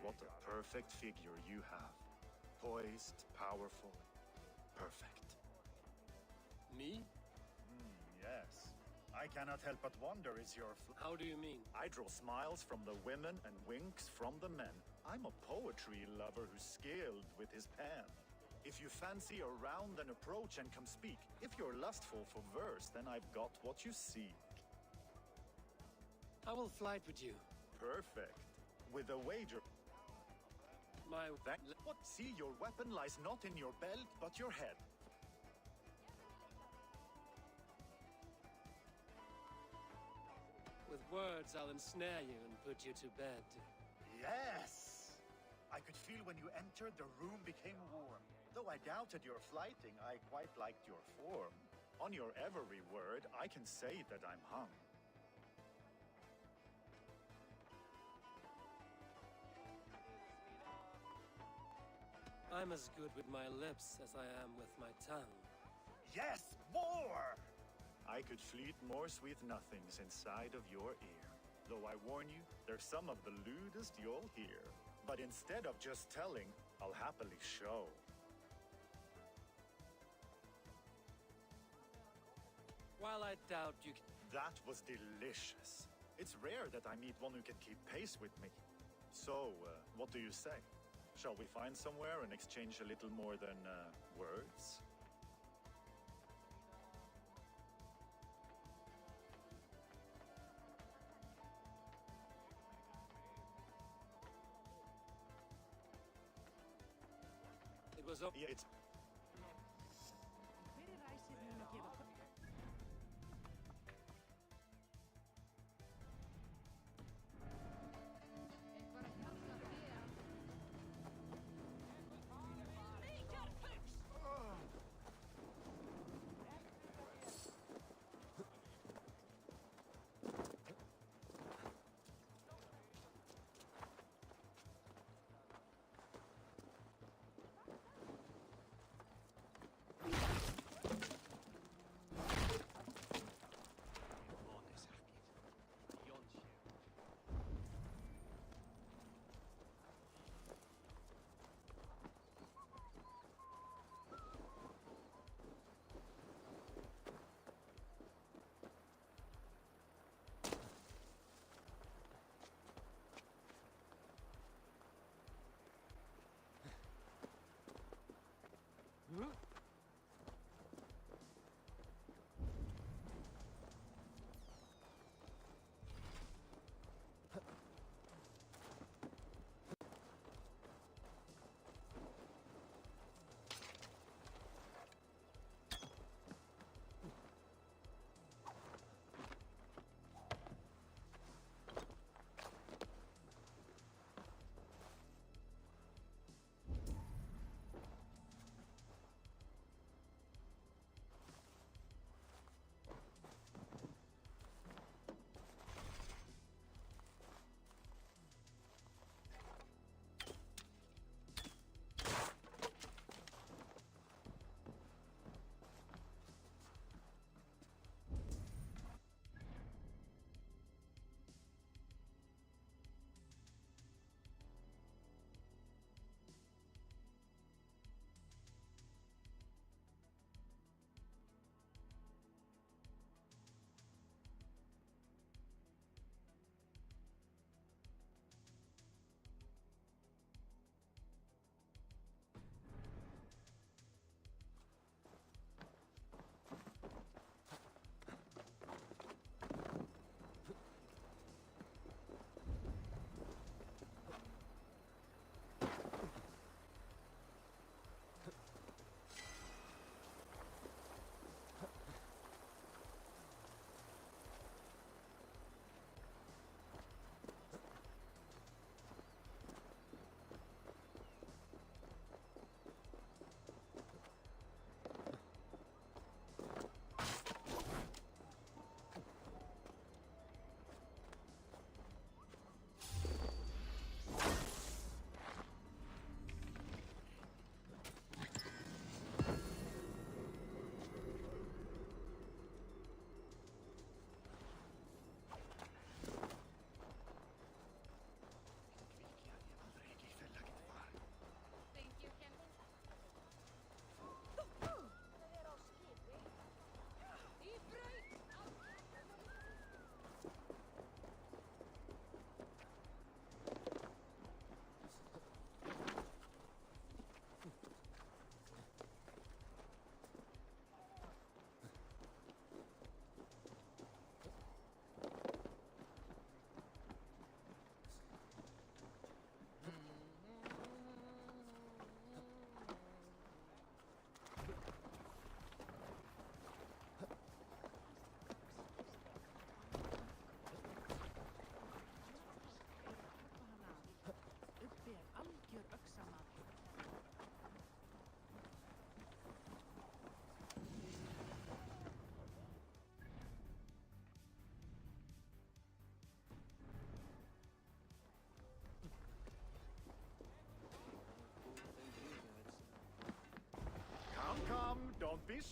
What a perfect figure you have. Poised, powerful, perfect. Me? Yes. I cannot help but wonder, is your How do you mean? I draw smiles from the women and winks from the men. I'm a poetry lover who's skilled with his pen. If you fancy a round, then approach and come speak. If you're lustful for verse, then I've got what you seek. I will flight with you. Perfect. With a wager. My What? See, your weapon lies not in your belt, but your head. With words, I'll ensnare you and put you to bed. Yes! I could feel when you entered, the room became warm. Though I doubted your flighting, I quite liked your form. On your every word, I can say that I'm hung. I'm as good with my lips as I am with my tongue. Yes, more! I could fleet more sweet nothings inside of your ear. Though I warn you, they're some of the lewdest you'll hear. But instead of just telling, I'll happily show. While I doubt you That was delicious. It's rare that I meet one who can keep pace with me. So, what do you say? Shall we find somewhere and exchange a little more than words? It was Yeah, it's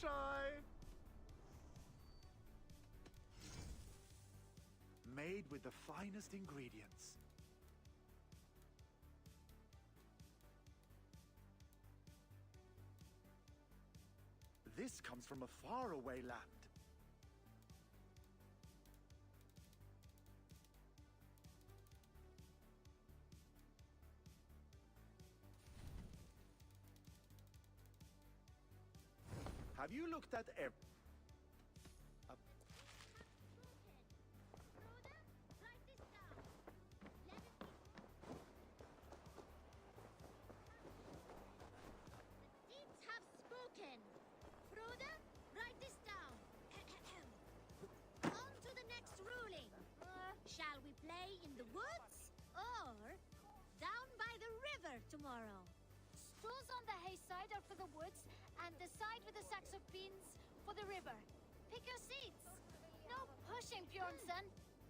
shy. Made with the finest ingredients. This comes from a faraway land. Have you looked at Froda, write this down. On to the next ruling. Shall we play in the woods or down by the river tomorrow? Stools on the hay side are for the woods, and the side with the sacks of beans for the river. Pick your seats. No pushing, Bjornsson.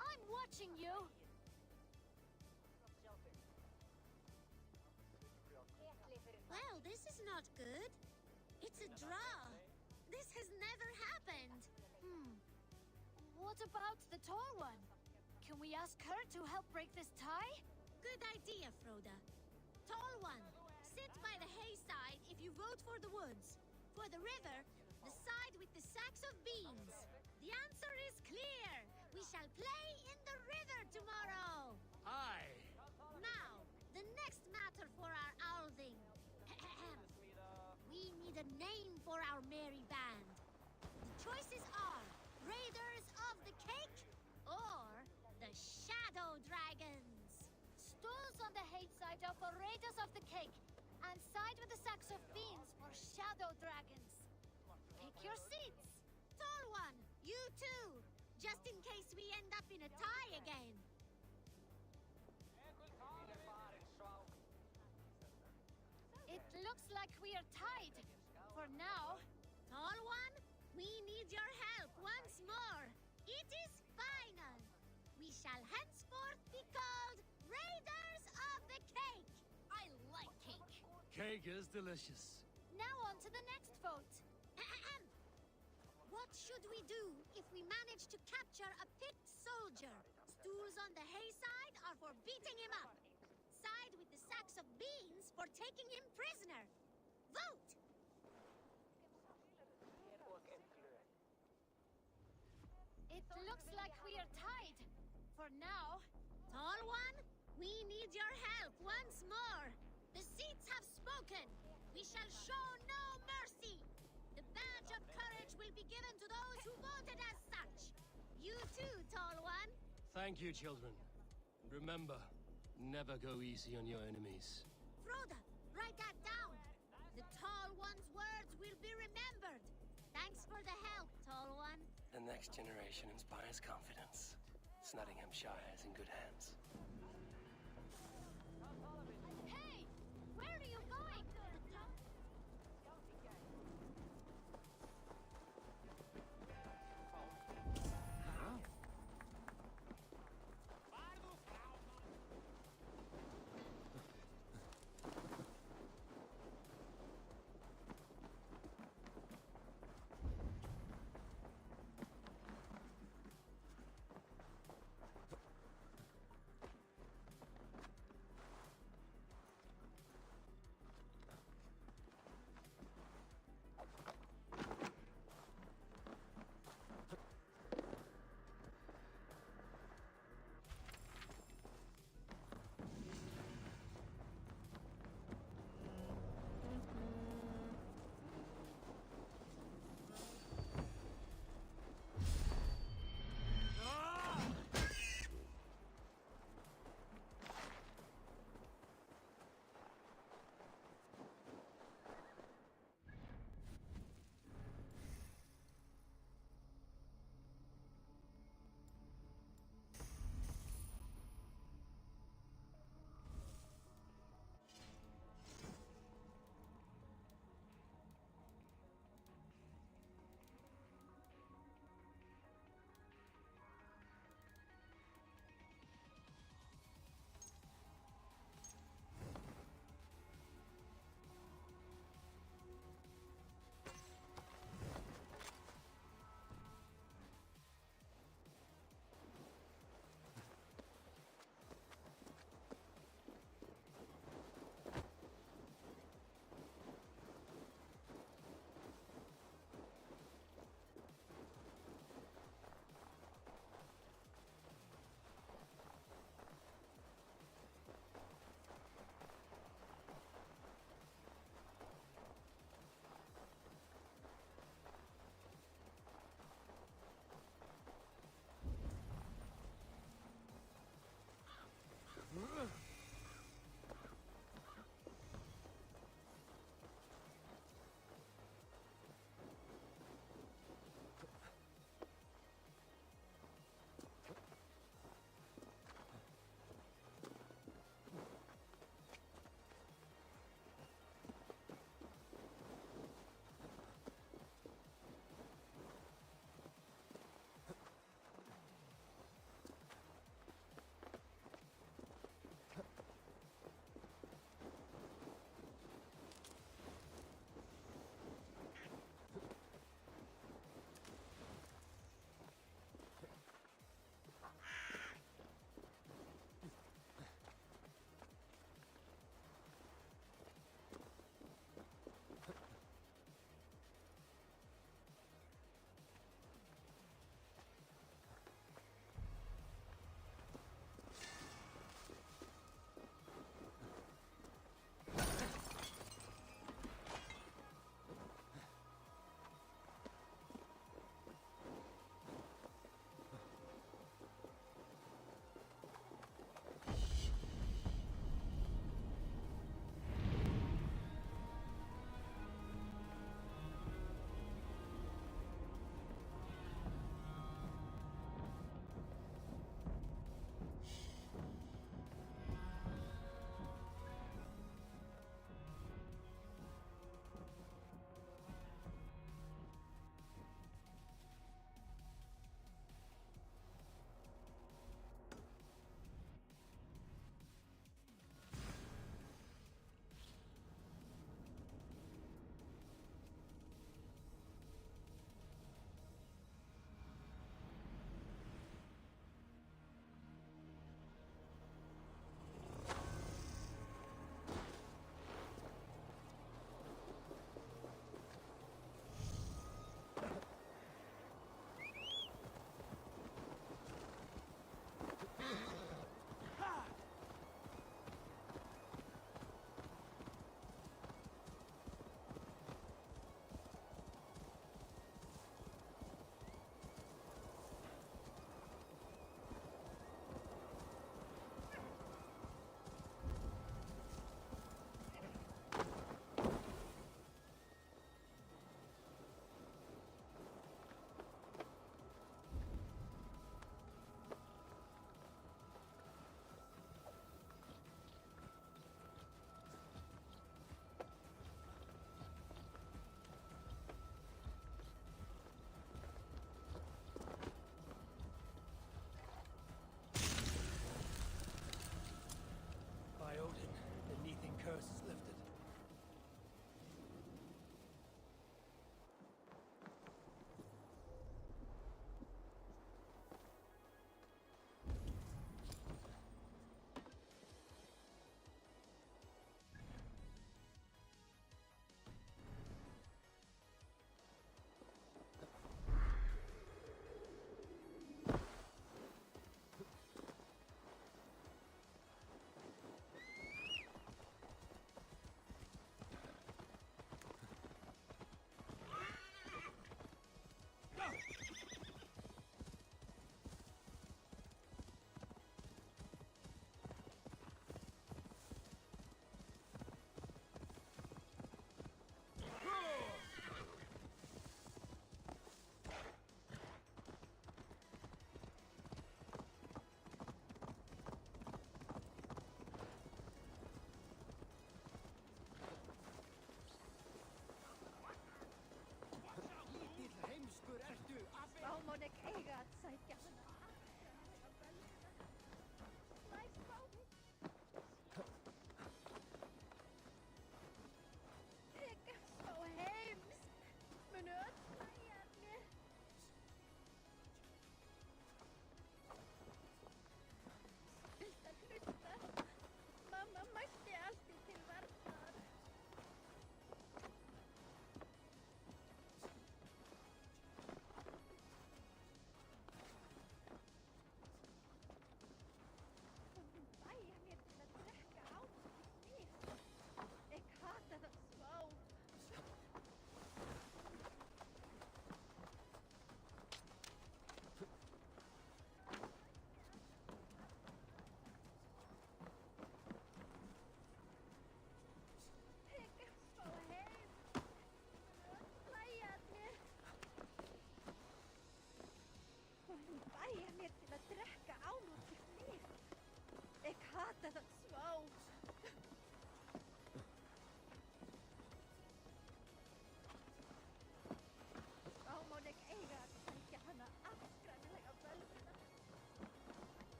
I'm watching you. Well, this is not good. It's a draw. This has never happened. What about the tall one? Can we ask her to help break this tie? Good idea, Froda. Tall one, sit by the hay side if you vote for the woods. For the river, the side with the sacks of beans. The answer is clear. We shall play in the river tomorrow. Aye. Now, the next matter for our owling. We need a name for our merry band. The choices are Raiders of the Cake or the Shadow Dragons. Stools on the hay side are for Raiders of the Cake, and side with the sacks of beans for Shadow Dragons. Pick your seats. Tall one, you too, just in case we end up in a tie again. It looks like we are tied. For now. Tall one, we need your help once more. It is final. We shall henceforth be called Raiders of the Cake. I like cake. Cake is delicious. Now on to the next vote. What should we do if we manage to capture a picked soldier? Stools on the hay side are for beating him up. Side with the sacks of beans for taking him prisoner. Vote! It looks like we are tied. For now. Tall one, we need your help once more. The seats have spoken. We shall show no mercy. The badge of courage will be given to those who voted as such. You too, Tall one. Thank you, children. Remember, never go easy on your enemies. Froda, write that down. The Tall One's words will be remembered. Thanks for the help, Tall One. The next generation inspires confidence. Nottinghamshire is in good hands. Hey! Where are you going?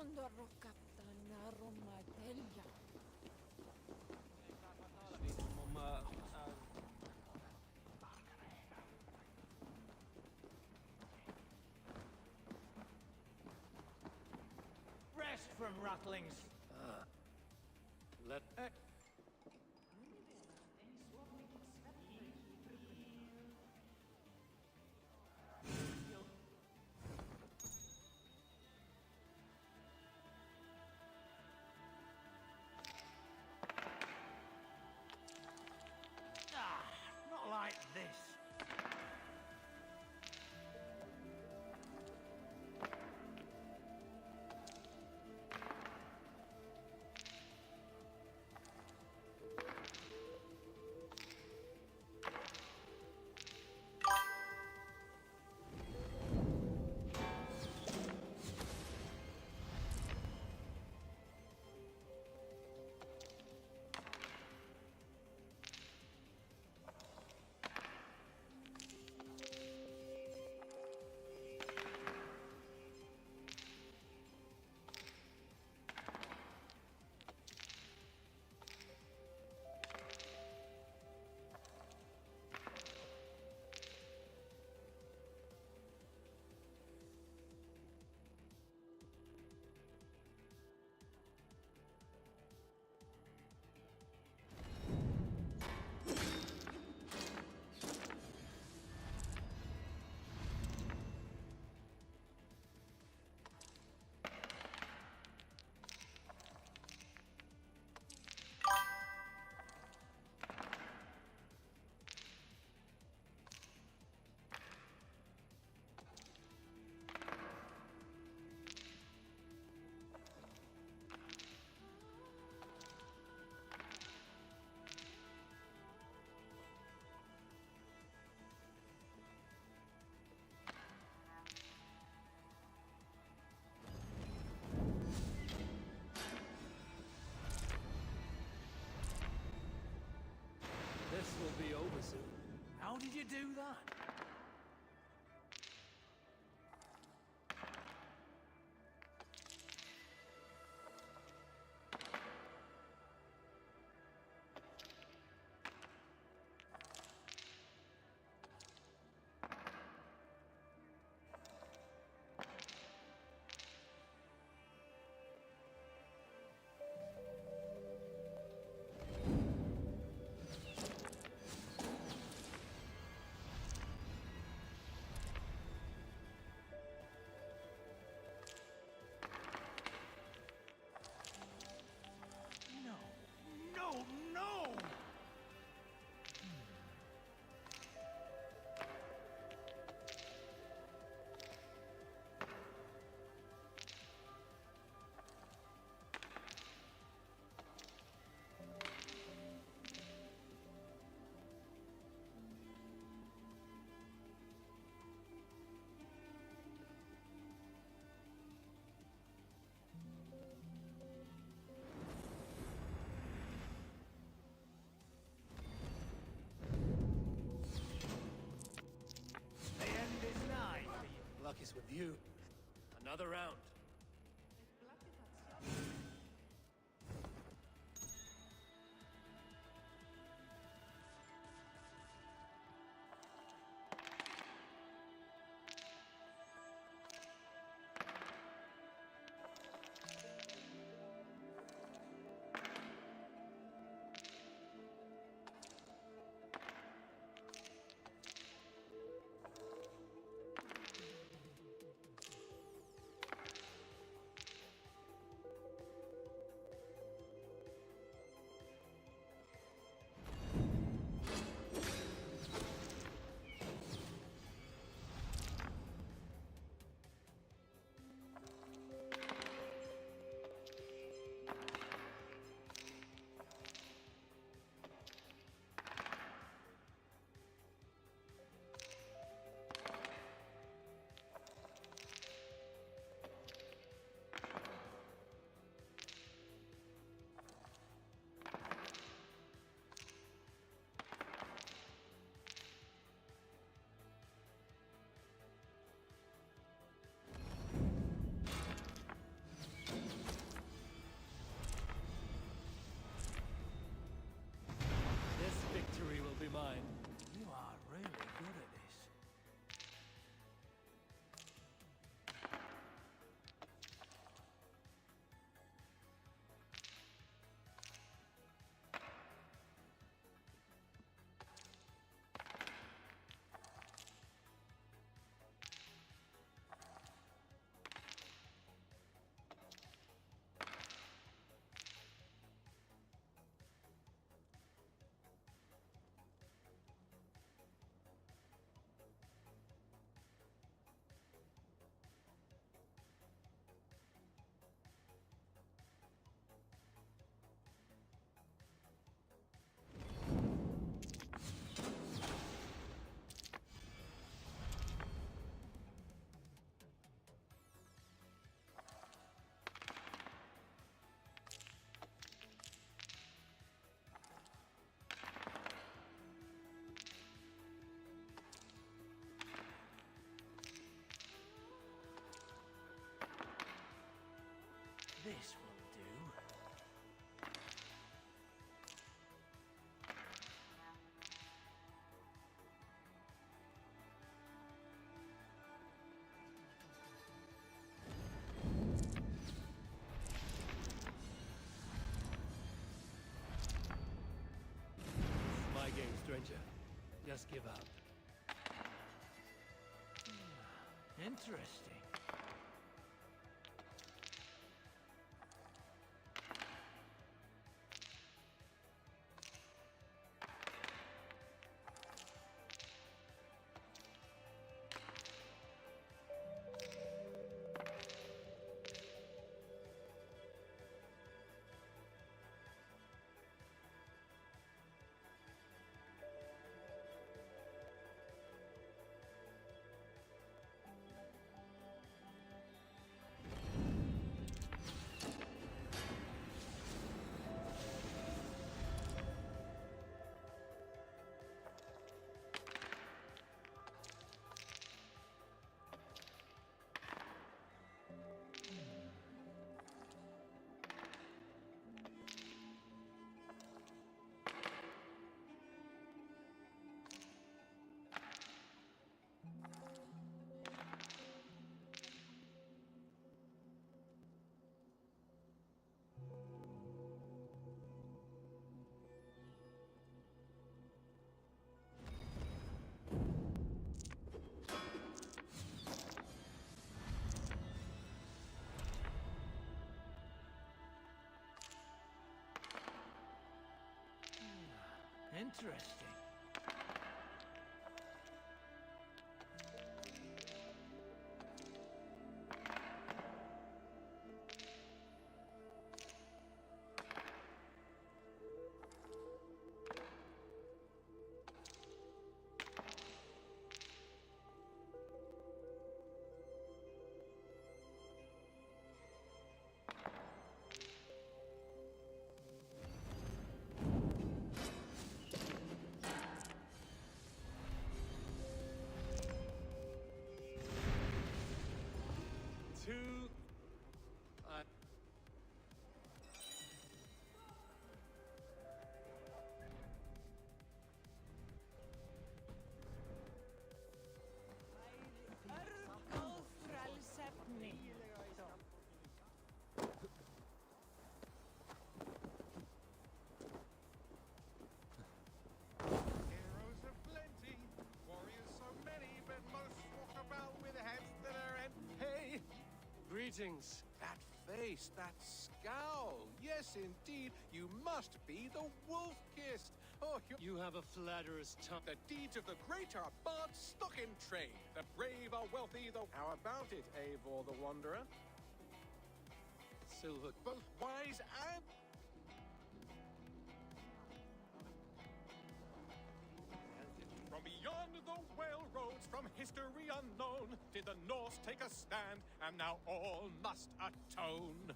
Condorro Captain Romadelia. Rest from rattlings. Let Not like this. this will be over soon. How did you do that? No. No, no! The end is nigh. Luck is with you. Another round. just give up. Interesting. Interesting. Two. Heroes are plenty, warriors so many, but most walk about with heads that are Hey! Greetings. That face, that scowl. Yes, indeed, you must be the wolf-kissed. Oh, You have a flatterer's tongue. The deeds of the great are barred stock in trade. The brave are wealthy, though. How about it, Eivor the Wanderer? Silver. Both wise and... From beyond the whale roads, from history unknown, did the Norse take a stand, and now all must atone.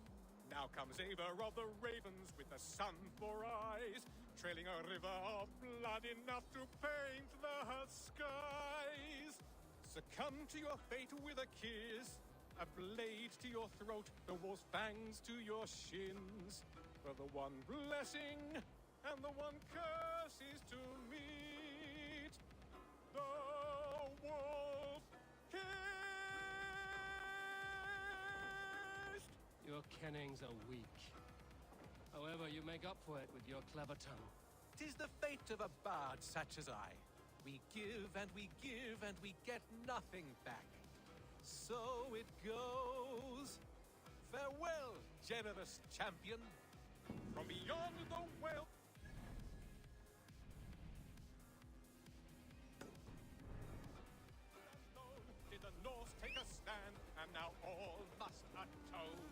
Now comes Eivor of the Ravens with the sun for eyes, trailing a river of blood enough to paint the skies. Succumb to your fate with a kiss, a blade to your throat, the wolf's fangs to your shins. For the one blessing and the one curse is to meet the wolf kissed. Your kennings are weak. However, you make up for it with your clever tongue. 'Tis the fate of a bard such as I. We give and we give and we get nothing back. So it goes. Farewell, generous champion. From beyond the whale. Did the Norse take a stand, and now all must atone.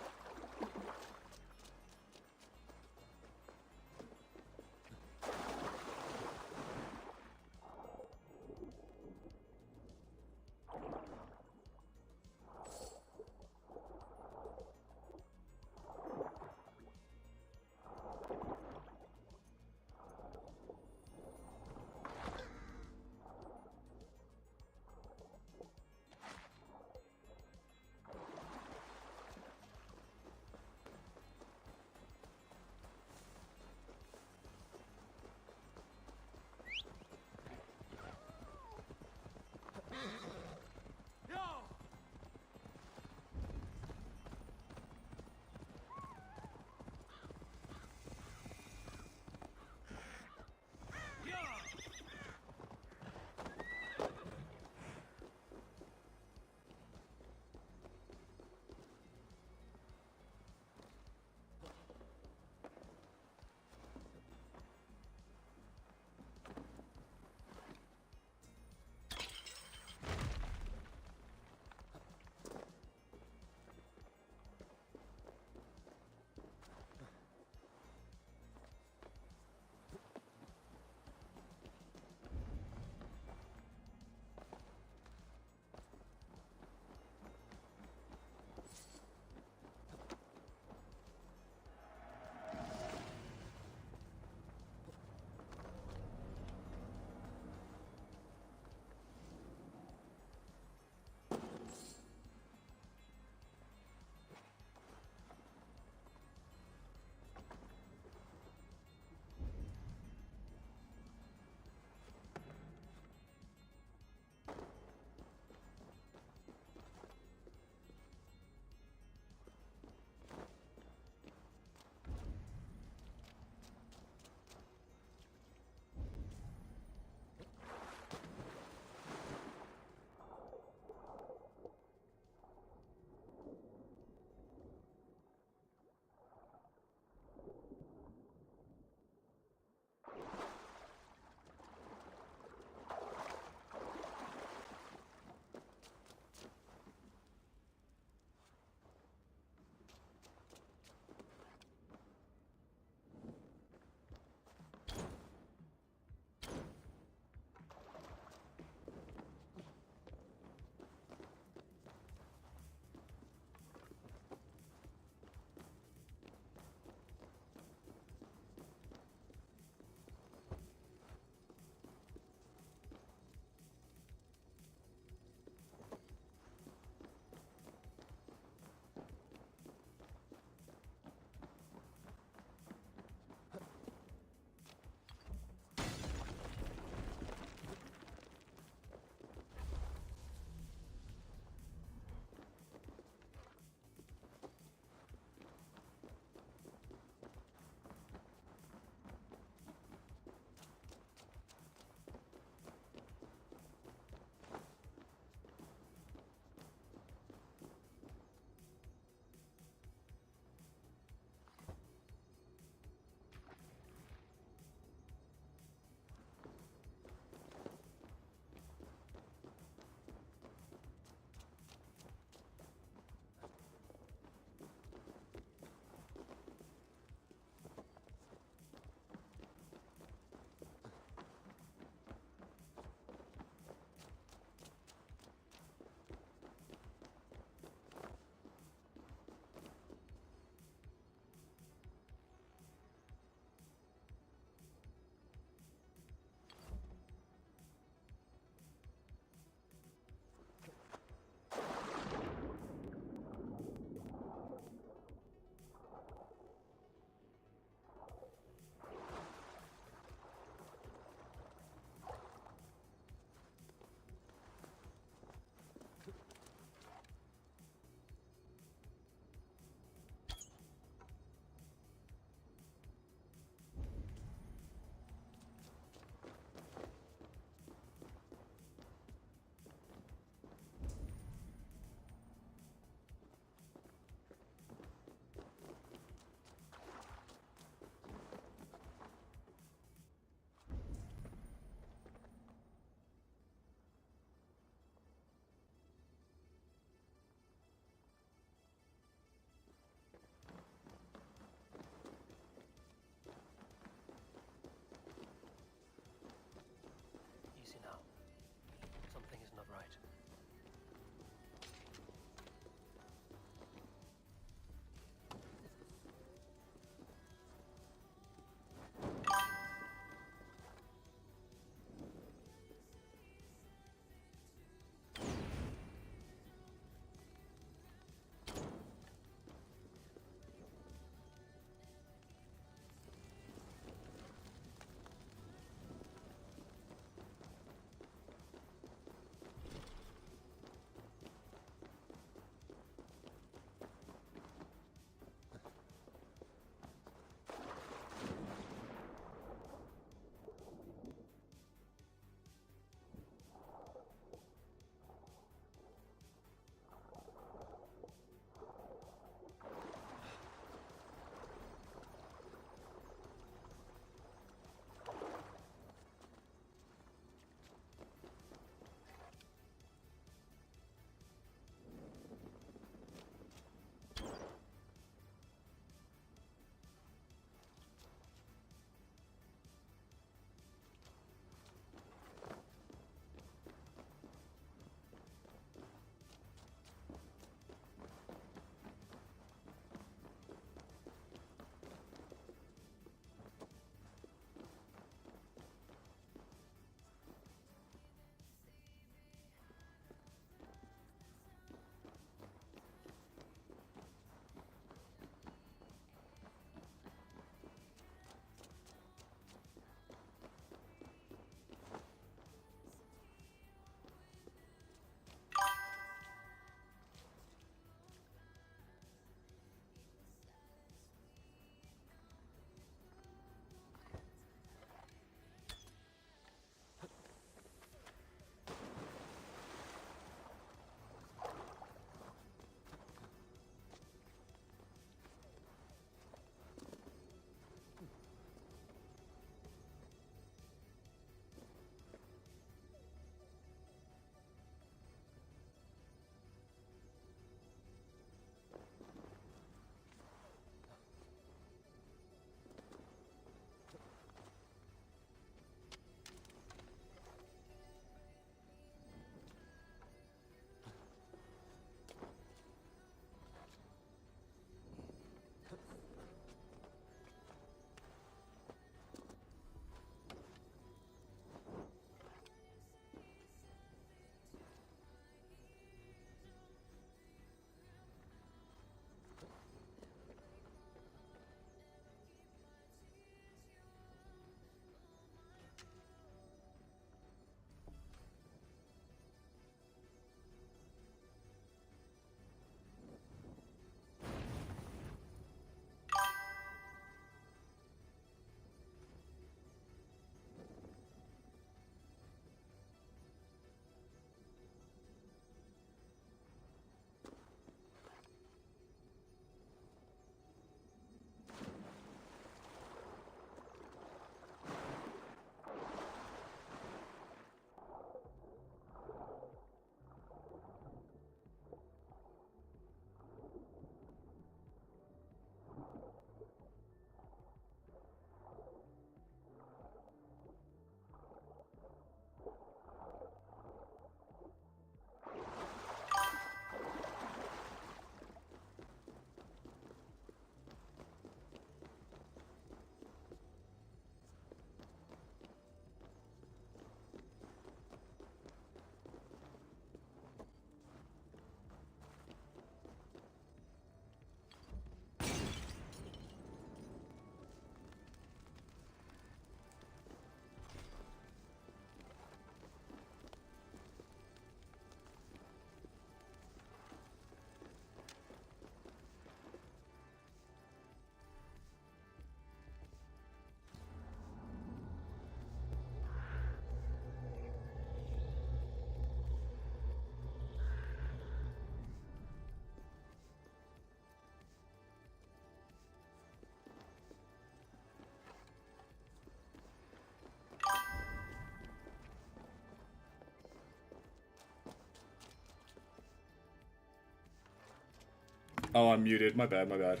Oh, I'm muted. My bad, my bad.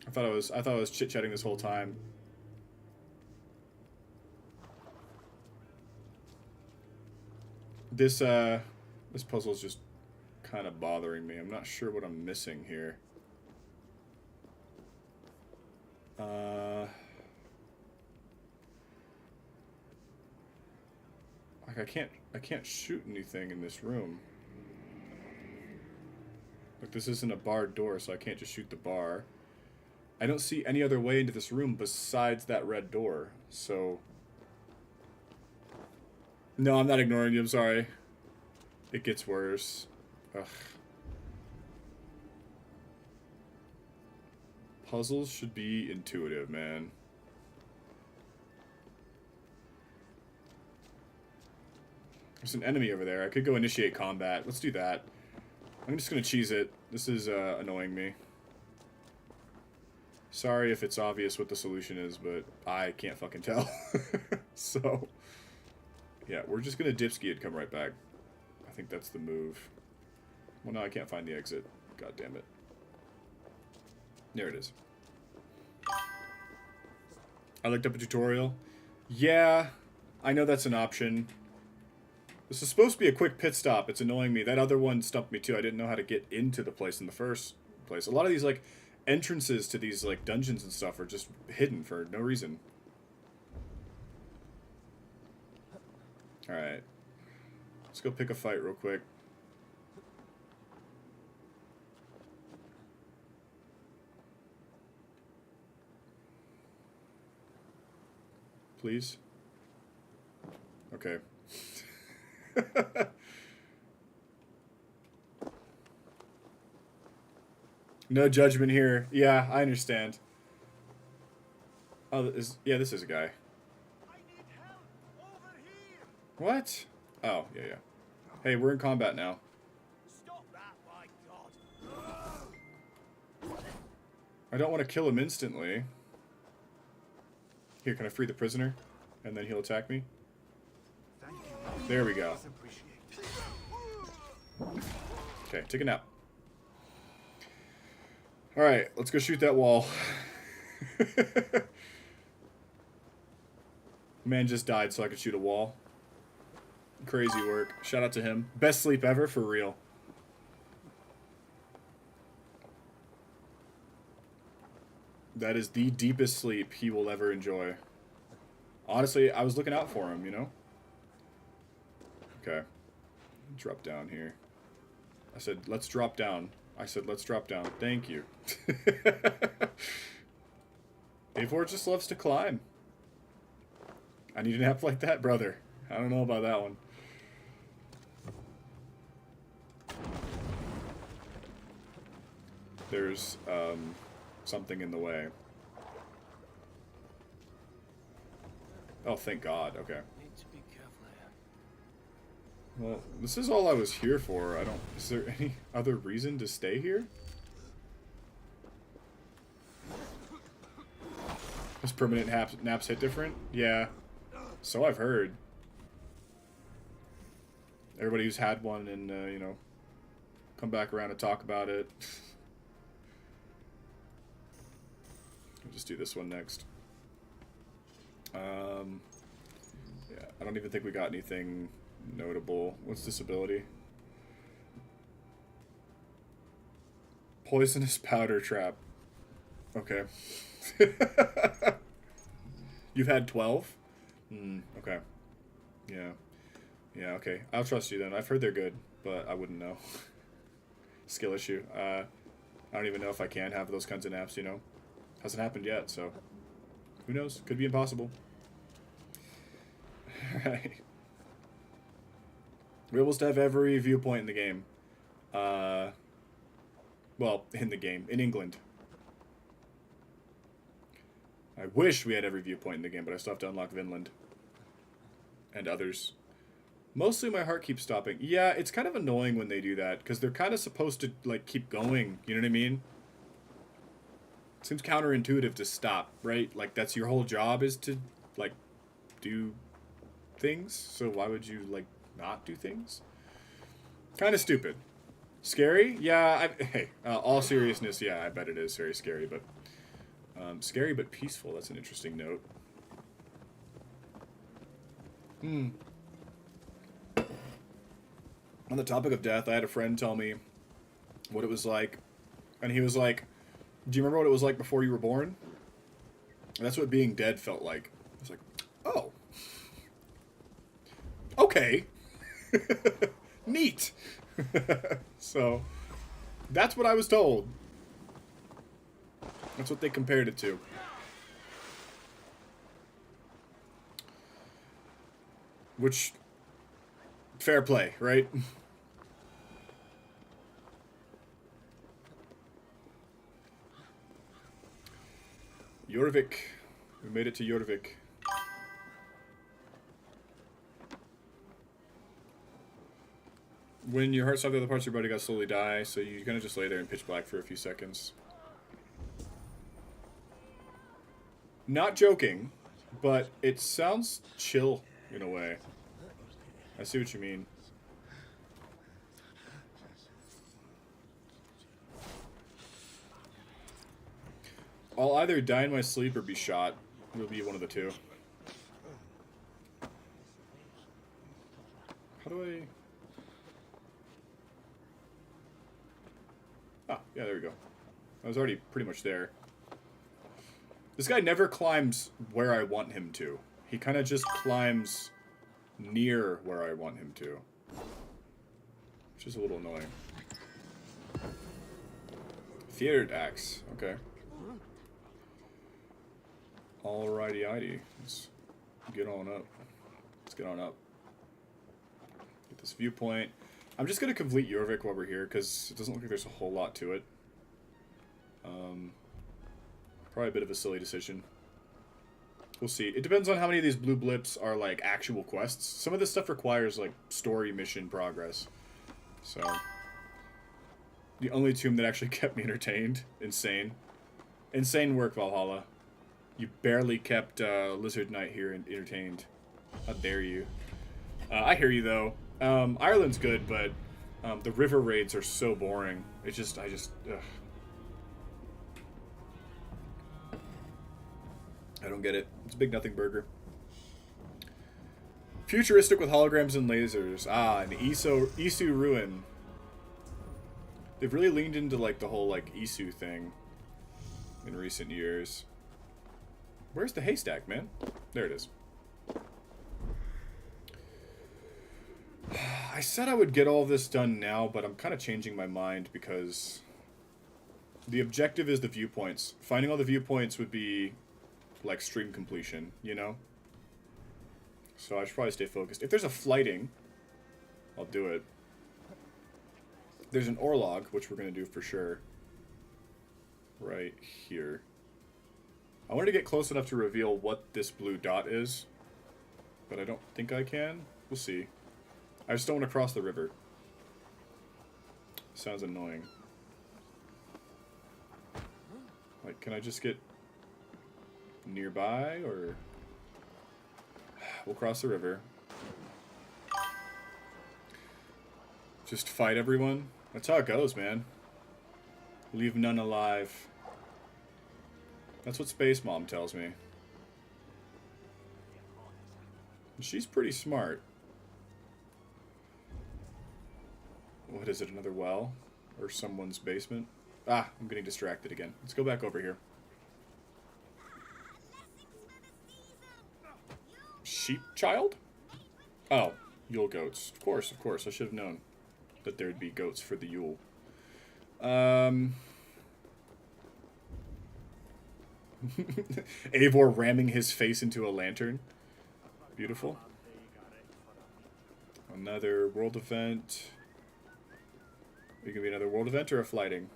I thought I was chit-chatting this whole time. This puzzle's just kind of bothering me. I'm not sure what I'm missing here. Like I can't shoot anything in this room. Like this isn't a barred door, so I can't just shoot the bar. I don't see any other way into this room besides that red door. So no, I'm not ignoring you. I'm sorry. It gets worse. Ugh. Puzzles should be intuitive, man. There's an enemy over there. I could go initiate combat. Let's do that. I'm just gonna cheese it. This is annoying me. Sorry if it's obvious what the solution is, but I can't fucking tell. So, yeah, we're just gonna dipski and come right back. I think that's the move. Well, no, I can't find the exit. God damn it. There it is. I looked up a tutorial. Yeah, I know that's an option. This is supposed to be a quick pit stop. It's annoying me. That other one stumped me too. I didn't know how to get into the place in the first place. A lot of these, like, entrances to these, like, dungeons and stuff are just hidden for no reason. Alright. Let's go pick a fight real quick. Please? Okay. No judgment here. Yeah, I understand. Oh, yeah, this is a guy. I need help over here. What? Oh, yeah, yeah. Hey, we're in combat now. Stop that, my God. I don't want to kill him instantly. Here, can I free the prisoner? And then he'll attack me? Thank you. There we go. Appreciate it. Okay, take a nap. Alright, let's go shoot that wall. Man just died so I could shoot a wall. Crazy work. Shout out to him. Best sleep ever, for real. That is the deepest sleep he will ever enjoy. Honestly, I was looking out for him, you know? Okay. Drop down here. I said, let's drop down. I said, let's drop down. Thank you. Eivor just loves to climb. I need an app like that, brother. I don't know about that one. There's, something in the way. Oh, thank God. Okay. Need to be careful here. Well, this is all I was here for. I don't... Is there any other reason to stay here? Does permanent naps hit different? Yeah. So I've heard. Everybody who's had one and, you know, come back around and talk about it. I'll just do this one next. Yeah, I don't even think we got anything notable. What's this ability? Poisonous powder trap. Okay. You've had 12? Okay. Yeah. Yeah, okay. I'll trust you then. I've heard they're good, but I wouldn't know. Skill issue. I don't even know if I can have those kinds of naps, you know? Hasn't happened yet, so... Who knows? Could be impossible. Alright. We're able to have every viewpoint in the game. Well, in the game. In England. I wish we had every viewpoint in the game, but I still have to unlock Vinland. And others. Mostly my heart keeps stopping. Yeah, it's kind of annoying when they do that, because they're kind of supposed to, like, keep going. You know what I mean? Seems counterintuitive to stop, right? Like, that's your whole job is to, like, do things. So why would you, like, not do things? Kind of stupid. Scary? Yeah, hey, all seriousness, yeah, I bet it is very scary, but... scary but peaceful, that's an interesting note. On the topic of death, I had a friend tell me what it was like, and he was like, do you remember what it was like before you were born? And that's what being dead felt like. I was like, oh. Okay. Neat. So, that's what I was told. That's what they compared it to. Which, fair play, right? Jorvik. We made it to Jorvik. When your heart stopped, the other parts of your body got slowly die, so you kind of just lay there in pitch black for a few seconds. Not joking, but it sounds chill in a way. I see what you mean. I'll either die in my sleep or be shot. It'll be one of the two. How do I... Ah, yeah, there we go. I was already pretty much there. This guy never climbs where I want him to. He kind of just climbs near where I want him to. Which is a little annoying. Feared axe. Okay. Alrighty-ighty. Let's get on up. Let's get on up. Get this viewpoint. I'm just going to complete Jorvik while we're here, because it doesn't look like there's a whole lot to it. Probably a bit of a silly decision. We'll see. It depends on how many of these blue blips are, like, actual quests. Some of this stuff requires, like, story mission progress. So, the only tomb that actually kept me entertained. Insane. Insane work, Valhalla. You barely kept Lizard Knight here entertained. How dare you. I hear you, though. Ireland's good, but the river raids are so boring. Ugh. I don't get it. It's a big nothing burger. Futuristic with holograms and lasers. Ah, an Isu ruin. They've really leaned into like the whole like Isu thing in recent years. Where's the haystack, man? There it is. I said I would get all this done now, but I'm kind of changing my mind because the objective is the viewpoints. Finding all the viewpoints would be like stream completion, you know? So I should probably stay focused. If there's a flighting, I'll do it. There's an Orlog, which we're going to do for sure. Right here. I wanted to get close enough to reveal what this blue dot is, but I don't think I can. We'll see. I just don't want to cross the river. Sounds annoying. Like, can I just get nearby, or... We'll cross the river. Just fight everyone. That's how it goes, man. Leave none alive. That's what Space Mom tells me. She's pretty smart. What is it, another well? Or someone's basement? Ah, I'm getting distracted again. Let's go back over here. Sheep child? Oh, Yule goats. Of course. I should have known that there'd be goats for the Yule. Eivor ramming his face into a lantern. Beautiful. Another world event. It can be another world event or a flighting.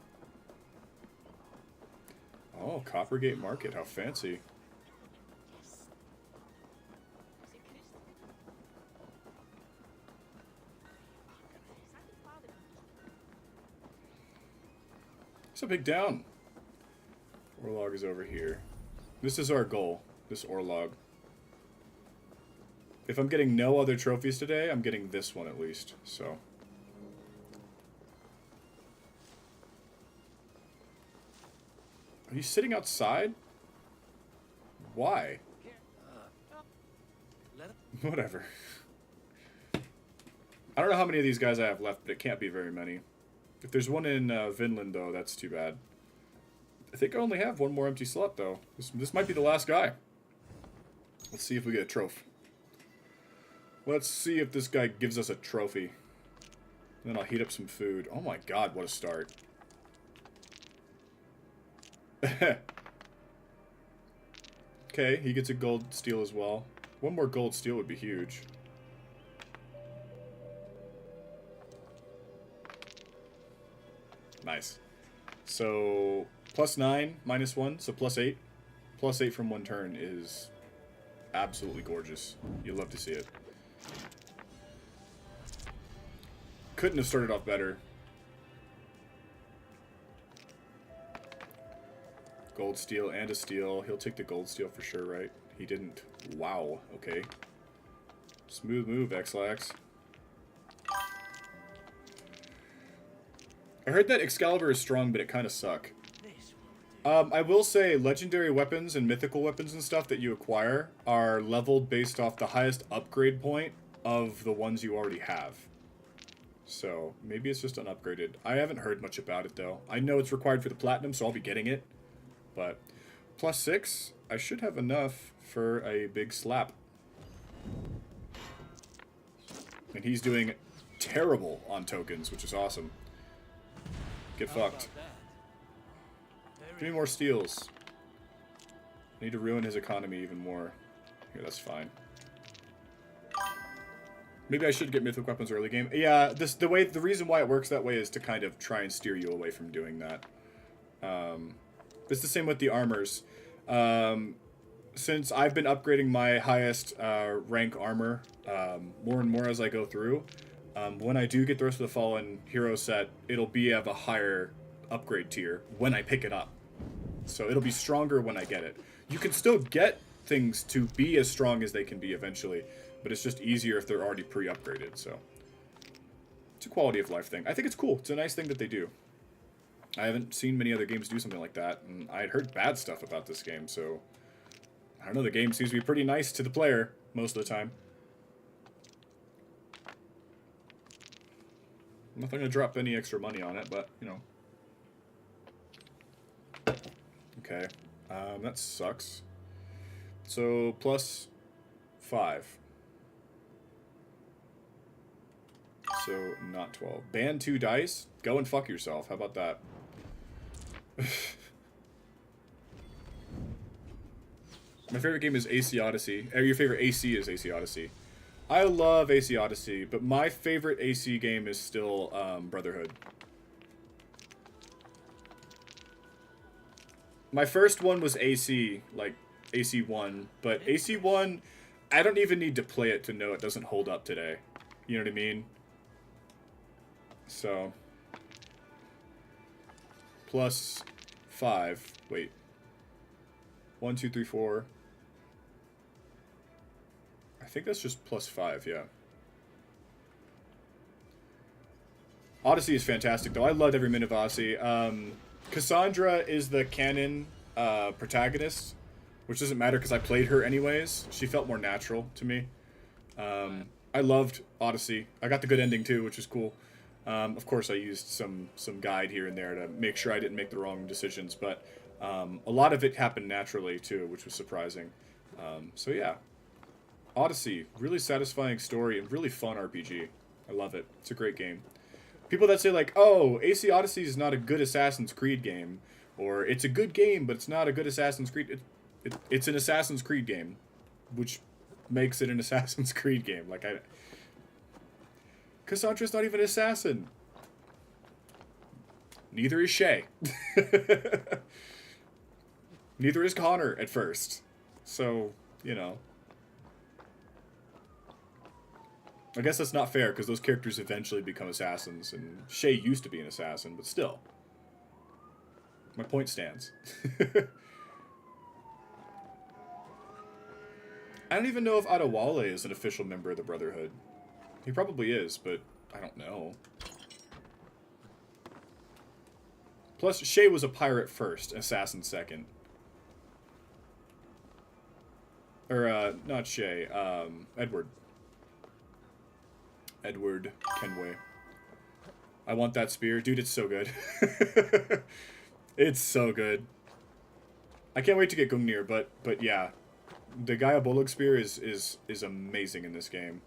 Oh, Coppergate Market. How fancy. It's a big down. Orlog is over here. This is our goal. This Orlog. If I'm getting no other trophies today, I'm getting this one at least. So. He's sitting outside? Why? Let Whatever. I don't know how many of these guys I have left, but it can't be very many. If there's one in Vinland, though, that's too bad. I think I only have one more empty slot, though. This might be the last guy. Let's see if we get a trophy. Let's see if this guy gives us a trophy. And then I'll heat up some food. Oh my god, what a start. Okay, he gets a gold steel as well. One more gold steel would be huge. Nice. So, +9, -1, so +8. +8 from one turn is absolutely gorgeous. You'd love to see it. Couldn't have started off better. Gold steel and a steel. He'll take the gold steel for sure, right? He didn't. Wow. Okay. Smooth move, X-Lax. I heard that Excalibur is strong, but it kind of suck. I will say legendary weapons and mythical weapons and stuff that you acquire are leveled based off the highest upgrade point of the ones you already have. So maybe it's just unupgraded. I haven't heard much about it, though. I know it's required for the platinum, so I'll be getting it. But +6, I should have enough for a big slap. And he's doing terrible on tokens, which is awesome. Get fucked. Give me more steals. I need to ruin his economy even more. Here, that's fine. Maybe I should get mythic weapons early game. Yeah, the reason why it works that way is to kind of try and steer you away from doing that. It's the same with the armors. Since I've been upgrading my highest rank armor more and more as I go through, when I do get the Rest of the Fallen hero set, it'll be of a higher upgrade tier when I pick it up. So it'll be stronger when I get it. You can still get things to be as strong as they can be eventually, but it's just easier if they're already pre-upgraded, so. It's a quality of life thing. I think it's cool. It's a nice thing that they do. I haven't seen many other games do something like that, and I had heard bad stuff about this game, so. I don't know, the game seems to be pretty nice to the player most of the time. I'm not going to drop any extra money on it, but, you know. Okay. That sucks. So, +5. So, not 12. Ban 2 dice? Go and fuck yourself. How about that? My favorite game is AC Odyssey. Your favorite AC is AC Odyssey. I love AC Odyssey, but my favorite AC game is still Brotherhood. My first one was AC, like AC1, but AC1, I don't even need to play it to know it doesn't hold up today. You know what I mean? So, +5. Wait. 1, 2, 3, 4. I think that's just +5, yeah. Odyssey is fantastic, though. I loved every minute of Odyssey. Cassandra is the canon protagonist, which doesn't matter because I played her anyways. She felt more natural to me. I loved Odyssey. I got the good ending, too, which is cool. Of course, I used some guide here and there to make sure I didn't make the wrong decisions, but a lot of it happened naturally, too, which was surprising. So, yeah. Odyssey, really satisfying story and really fun RPG. I love it. It's a great game. People that say, like, oh, AC Odyssey is not a good Assassin's Creed game, or it's a good game, but it's not a good Assassin's Creed. It's an Assassin's Creed game, which makes it an Assassin's Creed game. Like, Cassandra's not even an assassin. Neither is Shay. Neither is Connor at first. So, you know. I guess that's not fair, because those characters eventually become assassins, and Shay used to be an assassin, but still. My point stands. I don't even know if Adewale is an official member of the Brotherhood. He probably is, but I don't know. Plus, Shay was a pirate first, assassin second. Or, not Shay, Edward. Edward Kenway. I want that spear. Dude, it's so good. It's so good. I can't wait to get Gungnir, but yeah. The Diabolik spear is amazing in this game.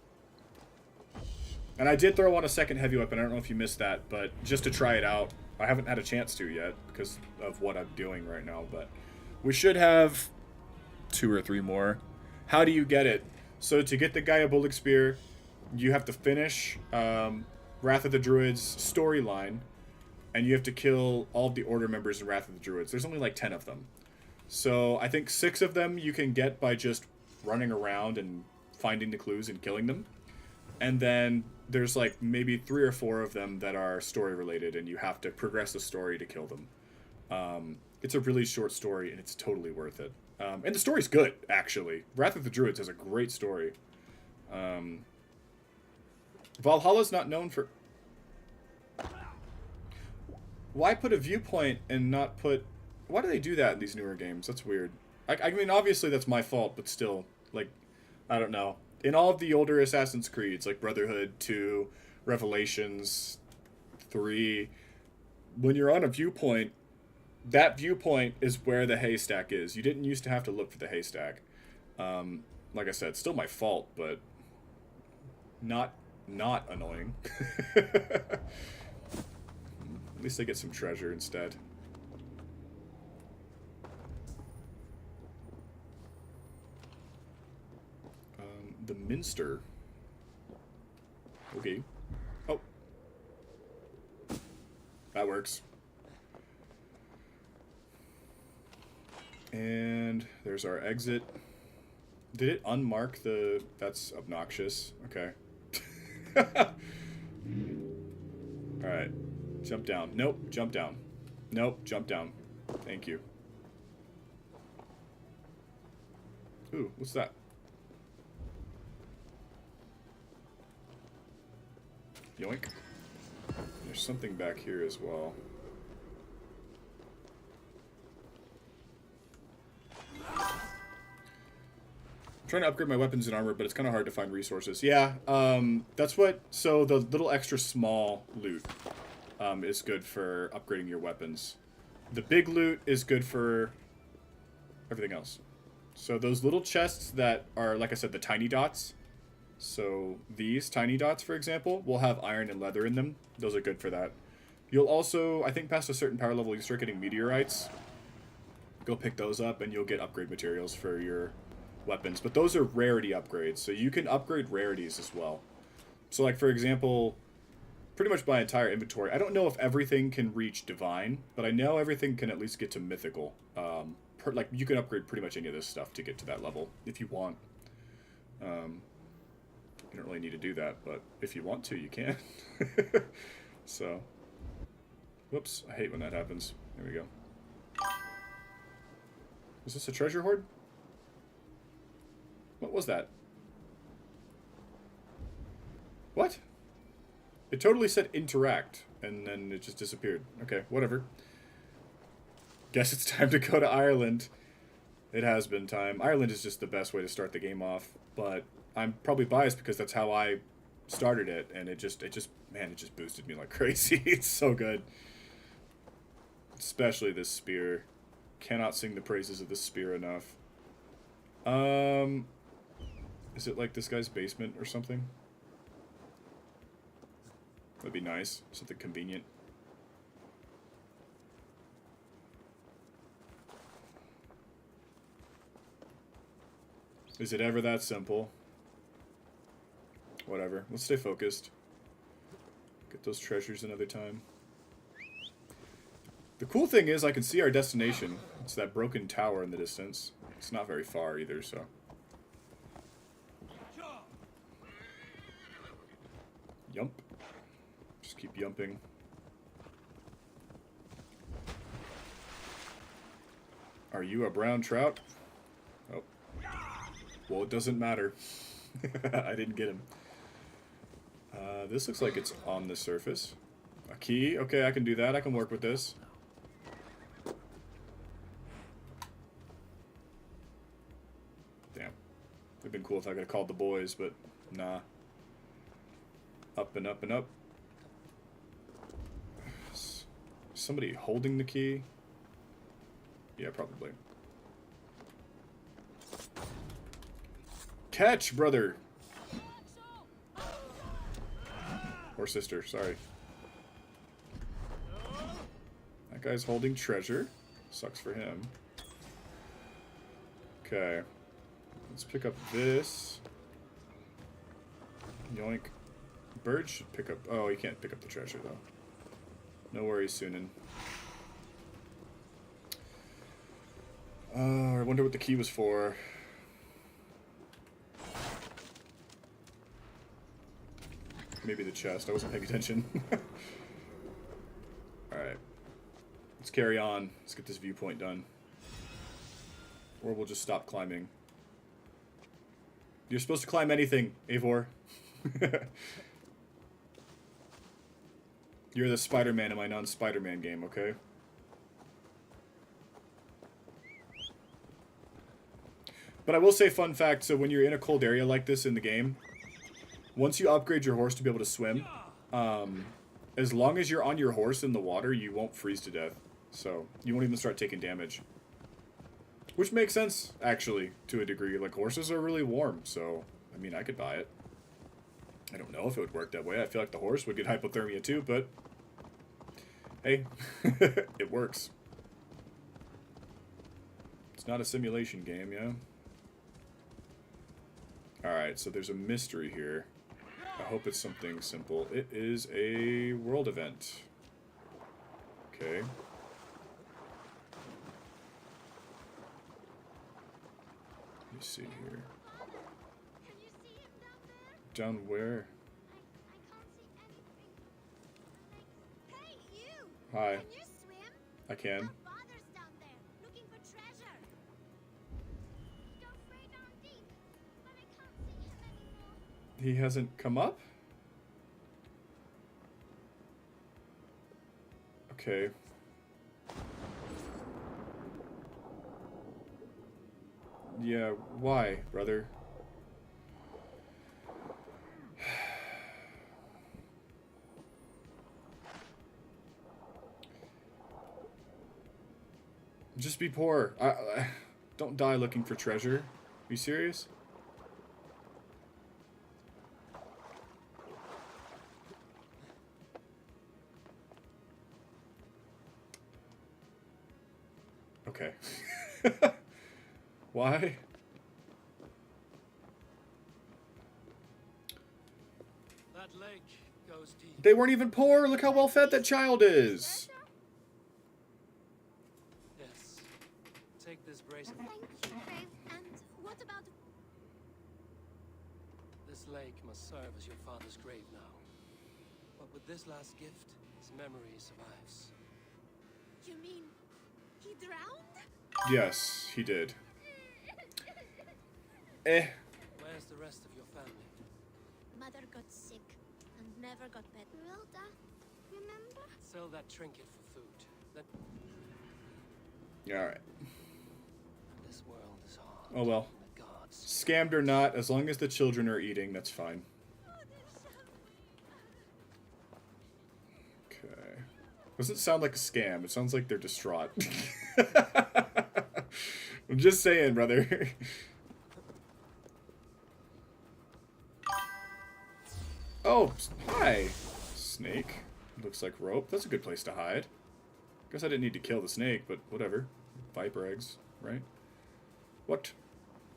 And I did throw on a second heavy weapon. I don't know if you missed that, but just to try it out. I haven't had a chance to yet because of what I'm doing right now, but we should have 2 or 3 more. How do you get it? So to get the Diabolik spear, you have to finish Wrath of the Druids storyline, and you have to kill all of the Order members in Wrath of the Druids. There's only like 10 of them. So I think 6 of them you can get by just running around and finding the clues and killing them. And then there's like maybe 3 or 4 of them that are story related, and you have to progress the story to kill them. It's a really short story, and it's totally worth it. And the story's good, actually. Wrath of the Druids has a great story. Valhalla's not known for... Why put a viewpoint and not put... Why do they do that in these newer games? That's weird. I mean, obviously that's my fault, but still, like, I don't know. In all of the older Assassin's Creeds, like Brotherhood 2, Revelations 3, when you're on a viewpoint, that viewpoint is where the haystack is. You didn't used to have to look for the haystack. Like I said, still my fault, but not annoying. At least I get some treasure instead. The Minster. Okay. Oh. That works. And there's our exit. Did it unmark the... That's obnoxious. Okay. Alright. Jump down. Nope. Jump down. Nope. Jump down. Thank you. Ooh, what's that? Yoink. There's something back here as well. I'm trying to upgrade my weapons and armor, but it's kind of hard to find resources. Yeah, that's what... So the little extra small loot is good for upgrading your weapons. The big loot is good for everything else. So those little chests that are, like I said, the tiny dots... So these tiny dots, for example, will have iron and leather in them. Those are good for that. You'll also, I think past a certain power level, you start getting meteorites. Go pick those up and you'll get upgrade materials for your weapons. But those are rarity upgrades, so you can upgrade rarities as well. So like, for example, pretty much my entire inventory. I don't know if everything can reach divine, but I know everything can at least get to mythical. Like, you can upgrade pretty much any of this stuff to get to that level if you want. You don't really need to do that, but if you want to, you can. So, whoops, I hate when that happens. There we go. Is this a treasure hoard? What was that? What? It totally said interact, and then it just disappeared. Okay, whatever. Guess it's time to go to Ireland. It has been time. Ireland is just the best way to start the game off, but I'm probably biased because that's how I started it, and it just boosted me like crazy. It's so good. Especially this spear. Cannot sing the praises of this spear enough. Is it like this guy's basement or something? That'd be nice. Something convenient. Is it ever that simple? Whatever. Let's stay focused. Get those treasures another time. The cool thing is I can see our destination. It's that broken tower in the distance. It's not very far either, so... Yump. Just keep yumping. Are you a brown trout? Oh. Well, it doesn't matter. I didn't get him. This looks like it's on the surface. A key? Okay, I can do that. I can work with this. have been cool if I could have called the boys, but nah. Up and up and up. Somebody holding the key? Yeah, probably. Catch, brother! Or sister, sorry. That guy's holding treasure. Sucks for him. Okay. Let's pick up this. Yoink. Bird should pick up... Oh, he can't pick up the treasure, though. No worries, Sunan. I wonder what the key was for. Maybe the chest. I wasn't paying attention. Alright. Let's carry on. Let's get this viewpoint done. Or we'll just stop climbing. You're supposed to climb anything, Eivor. You're the Spider-Man in my non-Spider-Man game, okay? But I will say, fun fact, so when you're in a cold area like this in the game, once you upgrade your horse to be able to swim, as long as you're on your horse in the water, you won't freeze to death. So, you won't even start taking damage. Which makes sense, actually, to a degree. Like, horses are really warm, so, I mean, I could buy it. I don't know if it would work that way. I feel like the horse would get hypothermia too, but hey, it works. It's not a simulation game, yeah? Alright, so there's a mystery here. I hope it's something simple. It is a world event. Okay. Let me see here. Down where? Hey, you! Hi. Can you swim? I can. My father's down there, looking for treasure. Go way down deep, but I can't see him anymore. He hasn't come up? Okay. Yeah, why, brother? Just be poor. Don't die looking for treasure. Are you serious? Okay. Why? That lake goes deep. They weren't even poor. Look how well fed that child is. Yes. Take this bracelet. Thank you, Crave. And what about... This lake must serve as your father's grave now. But with this last gift, his memory survives. You mean he drowned? Yes, he did. Eh. Where's the rest of your family? Mother got sick and never got better. Rhoda, remember? Sell that trinket for food. Then Yeah, alright. this world is hard. Oh well. The gods. Scammed or not, as long as the children are eating, that's fine. Okay. Doesn't sound like a scam. It sounds like they're distraught. I'm just saying, brother. Oh, hi. Snake. Looks like rope. That's a good place to hide. Guess I didn't need to kill the snake, but whatever. Viper eggs, right? What?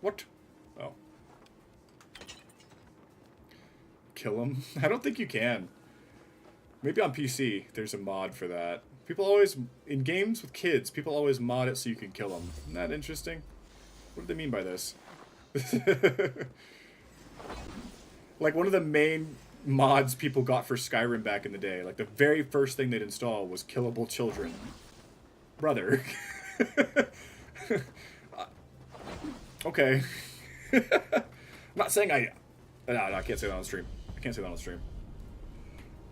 What? Oh. Kill him? I don't think you can. Maybe on PC, there's a mod for that. People always, in games with kids, people always mod it so you can kill them. Isn't that interesting? What do they mean by this? Like, one of the main mods people got for Skyrim back in the day, like, the very first thing they'd install was killable children. Brother. Okay. I'm not saying no, I can't say that on stream. I can't say that on stream.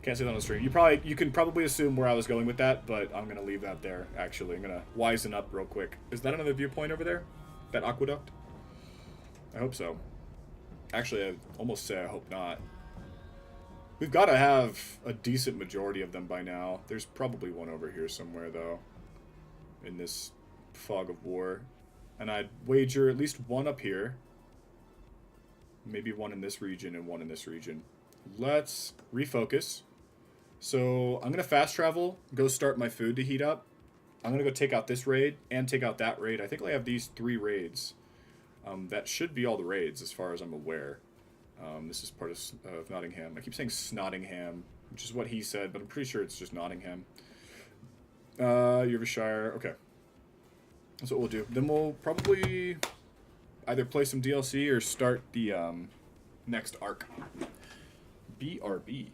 Can't say that on the stream. You can probably assume where I was going with that, but I'm gonna leave that there, actually. I'm gonna wisen up real quick. Is that another viewpoint over there? That aqueduct? I hope so. Actually, I almost say I hope not. We've got to have a decent majority of them by now. There's probably one over here somewhere, though, in this fog of war. And I'd wager at least one up here. Maybe one in this region and one in this region. Let's refocus. So I'm going to fast travel, go start my food to heat up. I'm going to go take out this raid and take out that raid. I think I have these 3 raids. That should be all the raids as far as I'm aware. This is part of Nottingham. I keep saying Snottingham, which is what he said, but I'm pretty sure it's just Nottingham. Yorkshire. Okay. That's what we'll do. Then we'll probably either play some DLC or start the next arc. BRB.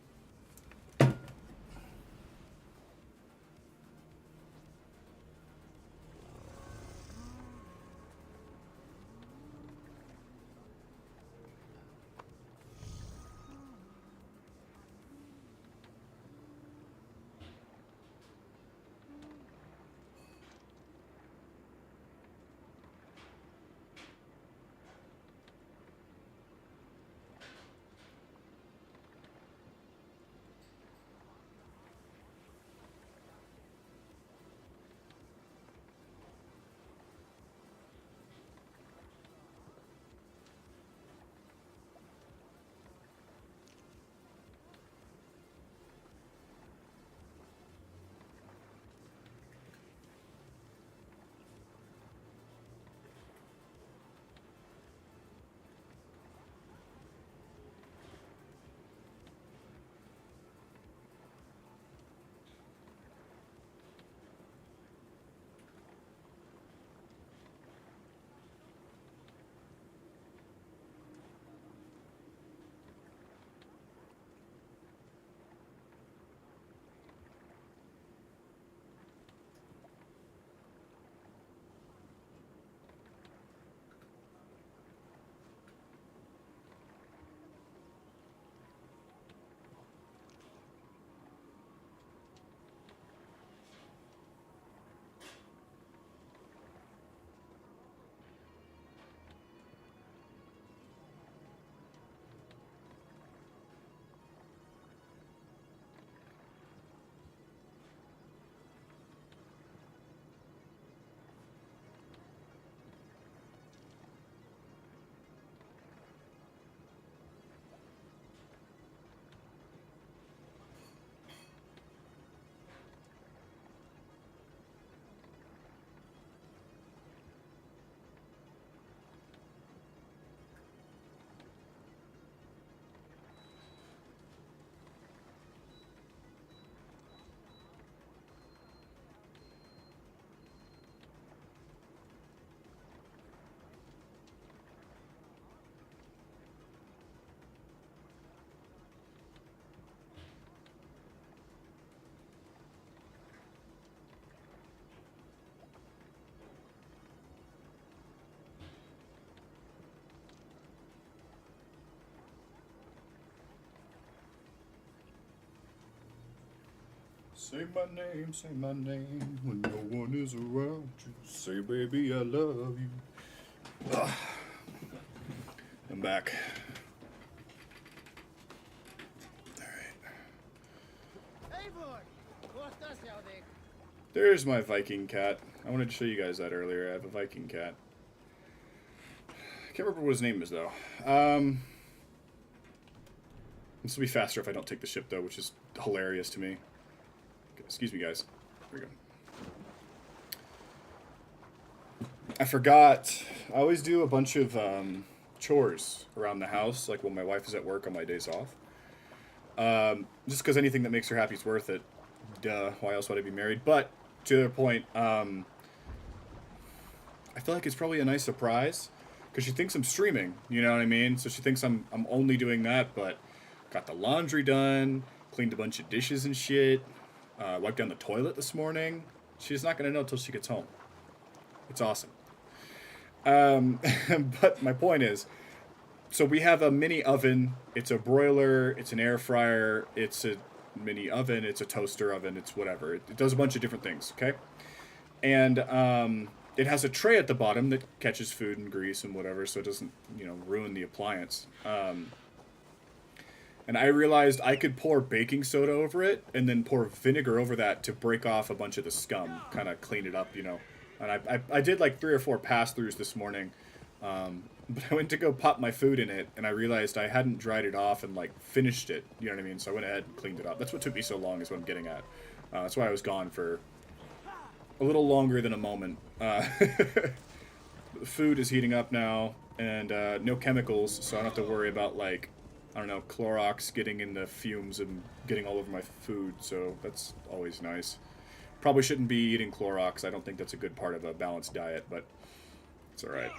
Say my name when no one is around you. Say, baby, I love you. Ugh. I'm back. There's my Viking cat. I wanted to show you guys that earlier. I have a Viking cat. Can't remember what his name is, though. This will be faster if I don't take the ship, though, which is hilarious to me. Excuse me, guys. Here we go. I forgot. I always do a bunch of chores around the house, like when my wife is at work on my days off. Just because anything that makes her happy is worth it. Duh. Why else would I be married? But to the point, I feel like it's probably a nice surprise because she thinks I'm streaming. You know what I mean? So she thinks I'm only doing that, but got the laundry done, cleaned a bunch of dishes and shit. Wiped down the toilet this morning. She's not going to know until she gets home. It's awesome. But my point is, so we have a mini oven. It's a broiler. It's an air fryer. It's a mini oven. It's a toaster oven. It's whatever. It does a bunch of different things, okay? And it has a tray at the bottom that catches food and grease and whatever, so it doesn't, you know, ruin the appliance. And I realized I could pour baking soda over it and then pour vinegar over that to break off a bunch of the scum, kind of clean it up, you know. And I did like 3 or 4 pass-throughs this morning, but I went to go pop my food in it, and I realized I hadn't dried it off and like finished it, you know what I mean? So I went ahead and cleaned it up. That's what took me so long, is what I'm getting at. That's why I was gone for a little longer than a moment. The food is heating up now, and no chemicals, so I don't have to worry about, like, I don't know, Clorox getting in the fumes and getting all over my food, so that's always nice. Probably shouldn't be eating Clorox. I don't think that's a good part of a balanced diet, but it's alright.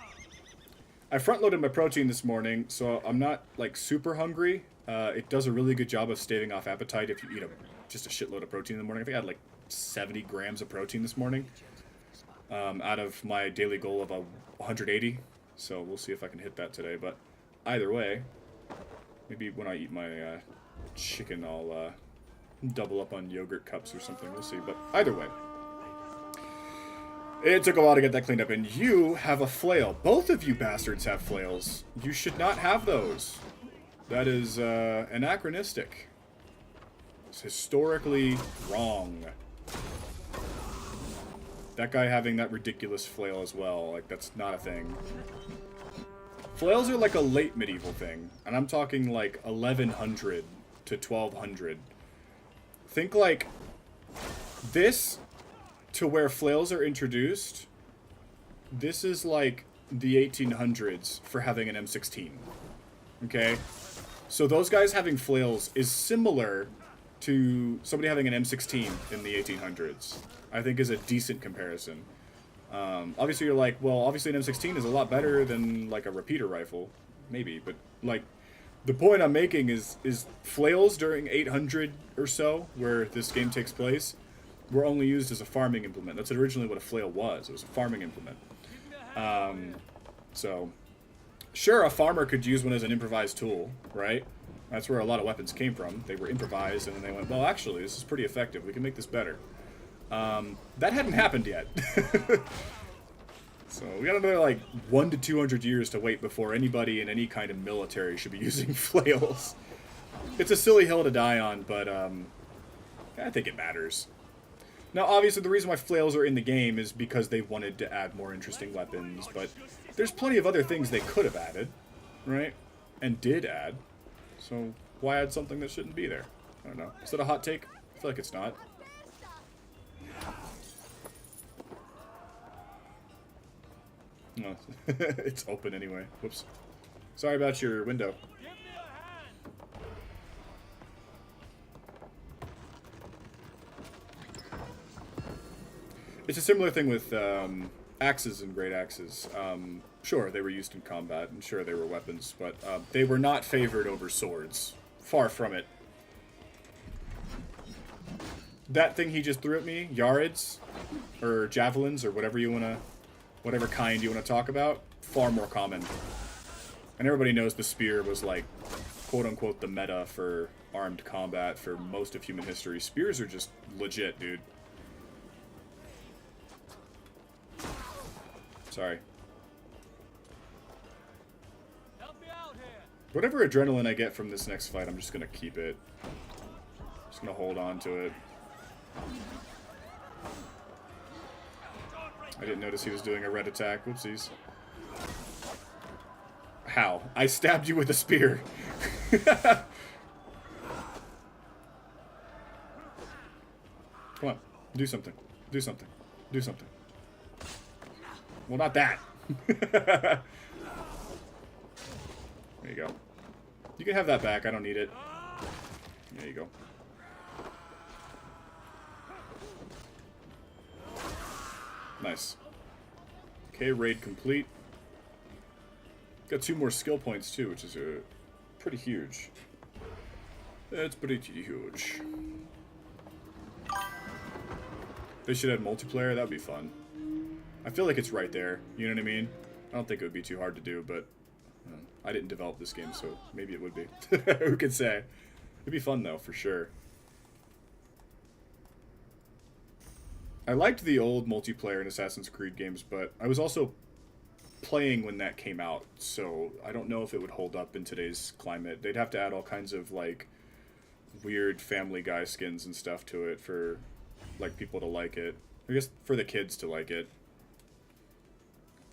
I front-loaded my protein this morning, so I'm not, like, super hungry. It does a really good job of staving off appetite if you eat just a shitload of protein in the morning. I think I had, like, 70 grams of protein this morning, out of my daily goal of 180. So we'll see if I can hit that today. But either way, maybe when I eat my chicken, I'll double up on yogurt cups or something. We'll see. But either way, it took a while to get that cleaned up. And you have a flail. Both of you bastards have flails. You should not have those. That is anachronistic. It's historically wrong. That guy having that ridiculous flail as well, like, that's not a thing. Flails are like a late medieval thing, and I'm talking like 1100 to 1200. Think like this to where flails are introduced. This is like the 1800s for having an M16. Okay? So those guys having flails is similar to somebody having an M16 in the 1800s. I think is a decent comparison. Obviously you're like, well, obviously an M16 is a lot better than like a repeater rifle. Maybe, but like the point I'm making is flails during 800 or so, where this game takes place, were only used as a farming implement. That's originally what a flail was. It was a farming implement. So sure, a farmer could use one as an improvised tool, right? That's where a lot of weapons came from. They were improvised, and then they went, well, actually, this is pretty effective. We can make this better. That hadn't happened yet. So we got another, like, 100 to 200 years to wait before anybody in any kind of military should be using flails. It's a silly hill to die on, but I think it matters. Now, obviously, the reason why flails are in the game is because they wanted to add more interesting weapons, but there's plenty of other things they could have added, right? And did add. So why add something that shouldn't be there? I don't know. Is that a hot take? I feel like it's not. No, it's open anyway. Whoops. Sorry about your window. It's a similar thing with axes and great axes. Sure, they were used in combat, and sure, they were weapons, but they were not favored over swords. Far from it. That thing he just threw at me, yarids, or javelins, or whatever you want to... whatever kind you want to talk about, far more common. And everybody knows the spear was like, quote-unquote, the meta for armed combat for most of human history. Spears are just legit, dude. Sorry. Help me out here. Whatever adrenaline I get from this next fight, I'm just gonna keep it. Just gonna hold on to it. I didn't notice he was doing a red attack. Whoopsies. How? I stabbed you with a spear. Come on. Do something. Do something. Do something. Well, not that. There you go. You can have that back. I don't need it. There you go. Nice. Okay, raid complete. Got 2 more skill points too, which is pretty huge. That's pretty huge. They should have multiplayer. That'd be fun. I feel like it's right there. You know what I mean? I don't think it would be too hard to do, but I didn't develop this game, so maybe it would be. Who could say? It'd be fun though, for sure. I liked the old multiplayer in Assassin's Creed games, but I was also playing when that came out, so I don't know if it would hold up in today's climate. They'd have to add all kinds of like weird Family Guy skins and stuff to it for like people to like it. I guess for the kids to like it.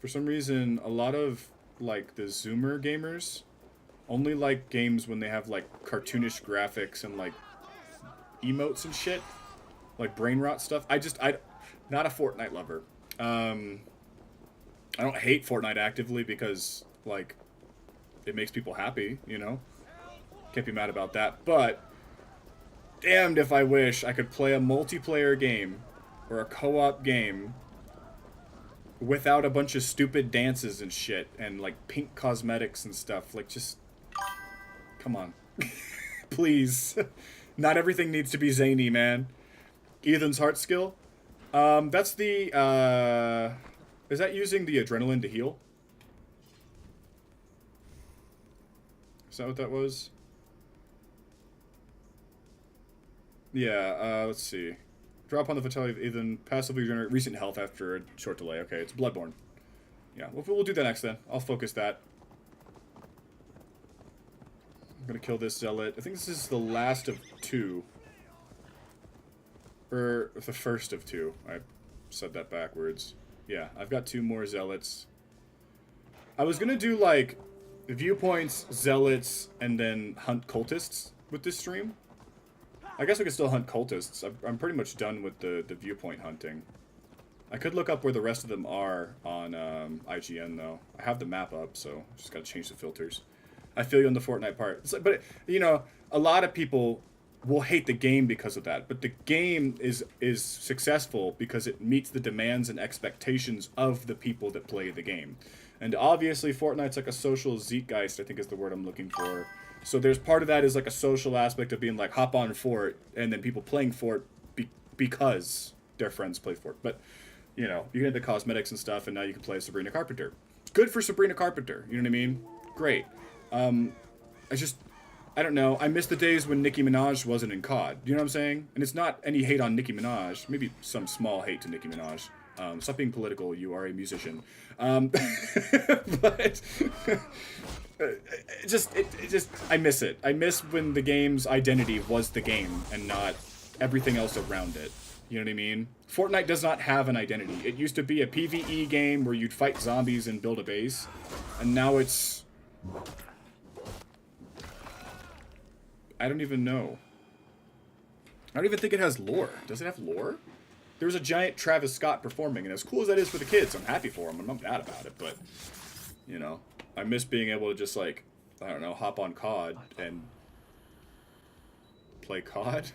For some reason, a lot of like the Zoomer gamers only like games when they have like cartoonish graphics and like emotes and shit, like brain rot stuff. I not a Fortnite lover. I don't hate Fortnite actively because, like, it makes people happy, you know? Can't be mad about that. But, damned if I wish I could play a multiplayer game or a co-op game without a bunch of stupid dances and shit and, like, pink cosmetics and stuff. Like, just... Come on. Please. Not everything needs to be zany, man. Ethan's heart skill. That's the, is that using the adrenaline to heal? Is that what that was? Yeah, let's see. Drop on the fatality of Ethan. Passively regenerate recent health after a short delay. Okay, it's Bloodborne. Yeah, we'll do that next then. I'll focus that. I'm gonna kill this zealot. I think this is the last of 2. Or the first of 2. I said that backwards. Yeah, I've got 2 more zealots. I was gonna do, like, viewpoints, zealots, and then hunt cultists with this stream. I guess we could still hunt cultists. I'm pretty much done with the viewpoint hunting. I could look up where the rest of them are on IGN, though. I have the map up, so just gotta change the filters. I feel you on the Fortnite part. It's like, but, you know, a lot of people will hate the game because of that, but the game is successful because it meets the demands and expectations of the people that play the game. And obviously Fortnite's like a social zeitgeist, I think is the word I'm looking for. So there's part of that is like a social aspect of being like hop on Fort, and then people playing Fort because their friends play Fort. But, you know, you get the cosmetics and stuff, and now you can play Sabrina Carpenter. Good for Sabrina Carpenter, you know what I mean? Great. I don't know. I miss the days when Nicki Minaj wasn't in COD. You know what I'm saying? And it's not any hate on Nicki Minaj. Maybe some small hate to Nicki Minaj. Stop being political. You are a musician. But I miss it. I miss when the game's identity was the game and not everything else around it. You know what I mean? Fortnite does not have an identity. It used to be a PvE game where you'd fight zombies and build a base. And now it's... I don't even know. I don't even think it has lore. Does it have lore? There was a giant Travis Scott performing, and as cool as that is for the kids, I'm happy for him. I'm not mad about it, but, you know, I miss being able to just, like, I don't know, hop on COD and play COD?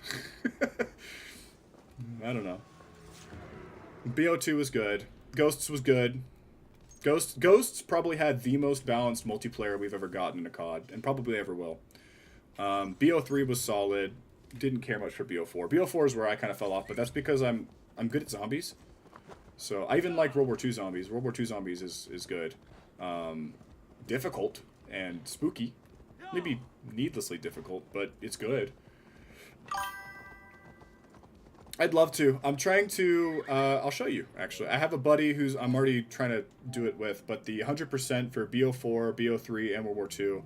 I don't know. BO2 was good. Ghosts was good. Ghosts probably had the most balanced multiplayer we've ever gotten in a COD, and probably ever will. BO3 was solid. Didn't care much for BO4. BO4 is where I kind of fell off, but that's because I'm good at zombies. So I even like World War II zombies. World War II zombies is good. Difficult and spooky. Maybe needlessly difficult, but it's good. I'd love to. I'm trying to... I'll show you, actually. I have a buddy who's... I'm already trying to do it with, but the 100% for BO4, BO3, and World War II...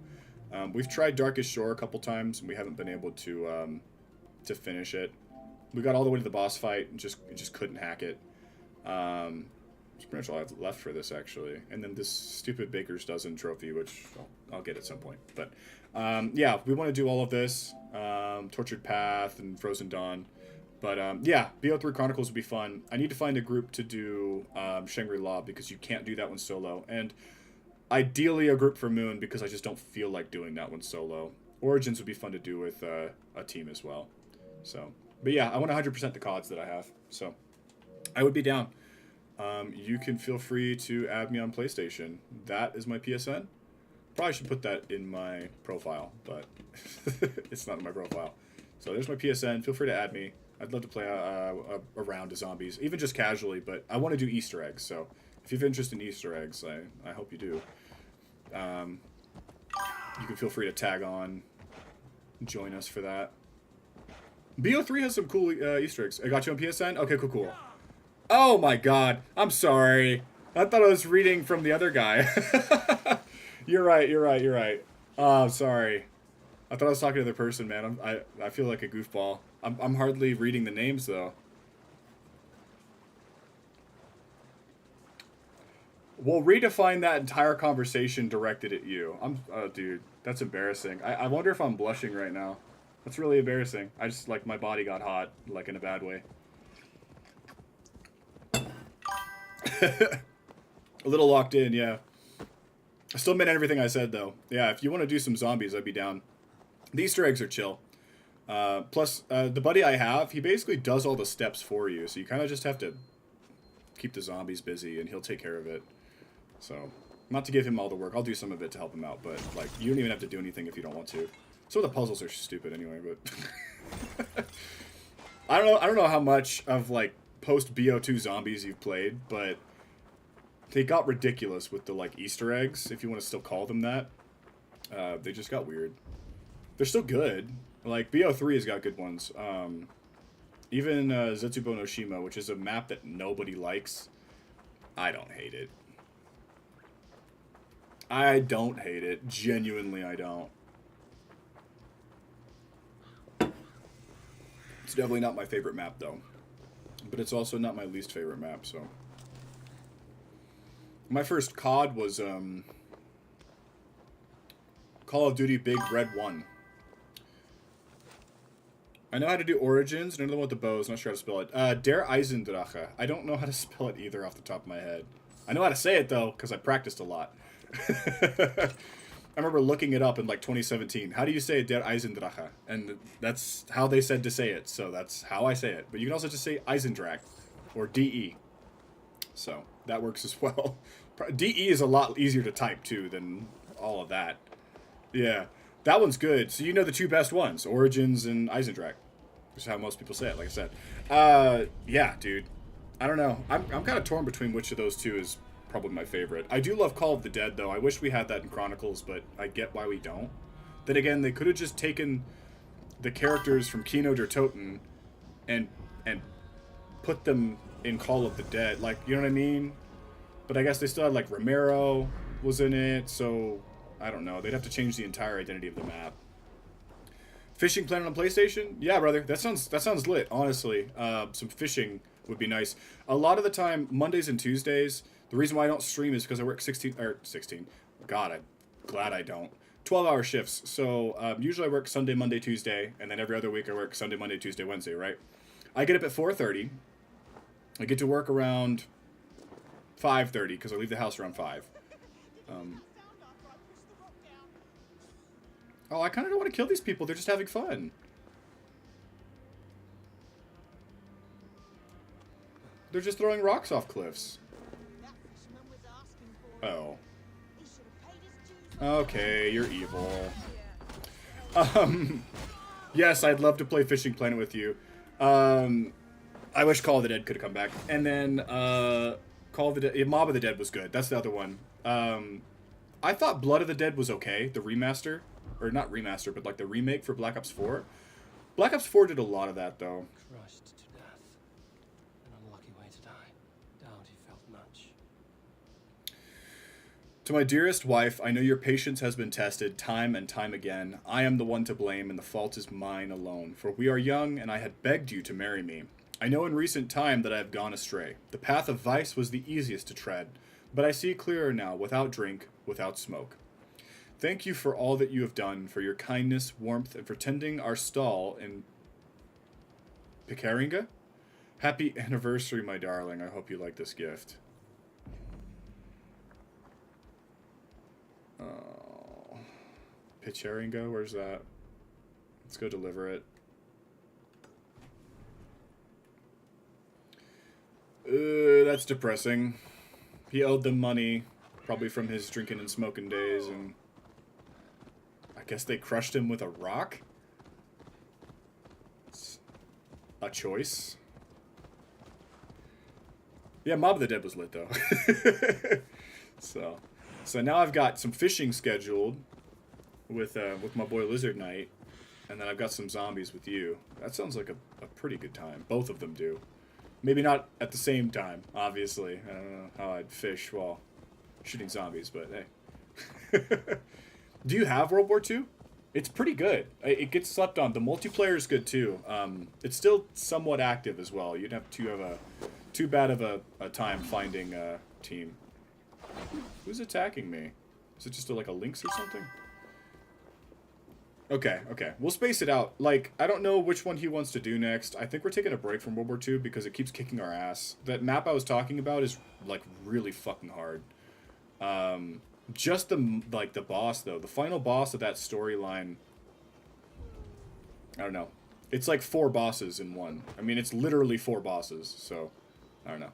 we've tried Darkest Shore a couple times, and we haven't been able to finish it. We got all the way to the boss fight and just couldn't hack it. That's pretty much all I have left for this, actually. And then this stupid Baker's Dozen trophy, which I'll get at some point. But, yeah, we want to do all of this. Tortured Path and Frozen Dawn. But, yeah, BO3 Chronicles would be fun. I need to find a group to do Shangri-La, because you can't do that one solo. And... ideally a group for Moon, because I just don't feel like doing that one solo. Origins would be fun to do with a team as well. So, but yeah, I want 100% the CODs that I have. So, I would be down. You can feel free to add me on PlayStation. That is my PSN. Probably should put that in my profile, but it's not in my profile. So there's my PSN. Feel free to add me. I'd love to play a round of zombies, even just casually, but I want to do Easter eggs, so... if you have interest in Easter eggs, I hope you do. You can feel free to tag on, join us for that. BO3 has some cool Easter eggs. I got you on PSN? Okay, cool. Oh my god. I'm sorry. I thought I was reading from the other guy. You're right, you're right, you're right. Oh, sorry. I thought I was talking to the other person, man. I feel like a goofball. I'm hardly reading the names, though. We'll redefine that entire conversation directed at you. Oh, dude, that's embarrassing. I wonder if I'm blushing right now. That's really embarrassing. I just, like, my body got hot, like, in a bad way. A little locked in, yeah. I still meant everything I said, though. Yeah, if you want to do some zombies, I'd be down. The Easter eggs are chill. Plus, the buddy I have, he basically does all the steps for you, so you kind of just have to keep the zombies busy, and he'll take care of it. So, not to give him all the work. I'll do some of it to help him out, but, like, you don't even have to do anything if you don't want to. Some of the puzzles are stupid anyway, but... I don't know how much of, like, post-BO2 zombies you've played, but they got ridiculous with the, like, Easter eggs, if you want to still call them that. They just got weird. They're still good. Like, BO3 has got good ones. Even Zetsubo no Shima, which is a map that nobody likes, I don't hate it. I don't hate it. Genuinely, I don't. It's definitely not my favorite map, though. But it's also not my least favorite map, so... My first COD was, Call of Duty Big Red 1. I know how to do Origins, and I don't know what the bow is, not sure how to spell it. Der Eisendrache. I don't know how to spell it either off the top of my head. I know how to say it, though, because I practiced a lot. I remember looking it up in, like, 2017. How do you say Der Eisendrache? And that's how they said to say it, so that's how I say it. But you can also just say Eisendrache, or DE. So, that works as well. DE is a lot easier to type, too, than all of that. Yeah, that one's good. So you know the two best ones, Origins and Eisendrache. That's how most people say it, like I said. Yeah, dude. I don't know. I'm kind of torn between which of those two is probably my favorite. I do love Call of the Dead, though. I wish we had that in Chronicles, but I get why we don't. Then again, they could have just taken the characters from Kino der Toten and put them in Call of the Dead. Like, you know what I mean? But I guess they still had, like, Romero was in it, so I don't know. They'd have to change the entire identity of the map. Fishing Planet on PlayStation? Yeah, brother. That sounds lit, honestly. Some fishing would be nice. A lot of the time, Mondays and Tuesdays, the reason why I don't stream is because I work 16. God, I'm glad I don't. 12-hour shifts. So usually I work Sunday, Monday, Tuesday, and then every other week I work Sunday, Monday, Tuesday, Wednesday, right? I get up at 4:30. I get to work around 5:30 because I leave the house around 5. Oh, I kind of don't want to kill these people. They're just having fun. They're just throwing rocks off cliffs. Oh. Okay, you're evil. Yes, I'd love to play Fishing Planet with you. I wish Call of the Dead could have come back. And then, Call of the Dead... Mob of the Dead was good. That's the other one. I thought Blood of the Dead was okay. The remaster. Or not remaster, but like the remake for Black Ops 4. Black Ops 4 did a lot of that, though. Crushed to death. An unlucky way to die. Doubt he felt much. To my dearest wife, I know your patience has been tested time and time again. I am the one to blame, and the fault is mine alone. For we are young, and I had begged you to marry me. I know in recent time that I have gone astray. The path of vice was the easiest to tread, but I see clearer now, without drink, without smoke. Thank you for all that you have done, for your kindness, warmth, and for tending our stall in Picaringa. Happy anniversary, my darling. I hope you like this gift. Oh, Picaringa, where's that? Let's go deliver it. That's depressing. He owed them money, probably from his drinking and smoking days, and I guess they crushed him with a rock? It's a choice. Yeah, Mob of the Dead was lit, though. So now I've got some fishing scheduled with my boy Lizard Knight, and then I've got some zombies with you. That sounds like a pretty good time. Both of them do. Maybe not at the same time, obviously. I don't know how I'd fish while shooting zombies, but hey. Do you have World War II? It's pretty good. It gets slept on. The multiplayer is good too. It's still somewhat active as well. You'd have too bad of a time finding a team. Who's attacking me? Is it just like a lynx or something? Okay, okay. We'll space it out. Like, I don't know which one he wants to do next. I think we're taking a break from World War II because it keeps kicking our ass. That map I was talking about is, like, really fucking hard. Just the boss, though. The final boss of that storyline... I don't know. It's like 4 bosses in one. I mean, it's literally 4 bosses, so... I don't know.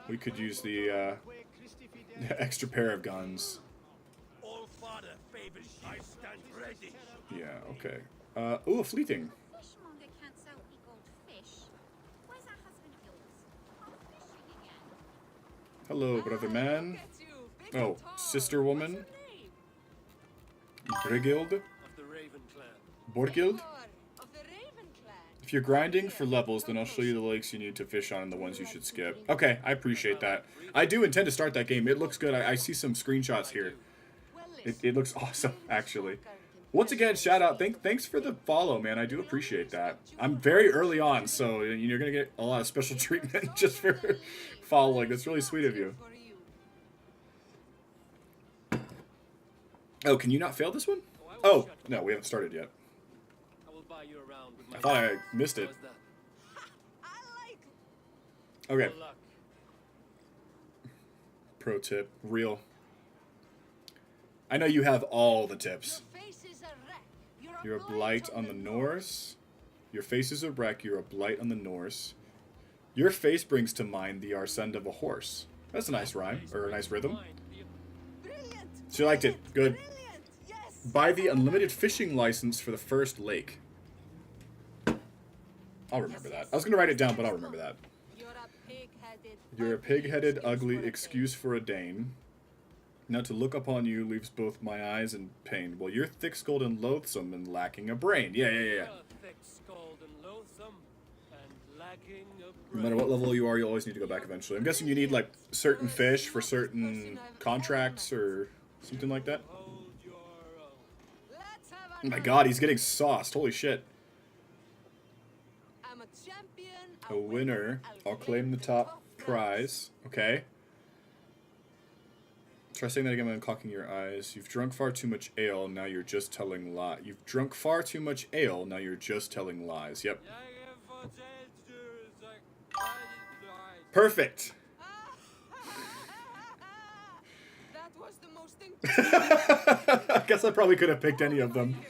We could use the extra pair of guns. Yeah, okay. Ooh, a fleeting. Fishmonger can't sell me gold fish. Where's that husband of yours? Off fishing again. Hello, brother man. Oh, sister woman. Brigild. Of the Raven Clan. Borgild. If you're grinding for levels, then I'll show you the lakes you need to fish on and the ones you should skip. Okay, I appreciate that. I do intend to start that game. It looks good. I see some screenshots here. It looks awesome, actually. Once again, shout out. Thanks for the follow, man. I do appreciate that. I'm very early on, so you're going to get a lot of special treatment just for following. That's really sweet of you. Oh, can you not fail this one? Oh, no, we haven't started yet. I thought I missed it. Okay. Pro tip. Real. I know you have all the tips. You're a blight on the Norse. Your face is a wreck. You're a blight on the Norse. Your face brings to mind the arsend of a horse. That's a nice rhyme, or a nice rhythm. She liked it. Good. Buy the unlimited fishing license for the first lake. I'll remember that. I was going to write it down, but I'll remember that. You're a pig-headed, ugly excuse for a Dane. Now to look upon you leaves both my eyes in pain. Well, you're thick-skulled and loathsome and lacking a brain. Yeah. No matter what level you are, you'll always need to go back eventually. I'm guessing you need, like, certain fish for certain contracts or something like that. Oh my god, he's getting sauced. Holy shit. A winner. I'll claim the top prize. Okay. Try saying that again when uncocking your eyes. You've drunk far too much ale, now you're just telling lies. You've drunk far too much ale, now you're just telling lies. Yep. Perfect. I guess I probably could have picked any of them.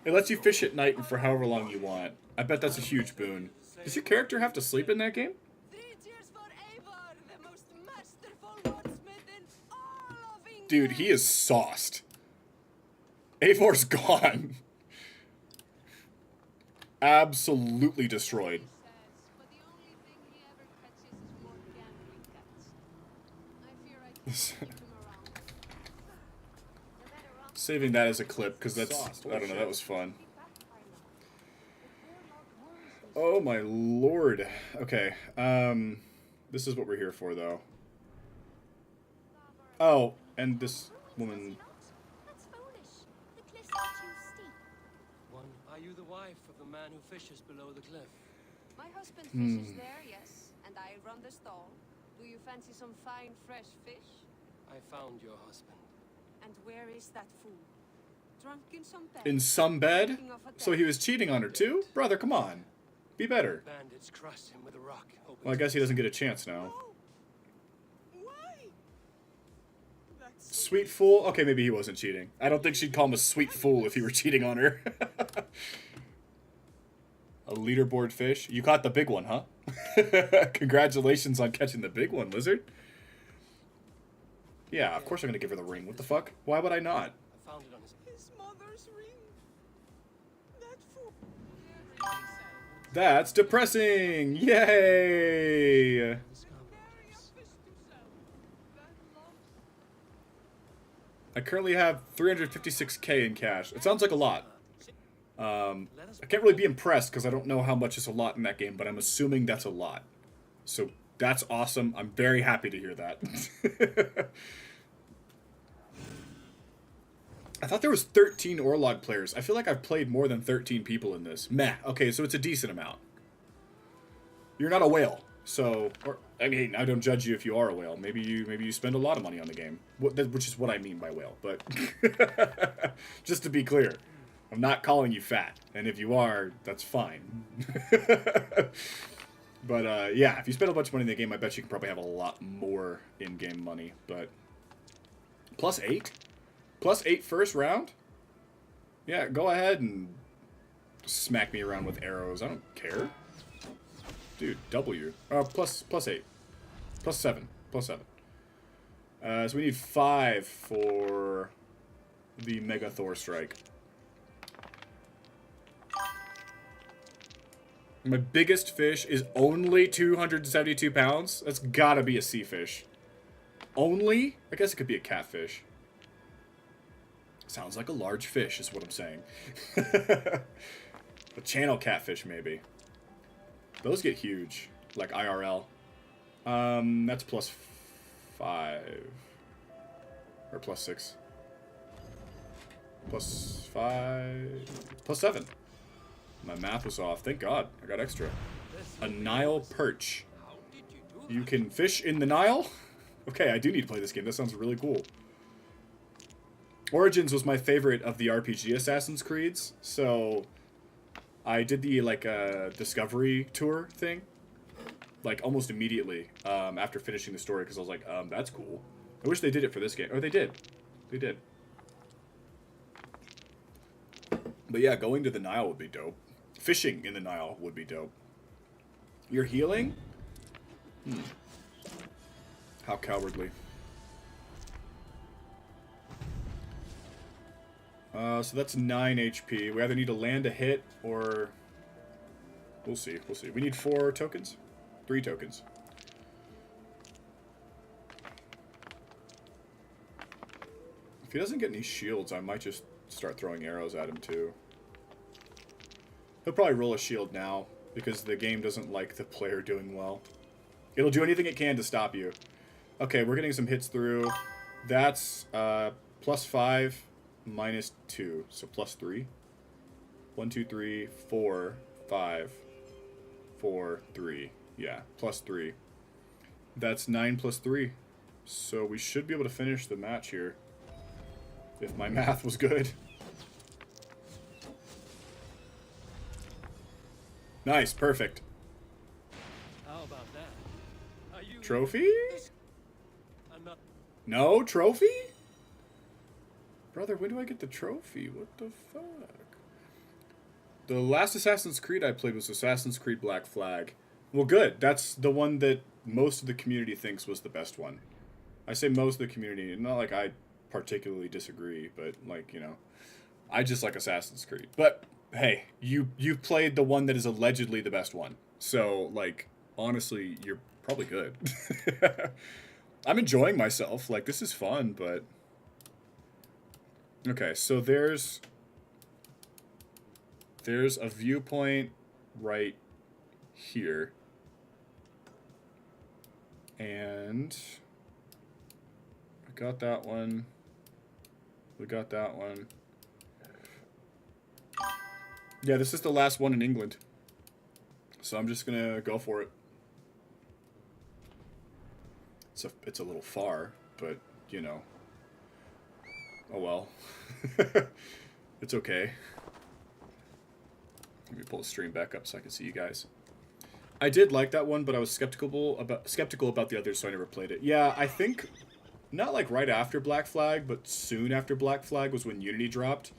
It lets you fish at night and for however long you want. I bet that's a huge boon. Does your character have to sleep in that game? Dude, he is sauced. Eivor's gone. Absolutely destroyed. Saving that as a clip, because that's, I don't know, that was fun. Oh my lord. Okay, this is what we're here for, though. Oh, and this woman... That's foolish. The cliffs are too steep. Are you the wife of the man who fishes below the cliff? My husband fishes there, yes, and I run the stall. Do you fancy some fine, fresh fish? I found your husband. And where is that fool? Drunk in some bed? In some bed? So he was cheating on her too? Brother, come on. Be better. Bandits crushed him with a rock. Well, I guess he doesn't get a chance now. Sweet fool? Okay, maybe he wasn't cheating. I don't think she'd call him a sweet fool if he were cheating on her. A leaderboard fish? You caught the big one, huh? Congratulations on catching the big one, lizard. Yeah, of course I'm gonna give her the ring. What the fuck? Why would I not? I found it on His mother's ring. That fool. That's depressing! Yay! I currently have 356k in cash. It sounds like a lot. I can't really be impressed because I don't know how much is a lot in that game, but I'm assuming that's a lot. So that's awesome. I'm very happy to hear that. I thought there was 13 Orlog players. I feel like I've played more than 13 people in this. Meh. Okay, so it's a decent amount. You're not a whale, so... Or, I mean, I don't judge you if you are a whale. Maybe you spend a lot of money on the game, which is what I mean by whale. But just to be clear, I'm not calling you fat, and if you are, that's fine. But yeah, if you spend a bunch of money in the game, I bet you can probably have a lot more in-game money. But +8, +8 first round. Yeah, go ahead and smack me around with arrows. I don't care. Dude, W. +8. +7. +7. So we need 5 for the Mega Thor Strike. My biggest fish is only 272 pounds? That's gotta be a sea fish. Only? I guess it could be a catfish. Sounds like a large fish is what I'm saying. A channel catfish, maybe. Those get huge, like IRL. That's +5. Or +6. +5. +7. My math was off. Thank God. I got extra. A Nile perch. You can fish in the Nile? Okay, I do need to play this game. That sounds really cool. Origins was my favorite of the RPG Assassin's Creeds, so I did the discovery tour thing, like almost immediately after finishing the story, because I was like, that's cool. I wish they did it for this game. Oh, they did. They did. But yeah, going to the Nile would be dope. Fishing in the Nile would be dope. You're healing? How cowardly. So that's 9 HP. We either need to land a hit or... We'll see. We'll see. We need 4 tokens? 3 tokens. If he doesn't get any shields, I might just start throwing arrows at him too. He'll probably roll a shield now, because the game doesn't like the player doing well. It'll do anything it can to stop you. Okay, we're getting some hits through. That's +5, -2, so +3. 1, 2, 3, 4, 5, 4, 3. Yeah, +3. That's 9 + 3. So we should be able to finish the match here. If my math was good. Nice, perfect. How about that? Are you Trophy? I'm not. No trophy? Brother, when do I get the trophy? What the fuck? The last Assassin's Creed I played was Assassin's Creed Black Flag. Well, good. That's the one that most of the community thinks was the best one. I say most of the community, not like I particularly disagree, but like, you know, I just like Assassin's Creed. But hey, you've played the one that is allegedly the best one, so like honestly, you're probably good. I'm enjoying myself. Like, this is fun, but okay. So there's a viewpoint right here, and I got that one. We got that one. Yeah, this is the last one in England. So I'm just gonna go for it. It's a little far, but, you know. Oh well. It's okay. Let me pull the stream back up so I can see you guys. I did like that one, but I was skeptical about the others, so I never played it. Yeah, I think not like right after Black Flag, but soon after Black Flag was when Unity dropped.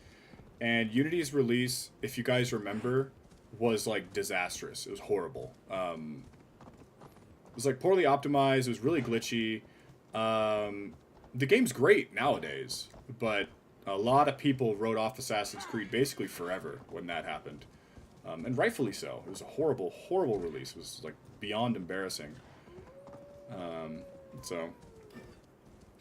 And Unity's release, if you guys remember, was like disastrous. It was horrible. It was like poorly optimized. It was really glitchy. The game's great nowadays, but a lot of people wrote off Assassin's Creed basically forever when that happened. And rightfully so. It was a horrible, horrible release. It was like beyond embarrassing. So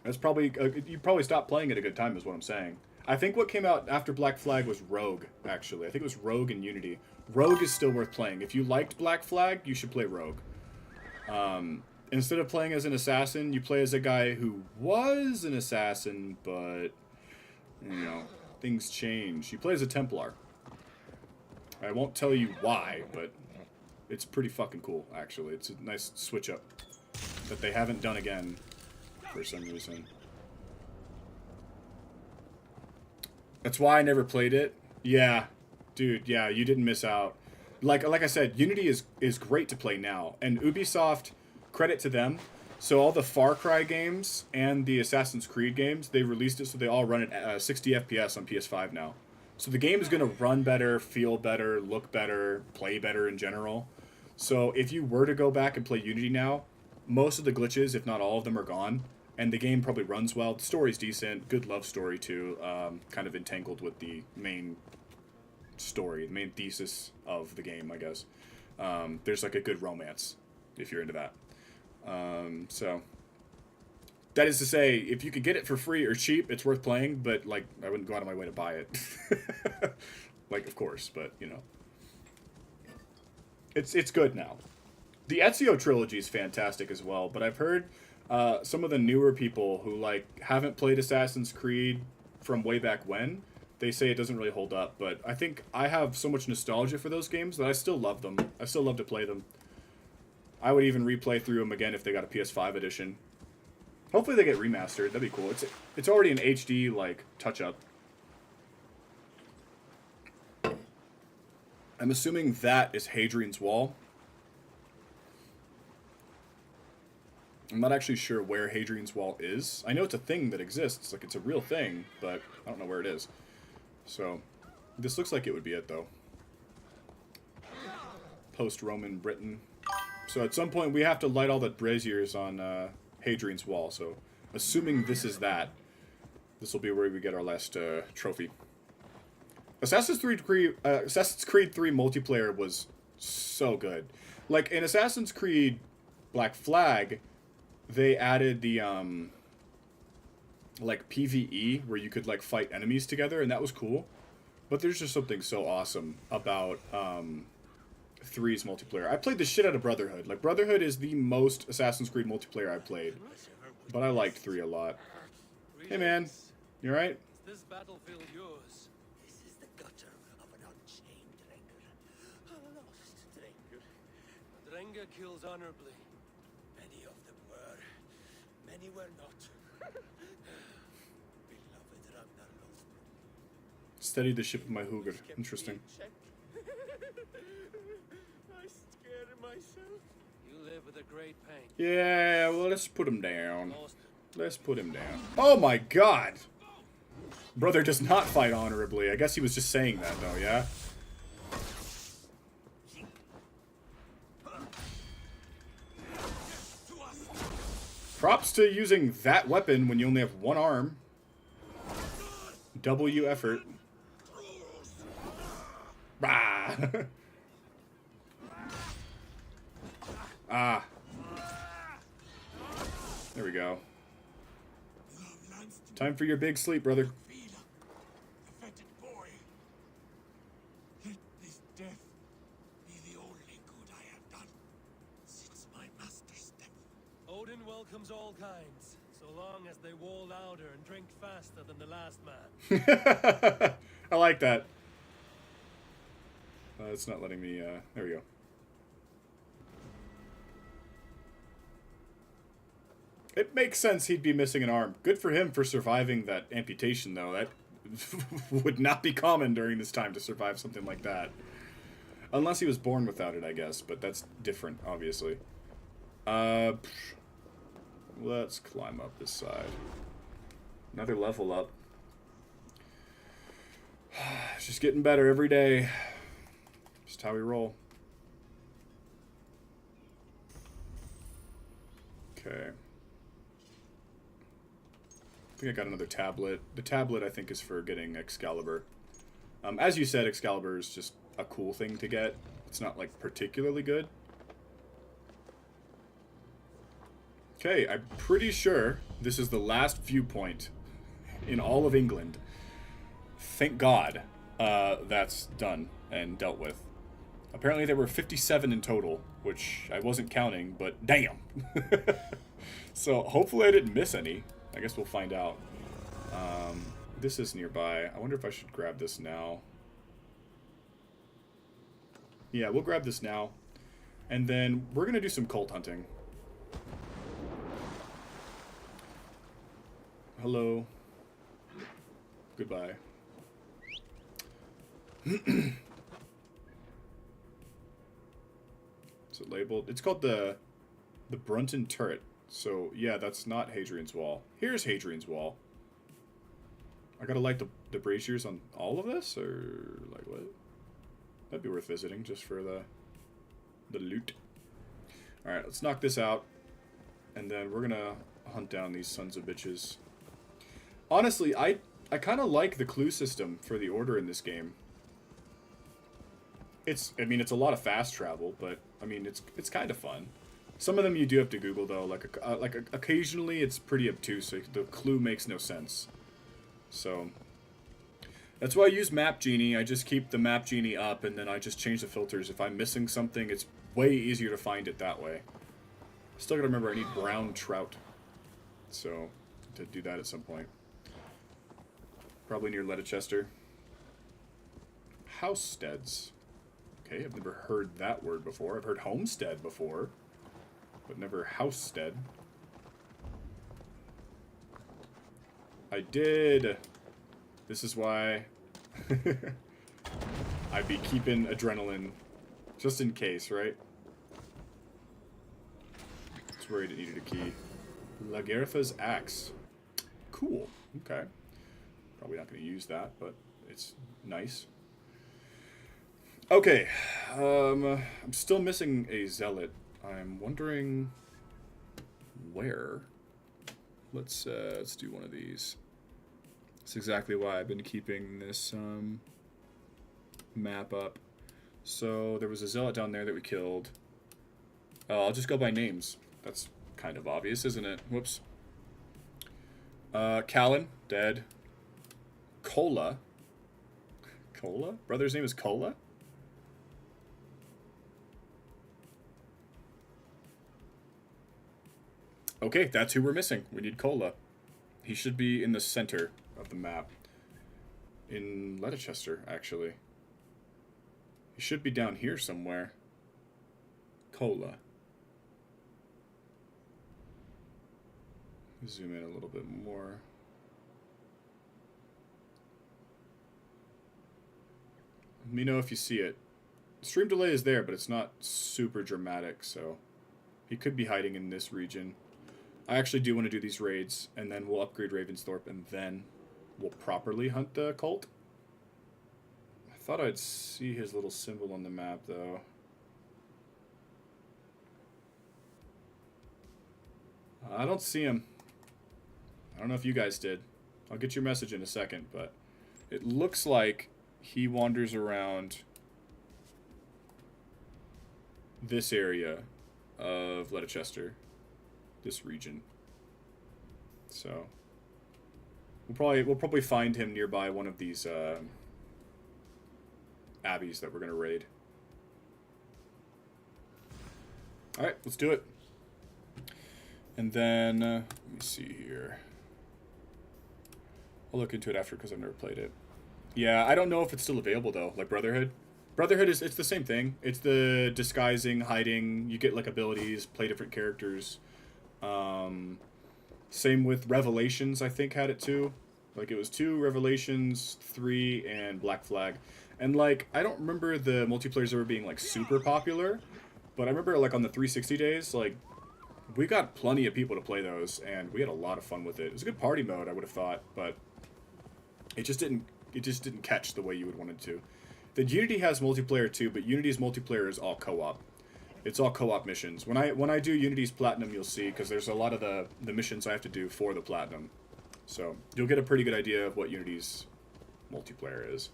that's probably you probably stopped playing at a good time, is what I'm saying. I think what came out after Black Flag was Rogue, actually. I think it was Rogue and Unity. Rogue is still worth playing. If you liked Black Flag, you should play Rogue. Instead of playing as an assassin, you play as a guy who was an assassin, but, you know, things change. You play as a Templar. I won't tell you why, but it's pretty fucking cool, actually. It's a nice switch up that they haven't done again for some reason. That's why I never played it. Yeah, dude, yeah, you didn't miss out. Like I said, Unity is great to play now, and Ubisoft, credit to them. So all the Far Cry games and the Assassin's Creed games, they released it so they all run at 60 FPS on PS5 now. So the game is going to run better, feel better, look better, play better in general. So if you were to go back and play Unity now, most of the glitches, if not all of them, are gone. And the game probably runs well. The story's decent. Good love story, too. Kind of entangled with the main story, the main thesis of the game, I guess. There's like a good romance, if you're into that. So that is to say, if you could get it for free or cheap, it's worth playing, but like I wouldn't go out of my way to buy it. Like, of course, but you know, it's good now. The Ezio trilogy is fantastic as well, but I've heard some of the newer people who like haven't played Assassin's Creed from way back when, they say it doesn't really hold up, but I think I have so much nostalgia for those games that I still love them. I still love to play them. I would even replay through them again if they got a PS5 edition. Hopefully they get remastered. That'd be cool. It's already an HD like touch up. I'm assuming that is Hadrian's Wall. I'm not actually sure where Hadrian's Wall is. I know it's a thing that exists, like it's a real thing, but I don't know where it is. So, this looks like it would be it though. Post-Roman Britain. So at some point we have to light all the braziers on Hadrian's Wall, so assuming this is that, this will be where we get our last trophy. Assassin's Creed 3 multiplayer was so good. Like, in Assassin's Creed Black Flag, they added the, like, PvE, where you could, like, fight enemies together, and that was cool. But there's just something so awesome about, 3's multiplayer. I played the shit out of Brotherhood. Like, Brotherhood is the most Assassin's Creed multiplayer I've played. But I liked 3 a lot. Hey, man. You alright? This battlefield yours. This is the gutter of an unchained Drenger. A lost Drenger. The Drenga kills honorably. Many of them were. Many were not. Beloved Ragnar Lothbrok. Steady the ship of my Hugr. Interesting. I scare myself. You live with a great pain. Yeah, well, let's put him down. Let's put him down. Oh my god! Brother does not fight honorably. I guess he was just saying that, though, yeah? Props to using that weapon when you only have one arm. W effort. Bah! Ah. There we go. Time for your big sleep, brother. The fetid boy. Let this death be the only good I have done since my master's death. Odin welcomes all kinds, so long as they wall louder and drink faster than the last man. I like that. It's not letting me, there we go. It makes sense he'd be missing an arm. Good for him for surviving that amputation, though. That would not be common during this time to survive something like that. Unless he was born without it, I guess. But that's different, obviously. Let's climb up this side. Another level up. It's just getting better every day. Just how we roll. Okay. I think I got another tablet. The tablet, I think, is for getting Excalibur. As you said, Excalibur is just a cool thing to get. It's not, like, particularly good. Okay, I'm pretty sure this is the last viewpoint in all of England. thank God that's done and dealt with. Apparently there were 57 in total, which I wasn't counting, but damn. So hopefully I didn't miss any. I guess we'll find out. This is nearby. I wonder if I should grab this now. Yeah, we'll grab this now. And then we're going to do some cult hunting. Hello. Goodbye. Is it labeled? It's called the Brunton Turret. So, yeah, that's not Hadrian's Wall. Here's Hadrian's Wall. I gotta light the braziers on all of this? Or, like, what? That'd be worth visiting, just for the loot. Alright, let's knock this out. And then we're gonna hunt down these sons of bitches. Honestly, I kind of like the clue system for the Order in this game. I mean, it's a lot of fast travel, but, I mean, it's kind of fun. Some of them you do have to Google, though. Like occasionally, it's pretty obtuse. So the clue makes no sense. So that's why I use Map Genie. I just keep the Map Genie up, and then I just change the filters. If I'm missing something, it's way easier to find it that way. Still gotta remember I need brown trout. So, to do that at some point. Probably near Leicester. Housesteads. Okay, I've never heard that word before. I've heard homestead before, but never housestead. I did. This is why I'd be keeping adrenaline just in case, right? It's worried it needed a key. Lagertha's axe. Cool. Okay. Probably not going to use that, but it's nice. Okay. I'm still missing a zealot. I'm wondering where. Let's do one of these. That's exactly why I've been keeping this map up. So there was a zealot down there that we killed. I'll just go by names. That's kind of obvious, isn't it? Whoops. Callan, dead. Cola. Cola? Brother's name is Cola? Okay, that's who we're missing. We need Cola. He should be in the center of the map. In Leicester, actually. He should be down here somewhere. Cola. Zoom in a little bit more. Let me know if you see it. Stream delay is there, but it's not super dramatic, so he could be hiding in this region. I actually do want to do these raids, and then we'll upgrade Ravensthorpe, and then we'll properly hunt the cult. I thought I'd see his little symbol on the map, though. I don't see him. I don't know if you guys did. I'll get your message in a second, but it looks like he wanders around this area of Leicester. This region. So we'll probably find him nearby one of these abbeys that we're gonna raid. All right, let's do it. And then let me see here. I'll look into it after because I've never played it. Yeah, I don't know if it's still available though. Like Brotherhood. Brotherhood it's the same thing. It's the disguising, hiding. You get like abilities, play different characters. Same with Revelations, I think had it too. Like it was 2 Revelations, 3, and Black Flag. And like I don't remember the multiplayers ever being like super popular, but I remember like on the 360 days, like we got plenty of people to play those, and we had a lot of fun with it. It was a good party mode, I would have thought, but it just didn't catch the way you would want it to. The Unity has multiplayer too, but Unity's multiplayer is all co-op. It's all co-op missions. When I do Unity's Platinum, you'll see, because there's a lot of the missions I have to do for the Platinum. So you'll get a pretty good idea of what Unity's multiplayer is.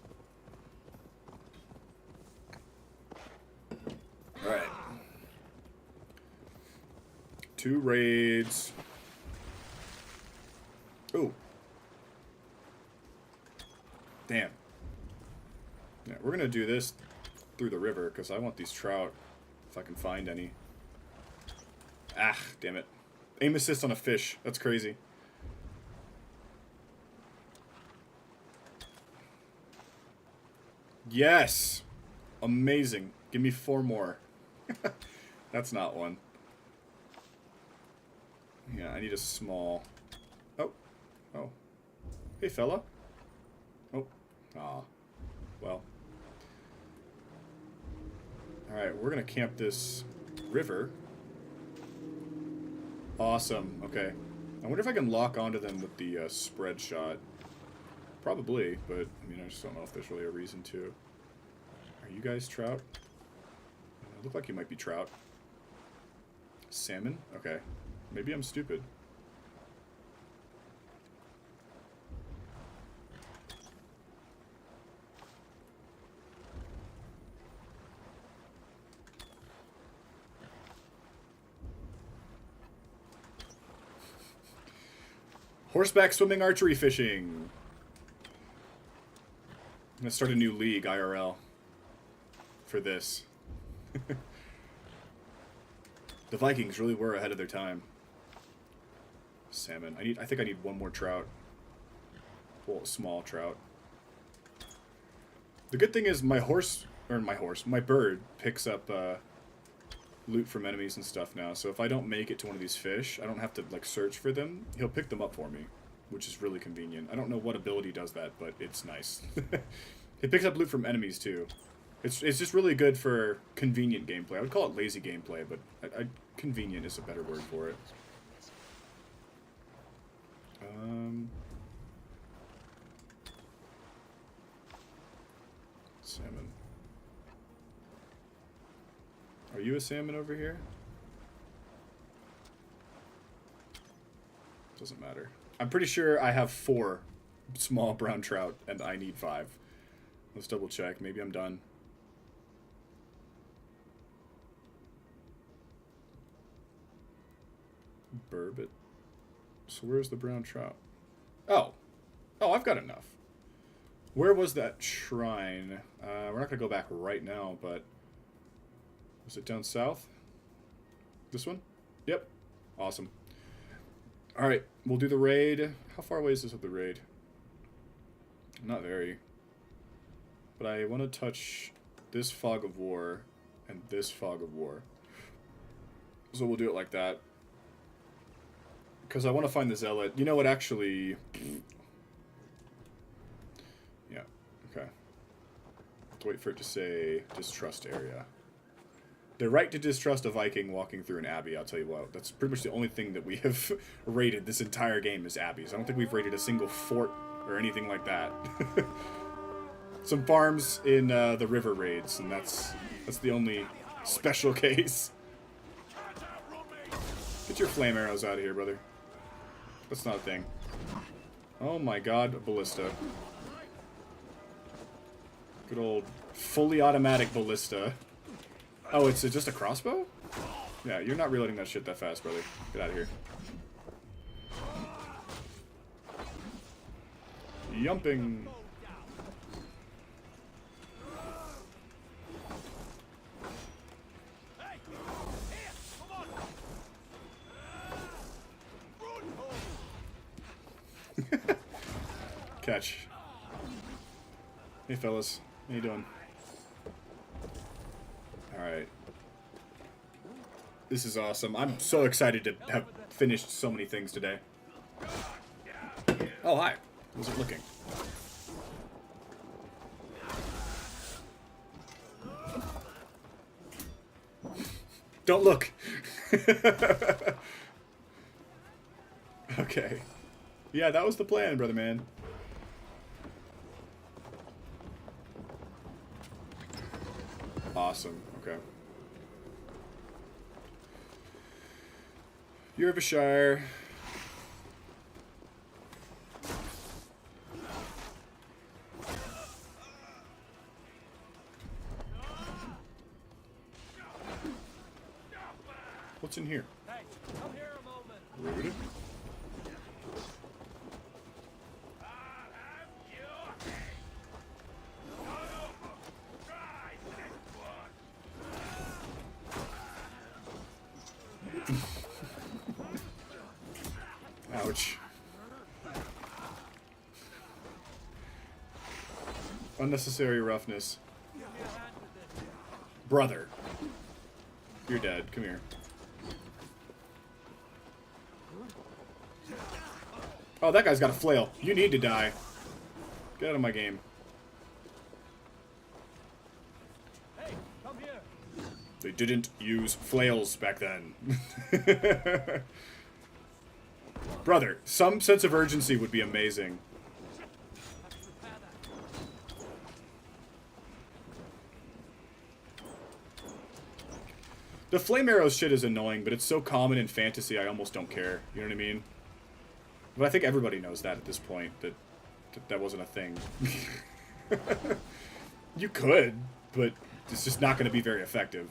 Alright. 2 raids. Damn. Yeah, we're gonna do this through the river because I want these trout if I can find any. Ah, damn it. Aim assist on a fish. That's crazy. Yes! Amazing. Give me 4 more. That's not one. Yeah, I need a small... Oh. Oh. Hey, fella. Oh. Aw. Well. Alright, we're gonna camp this river. Awesome. Okay. I wonder if I can lock onto them with the spread shot. Probably, but I mean, I just don't know if there's really a reason to. Are you guys trout? Look like you might be trout. Salmon? Okay. Maybe I'm stupid. Horseback swimming, archery fishing. I'm gonna start a new league, IRL, for this. The Vikings really were ahead of their time. Salmon. I think I need 1 more trout. Well, small trout. The good thing is my bird picks up loot from enemies and stuff now. So if I don't make it to one of these fish, I don't have to like search for them. He'll pick them up for me, which is really convenient. I don't know what ability does that, but it's nice. It picks up loot from enemies too. It's just really good for convenient gameplay. I would call it lazy gameplay, but convenient is a better word for it. Salmon. Are you a salmon over here? Doesn't matter. I'm pretty sure I have 4 small brown trout, and I need 5. Let's double check. Maybe I'm done. Burbot. So where's the brown trout? Oh. Oh, I've got enough. Where was that shrine? We're not going to go back right now, but... Was it down south? This one? Yep. Awesome. Alright, we'll do the raid. How far away is this with the raid? Not very. But I want to touch this fog of war and this fog of war. So we'll do it like that. Because I want to find the zealot. You know what, actually... Yeah, okay. Let's wait for it to say distrust area. They're right to distrust a Viking walking through an abbey, I'll tell you what. That's pretty much the only thing that we have raided this entire game is abbeys. I don't think we've raided a single fort or anything like that. Some farms in the river raids, and that's the only special case. Get your flame arrows out of here, brother. That's not a thing. Oh my god, a ballista. Good old fully automatic ballista. Oh, it's just a crossbow? Yeah, you're not reloading that shit that fast, brother. Get out of here. Yumping. Catch. Hey, fellas. How you doing? Alright. This is awesome. I'm so excited to have finished so many things today. Oh, hi. Wasn't looking. Don't look. Okay. Yeah, that was the plan, brother man. Awesome. Okay. Yorkshire. What's in here? Hey, come here a moment. Rude. Unnecessary roughness. Brother. You're dead. Come here. Oh, that guy's got a flail. You need to die. Get out of my game. Hey, come here. They didn't use flails back then. Brother, some sense of urgency would be amazing. The flame arrow shit is annoying, but it's so common in fantasy I almost don't care. You know what I mean? But I think everybody knows that at this point, that wasn't a thing. You could, but it's just not going to be very effective.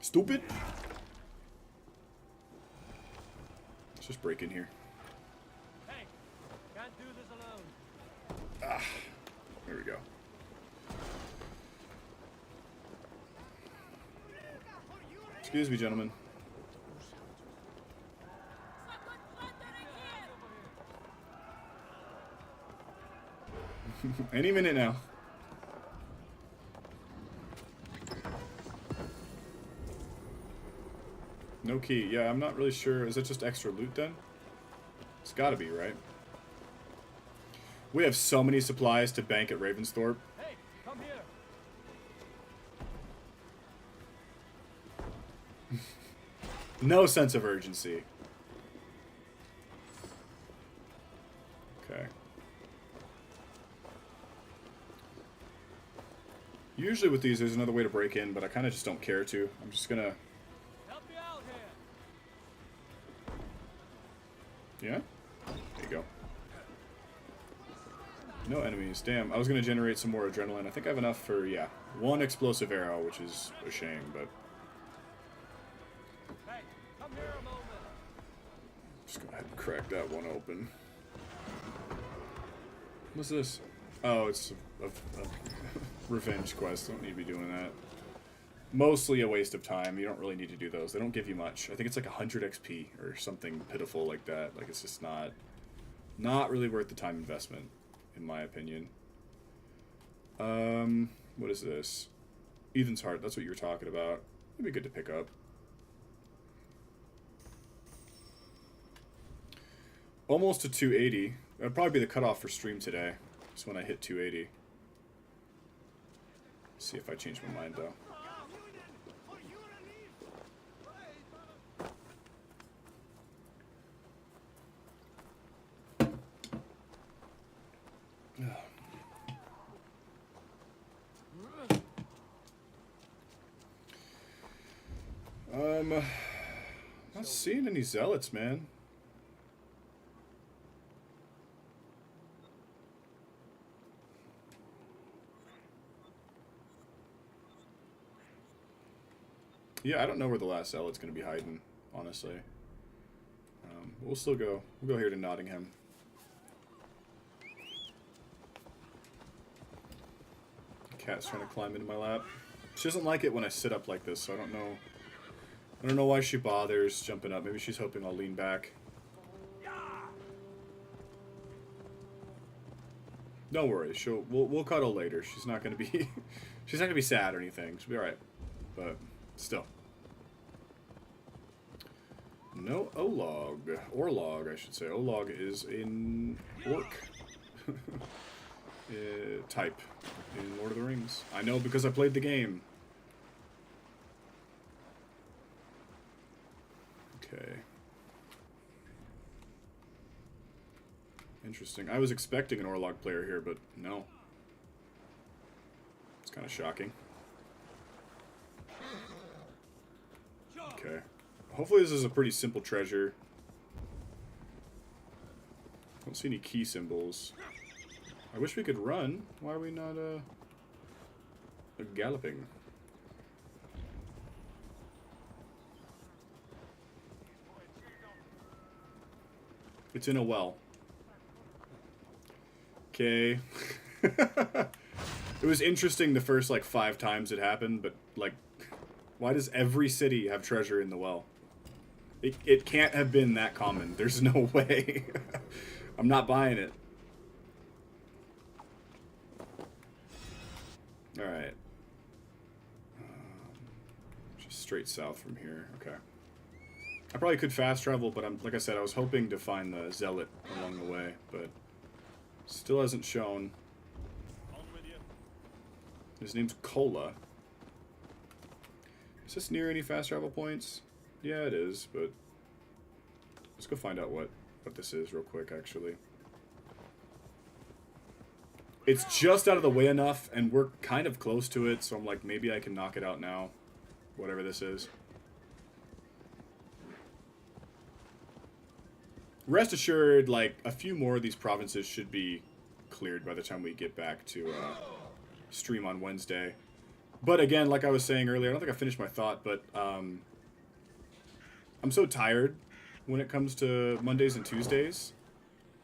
Stupid. Let's just break in here. Hey, can't do this alone. Ah, there we go. Excuse me, gentlemen. Any minute now. No key. Yeah, I'm not really sure. Is it just extra loot then? It's gotta be, right? We have so many supplies to bank at Ravensthorpe. Hey, come here. No sense of urgency. Okay. Usually with these, there's another way to break in, but I kind of just don't care to. I'm just gonna... Help me out here. Yeah? There you go. No enemies. Damn, I was gonna generate some more adrenaline. I think I have enough for, yeah, one explosive arrow, which is a shame, but... Hey, come here a moment. Just go ahead and crack that one open. What's this? Oh, it's a revenge quest. Don't need to be doing that. Mostly a waste of time. You don't really need to do those. They don't give you much. I think it's like 100 XP or something pitiful like that. Like, it's just not really worth the time investment, in my opinion. What is this? Ethan's Heart. That's what you were talking about. It'd be good to pick up. Almost to 280. That'd probably be the cutoff for stream today. Just when I hit 280. See if I change my mind though. Not seeing any zealots, man. Yeah, I don't know where the last zealot's going to be hiding, honestly. We'll still go. We'll go here to Nottingham. Cat's trying to climb into my lap. She doesn't like it when I sit up like this, so I don't know. I don't know why she bothers jumping up. Maybe she's hoping I'll lean back. Don't worry. We'll cuddle later. She's not going to be she's not going to be sad or anything. She'll be all right. But still. No Olog. Orlog, I should say. Olog is in orc type in Lord of the Rings. I know because I played the game. Okay. Interesting. I was expecting an Orlog player here, but no. It's kind of shocking. Okay. Hopefully this is a pretty simple treasure. Don't see any key symbols. I wish we could run. Why are we not galloping? It's in a well. Okay. It was interesting the first, like, 5 times it happened, but, like, why does every city have treasure in the well? It can't have been that common. There's no way. I'm not buying it. Alright. Just straight south from here. Okay. I probably could fast travel, but like I said, I was hoping to find the Zealot along the way, but still hasn't shown. His name's Cola. Is this near any fast travel points? Yeah, it is, but let's go find out what this is real quick, actually. It's just out of the way enough, and we're kind of close to it, so I'm like, maybe I can knock it out now. Whatever this is. Rest assured, like, a few more of these provinces should be cleared by the time we get back to stream on Wednesday. But again, like I was saying earlier, I don't think I finished my thought, but I'm so tired when it comes to Mondays and Tuesdays,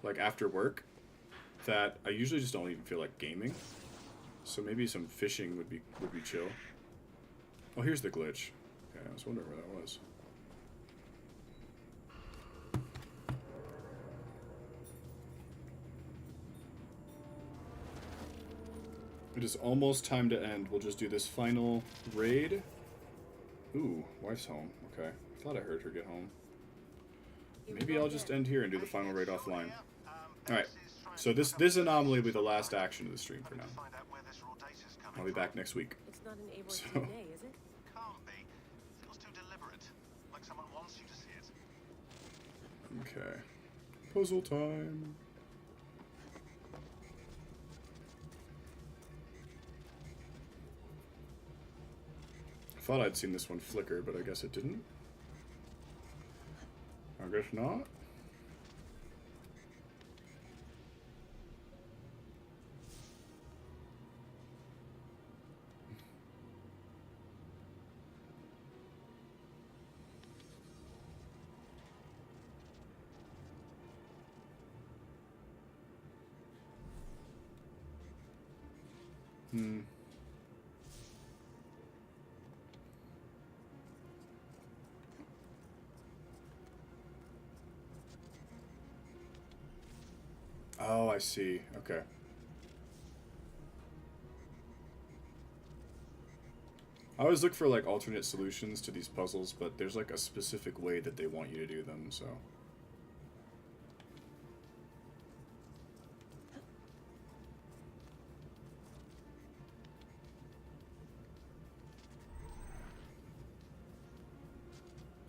like after work, that I usually just don't even feel like gaming. So maybe some fishing would be chill. Oh, here's the glitch. Okay, I was wondering where that was. It is almost time to end. We'll just do this final raid. Ooh, wife's home. Okay. I thought I heard her get home. Maybe I'll just end here and do the final raid offline. Alright. So this anomaly will be the last action of the stream for now. I'll be back next week. It's not an Eivor So- DNA, is it? Can't be. Feels too deliberate. Like someone wants you to see it. Okay. Puzzle time. I thought I'd seen this one flicker, but I guess it didn't. I guess not. Oh, I see. Okay. I always look for like alternate solutions to these puzzles, but there's like a specific way that they want you to do them, so.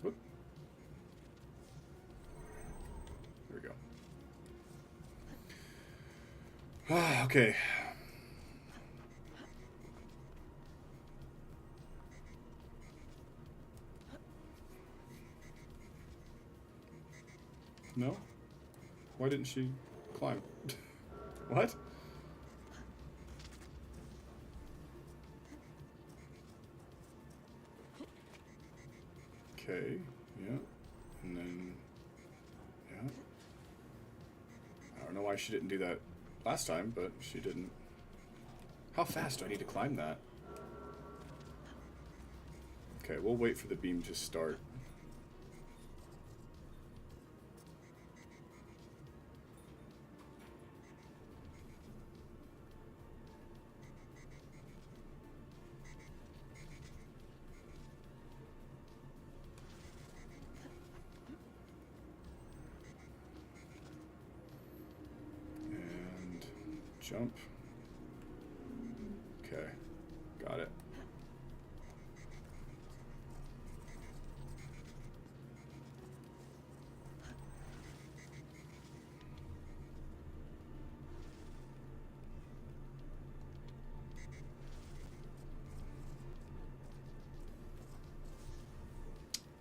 Whoop. There we go. Ah, okay. No? Why didn't she climb? What? Okay, yeah. And then, yeah. I don't know why she didn't do that last time, but she didn't. How fast do I need to climb that? Okay, we'll wait for the beam to start. And jump. Okay, got it.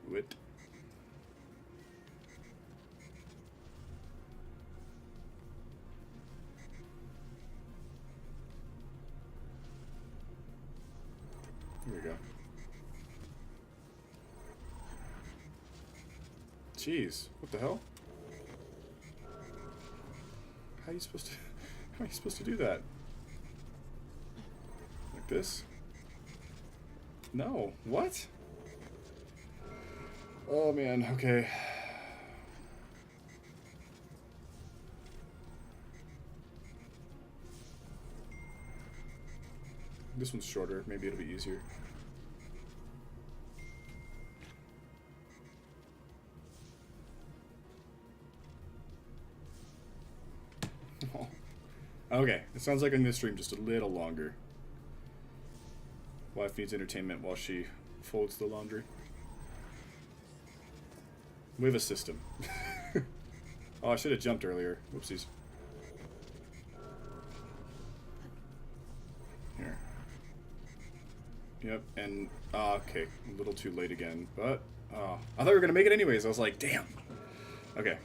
Wit. Here we go. Jeez, what the hell? How are you supposed to? How are you supposed to do that? Like this? No. What? Oh man, okay. This one's shorter. Maybe it'll be easier. Oh. Okay, it sounds like I'm gonna stream just a little longer. Wife needs entertainment while she folds the laundry. We have a system. Oh, I should have jumped earlier. Whoopsies. Here. Yep, and okay, a little too late again, but I thought we were gonna make it anyways. I was like, damn. Okay,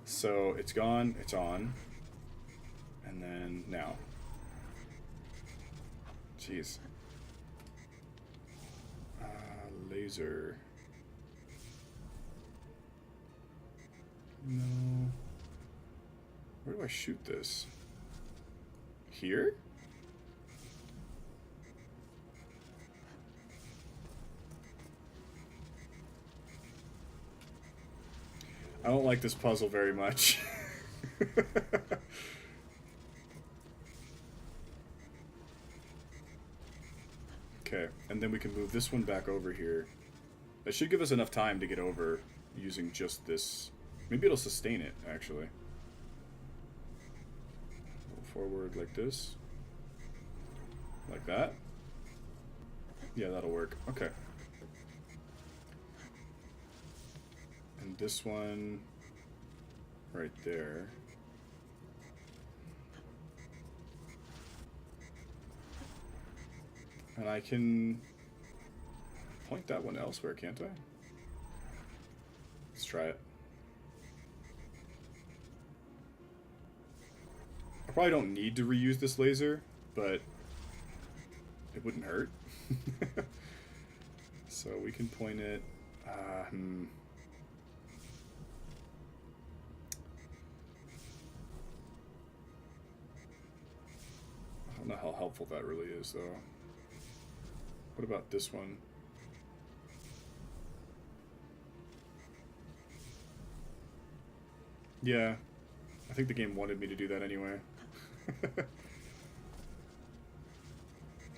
so it's gone. It's on, and then now. Jeez. Laser. No. Where do I shoot this? Here? I don't like this puzzle very much. Okay, and then we can move this one back over here. That should give us enough time to get over using just this. Maybe it'll sustain it, actually. Go forward like this. Like that. Yeah, that'll work. Okay. And this one right there. And I can point that one elsewhere, can't I? Let's try it. I probably don't need to reuse this laser, but it wouldn't hurt. So we can point it. I don't know how helpful that really is, though. What about this one? Yeah, I think the game wanted me to do that anyway.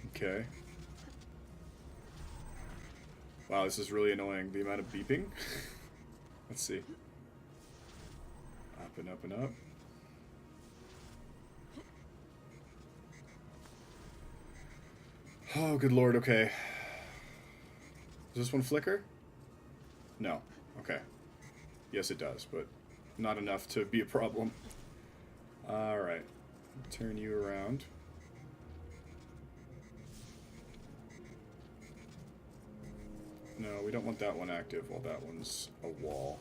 Okay. Wow, this is really annoying. The amount of beeping. Let's see. Up and up and up. Oh, good lord, okay. Does this one flicker? No. Okay. Yes, it does, but not enough to be a problem. Alright. Turn you around. No, we don't want that one active while that one's a wall,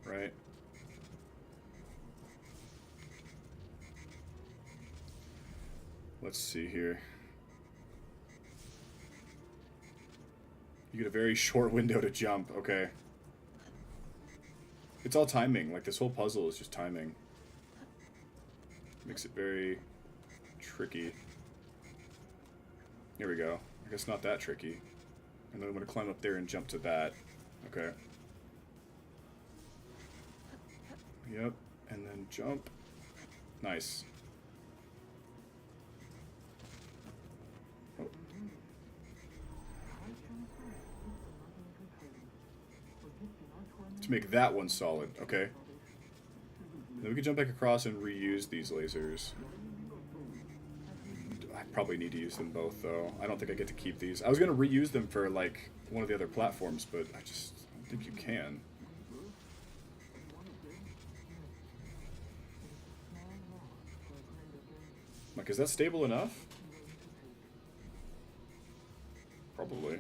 right? Let's see here. You get a very short window to jump, okay. It's all timing, like this whole puzzle is just timing. Makes it very tricky. Here we go. I guess not that tricky. And then I'm going to climb up there and jump to that. Okay. Yep. And then jump. Nice. Oh. To make that one solid. Okay. Then we can jump back across and reuse these lasers. I probably need to use them both, though. I don't think I get to keep these. I was going to reuse them for, like, one of the other platforms, but I just don't think you can. Like, is that stable enough? Probably.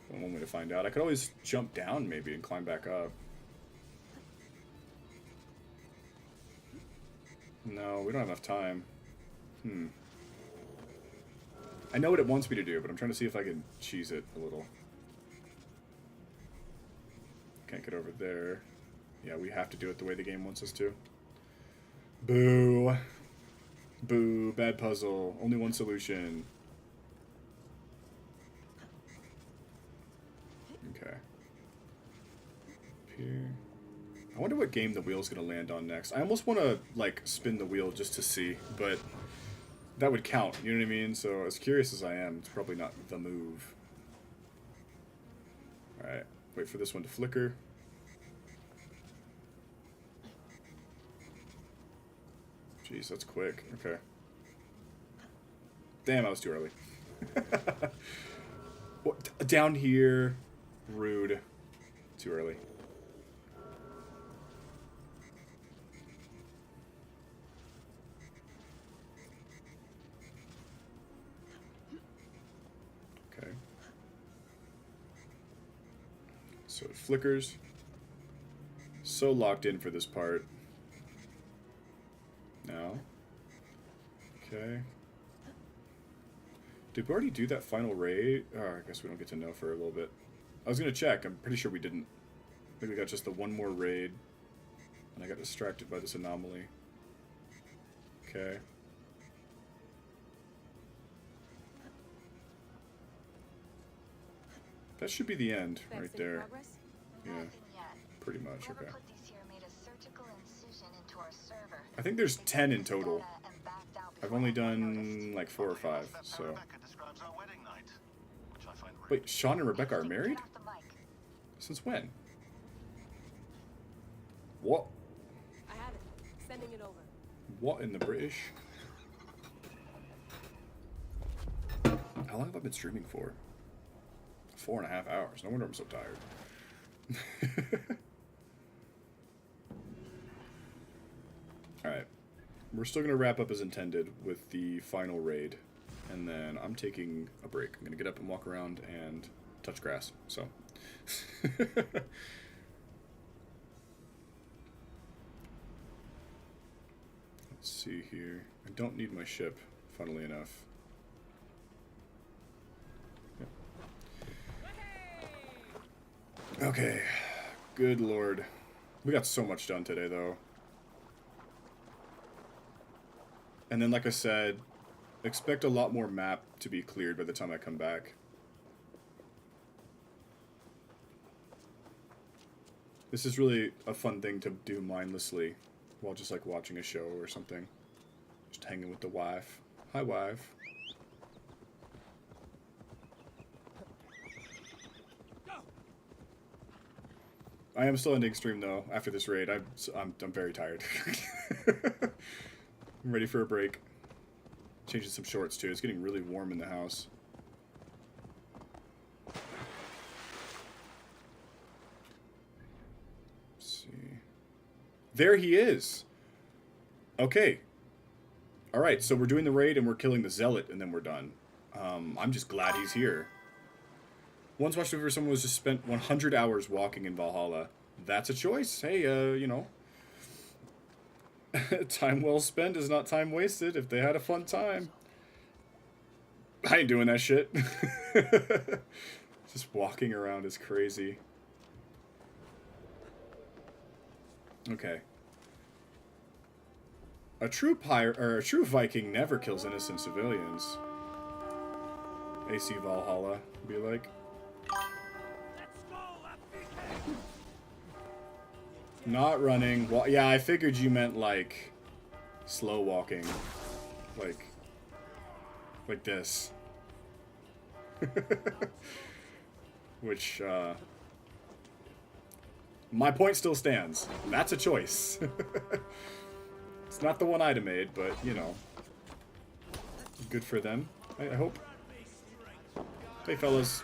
One way to find out. I could always jump down, maybe, and climb back up. No, we don't have enough time. I know what it wants me to do, but I'm trying to see if I can cheese it a little. Can't get over there. Yeah, we have to do it the way the game wants us to. Boo. Boo. Bad puzzle. Only one solution. Okay. I wonder what game the wheel's gonna land on next. I almost want to, like, spin the wheel just to see, but that would count, you know what I mean? So, as curious as I am, it's probably not the move. Alright, wait for this one to flicker. Jeez, that's quick. Okay. Damn, I was too early. What, down here. Rude. Too early. Okay. So it flickers. So locked in for this part. Now. Okay. Did we already do that final raid? Oh, I guess we don't get to know for a little bit. I was going to check. I'm pretty sure we didn't. I think we got just the one more raid. And I got distracted by this anomaly. Okay. That should be the end right there. Yeah. Pretty much. Okay. I think there's 10 in total. I've only done like 4 or 5, so. Wait, Sean and Rebecca are married? Since when? What? I have it. Sending it over. What in the British? How long have I been streaming for? 4.5 hours. No wonder I'm so tired. Alright. We're still going to wrap up as intended with the final raid. And then I'm taking a break. I'm going to get up and walk around and touch grass. So. Let's see here. I don't need my ship, funnily enough. Yep. Okay. Good lord. We got so much done today, though. And then, like I said, expect a lot more map to be cleared by the time I come back. This is really a fun thing to do mindlessly while just like watching a show or something. Just hanging with the wife. Hi, wife. I am still ending stream though after this raid. I'm very tired. I'm ready for a break. Changing some shorts too. It's getting really warm in the house. Let's see. There he is. Okay. Alright, so we're doing the raid and we're killing the zealot and then we're done. I'm just glad he's here. Once watched over someone who's just spent 100 hours walking in Valhalla. That's a choice. Hey, you know. Time well spent is not time wasted if they had a fun time. I ain't doing that shit. Just walking around is crazy. Okay. A true pirate or a true Viking never kills innocent civilians. AC Valhalla be like. Not running. Well, yeah, I figured you meant like slow walking, like this. Which my point still stands. That's a choice. It's not the one I'd have made, but you know, good for them. I hope. Hey, fellas.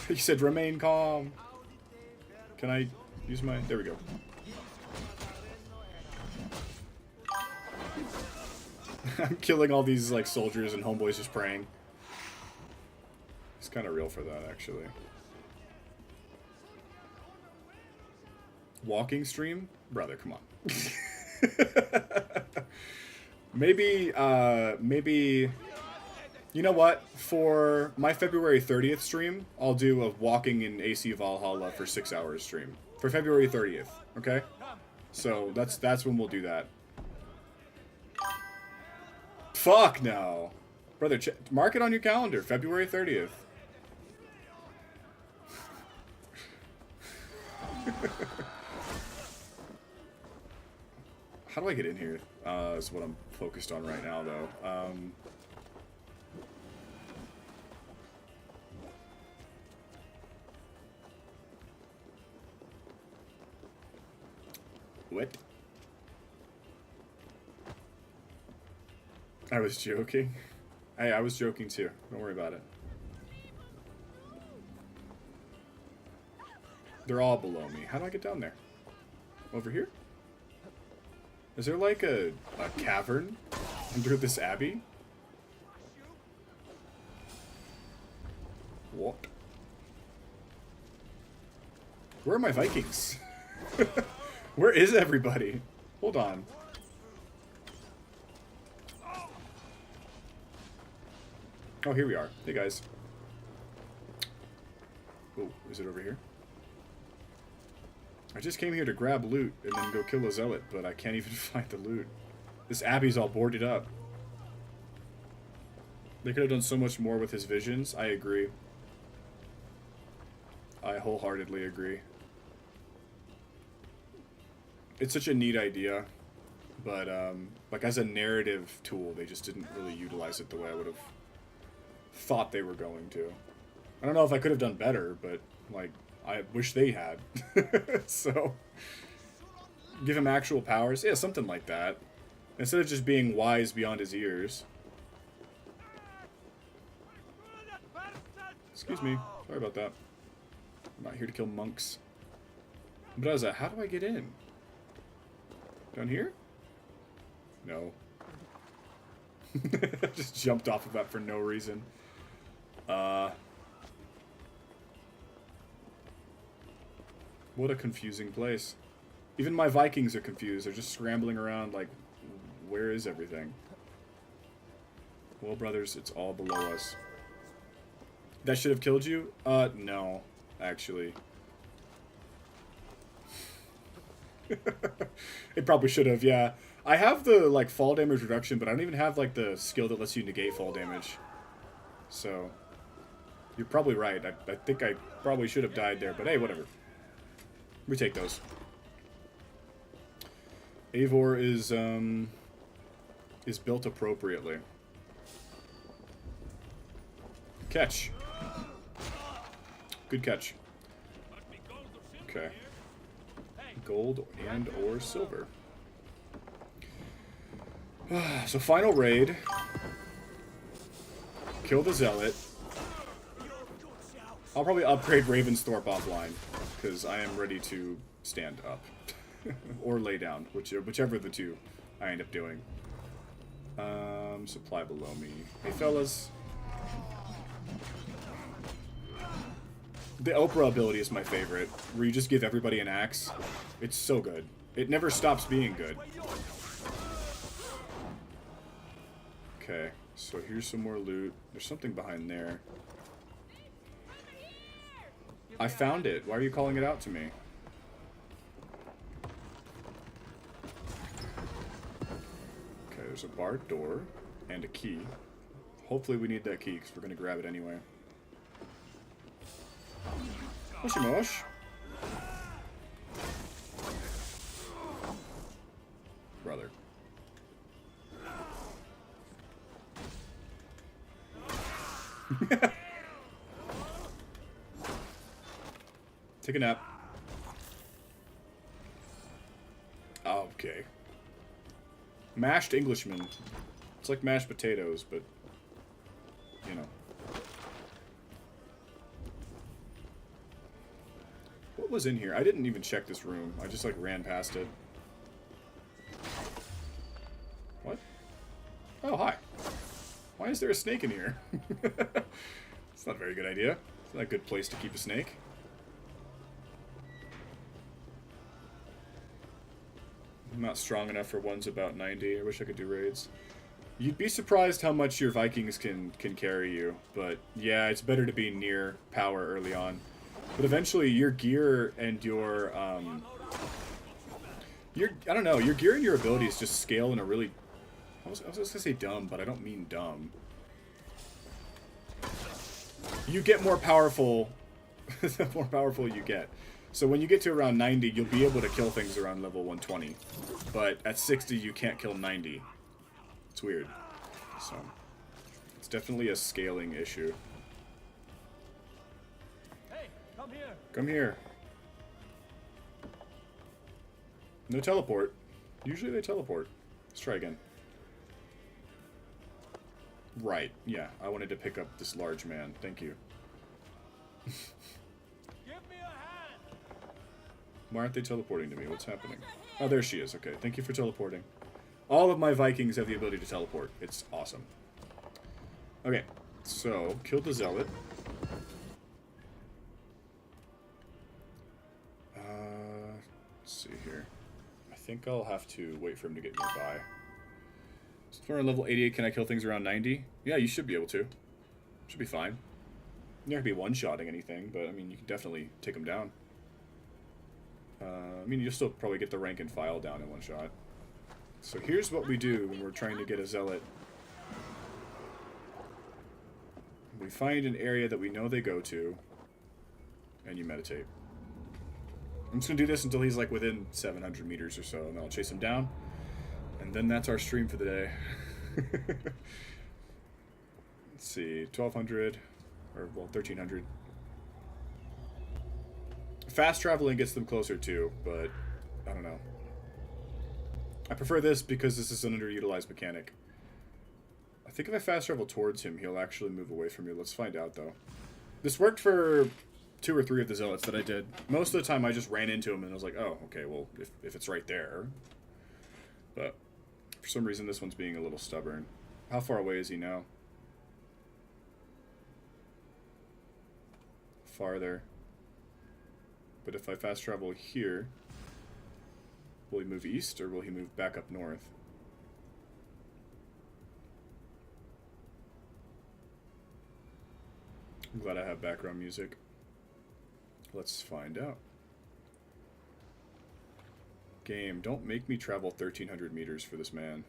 He said, "Remain calm." Can I use my... There we go. I'm killing all these, like, soldiers and homeboys just praying. It's kind of real for that, actually. Walking stream? Brother, come on. Maybe... You know what? For my February 30th stream, I'll do a walking in AC Valhalla for 6 hours stream. For February 30th, okay? So that's when we'll do that. Fuck no. Brother, mark it on your calendar, February 30th. How do I get in here? Is what I'm focused on right now, though. What? I was joking. Hey, I was joking too. Don't worry about it. They're all below me. How do I get down there? Over here? Is there like a cavern under this abbey? What? Where are my Vikings? Where is everybody? Hold on. Oh, here we are. Hey, guys. Oh, is it over here? I just came here to grab loot and then go kill a zealot, but I can't even find the loot. This abbey's all boarded up. They could have done so much more with his visions. I agree. I wholeheartedly agree. It's such a neat idea, but like as a narrative tool, they just didn't really utilize it the way I would have thought they were going to. I don't know if I could have done better, but like I wish they had. So give him actual powers, yeah, something like that, instead of just being wise beyond his ears. Excuse me, sorry about that. I'm not here to kill monks. But how do I get in? Down here? No. Just jumped off of that for no reason. What a confusing place. Even my Vikings are confused. They're just scrambling around like, where is everything? Well, brothers, it's all below us. That should have killed you? No, actually. It probably should have, yeah. I have the, like, fall damage reduction, but I don't even have, like, the skill that lets you negate fall damage. So, you're probably right. I think I probably should have died there, but hey, whatever. We take those. Eivor is built appropriately. Catch. Good catch. Okay. Gold and or silver. So final raid. Kill the zealot. I'll probably upgrade Ravensthorpe offline, because I am ready to stand up. Or lay down, whichever of the two I end up doing. Supply below me. Hey fellas. The Oprah ability is my favorite, where you just give everybody an axe. It's so good. It never stops being good. Okay, so here's some more loot. There's something behind there. I found it. Why are you calling it out to me? Okay, there's a barred door and a key. Hopefully we need that key, because we're going to grab it anyway. Mushy mush. Brother. Take a nap. Okay. Mashed Englishman. It's like mashed potatoes, but, you know. What was in here? I didn't even check this room. I just, like, ran past it. What? Oh, hi. Why is there a snake in here? It's not a very good idea. It's not a good place to keep a snake. I'm not strong enough for ones about 90. I wish I could do raids. You'd be surprised how much your Vikings can carry you. But, yeah, it's better to be near power early on. But eventually, your gear and your, I don't know, your gear and your abilities just scale in a really, I was gonna say dumb, but I don't mean dumb. You get more powerful, the more powerful you get. So when you get to around 90, you'll be able to kill things around level 120. But at 60, you can't kill 90. It's weird. So, it's definitely a scaling issue. Hey, come here. Come here. No teleport. Usually they teleport. Let's try again. Right, yeah. I wanted to pick up this large man. Thank you. Give me a hand. Why aren't they teleporting to me? What's happening? Oh, there she is. Okay, thank you for teleporting. All of my Vikings have the ability to teleport. It's awesome. Okay, so, kill the Zealot. Let's see here. I think I'll have to wait for him to get nearby. So we're on level 88, can I kill things around 90? Yeah, you should be able to. Should be fine. You're not going to be one-shotting anything, but, I mean, you can definitely take them down. I mean, you'll still probably get the rank and file down in one shot. So here's what we do when we're trying to get a Zealot. We find an area that we know they go to, and you meditate. I'm just going to do this until he's like within 700 meters or so, and then I'll chase him down. And then that's our stream for the day. Let's see, 1200, or well, 1300. Fast traveling gets them closer too, but I don't know. I prefer this because this is an underutilized mechanic. I think if I fast travel towards him, he'll actually move away from me. Let's find out, though. This worked for 2 or 3 of the Zealots that I did. Most of the time, I just ran into him and I was like, oh, okay, well, if it's right there. But for some reason, this one's being a little stubborn. How far away is he now? Farther. But if I fast travel here, will he move east or will he move back up north? I'm glad I have background music. Let's find out. Game, don't make me travel 1,300 meters for this man.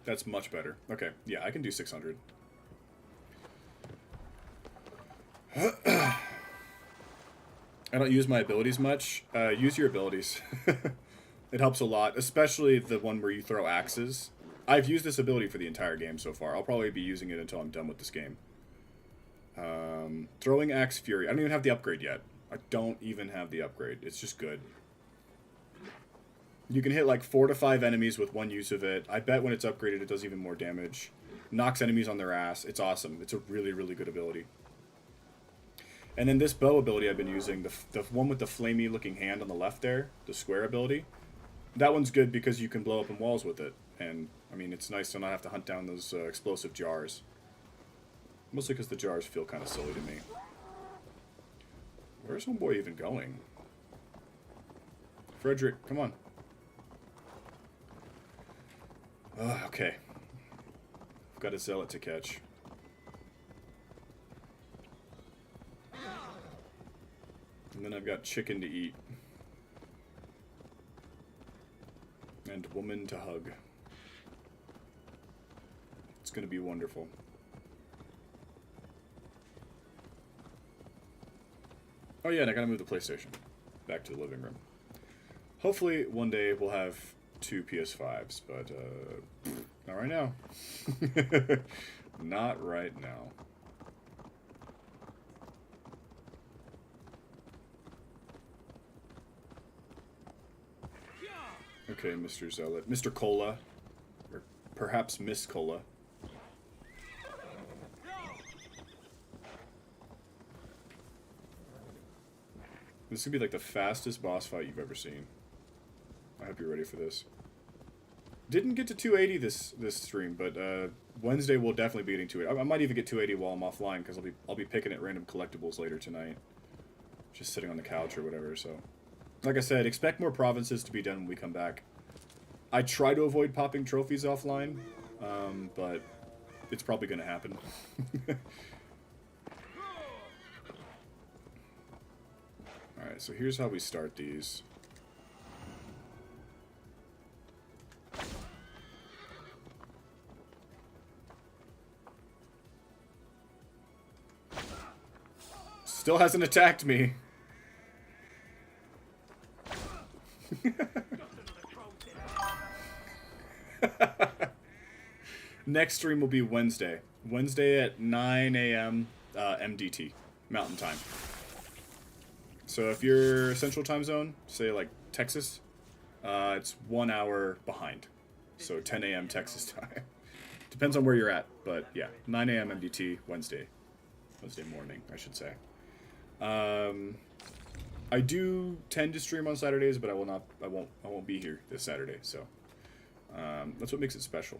That's much better. Okay, yeah, I can do 600. I don't use my abilities much. Use your abilities. It helps a lot, especially the one where you throw axes. I've used this ability for the entire game so far. I'll probably be using it until I'm done with this game. Throwing Axe Fury. I don't even have the upgrade yet. I don't even have the upgrade. It's just good. You can hit like 4 to 5 enemies with one use of it. I bet when it's upgraded it does even more damage. Knocks enemies on their ass. It's awesome. It's a really, really good ability. And then this bow ability I've been using, the one with the flamey looking hand on the left there, the square ability, that one's good because you can blow up in walls with it. And, I mean, it's nice to not have to hunt down those explosive jars. Mostly because the jars feel kind of silly to me. Where's homeboy even going? Frederick, come on. Okay. I've got a Zealot to catch. And then I've got chicken to eat. And woman to hug. It's gonna be wonderful. Oh yeah, and I gotta move the PlayStation back to the living room. Hopefully one day we'll have 2 PS5s, but not right now. Not right now. Okay, Mr. Zealot. Mr. Cola. Or perhaps Miss Cola. This is gonna be like the fastest boss fight you've ever seen. I hope you're ready for this. Didn't get to 280 this stream, but Wednesday we'll definitely be getting 280. I might even get 280 while I'm offline because I'll be picking at random collectibles later tonight, just sitting on the couch or whatever. So, like I said, expect more provinces to be done when we come back. I try to avoid popping trophies offline, but it's probably going to happen. Alright, so here's how we start these. Still hasn't attacked me. Next stream will be Wednesday. Wednesday at 9 a.m. MDT, Mountain Time. So if you're Central Time Zone, say like Texas, it's 1 hour behind. So 10 a.m. Texas time. Depends on where you're at, but yeah, 9 a.m. MDT Wednesday morning, I should say. I do tend to stream on Saturdays, but I won't be here this Saturday. So that's what makes it special.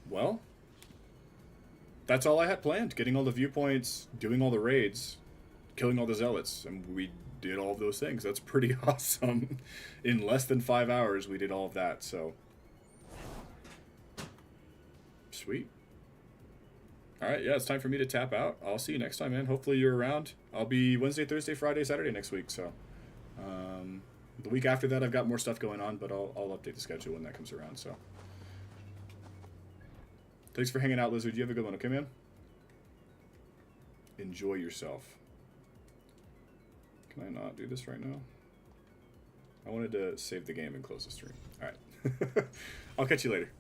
Well, that's all I had planned. Getting all the viewpoints, doing all the raids, killing all the zealots, and we did all of those things. That's pretty awesome. In less than 5 hours, we did all of that, so. Sweet. Alright, yeah, it's time for me to tap out. I'll see you next time, man. Hopefully you're around. I'll be Wednesday, Thursday, Friday, Saturday next week, so. The week after that, I've got more stuff going on, but I'll update the schedule when that comes around, so. Thanks for hanging out, Lizard. You have a good one, okay, man? Enjoy yourself. Can I not do this right now? I wanted to save the game and close the stream. Alright. I'll catch you later.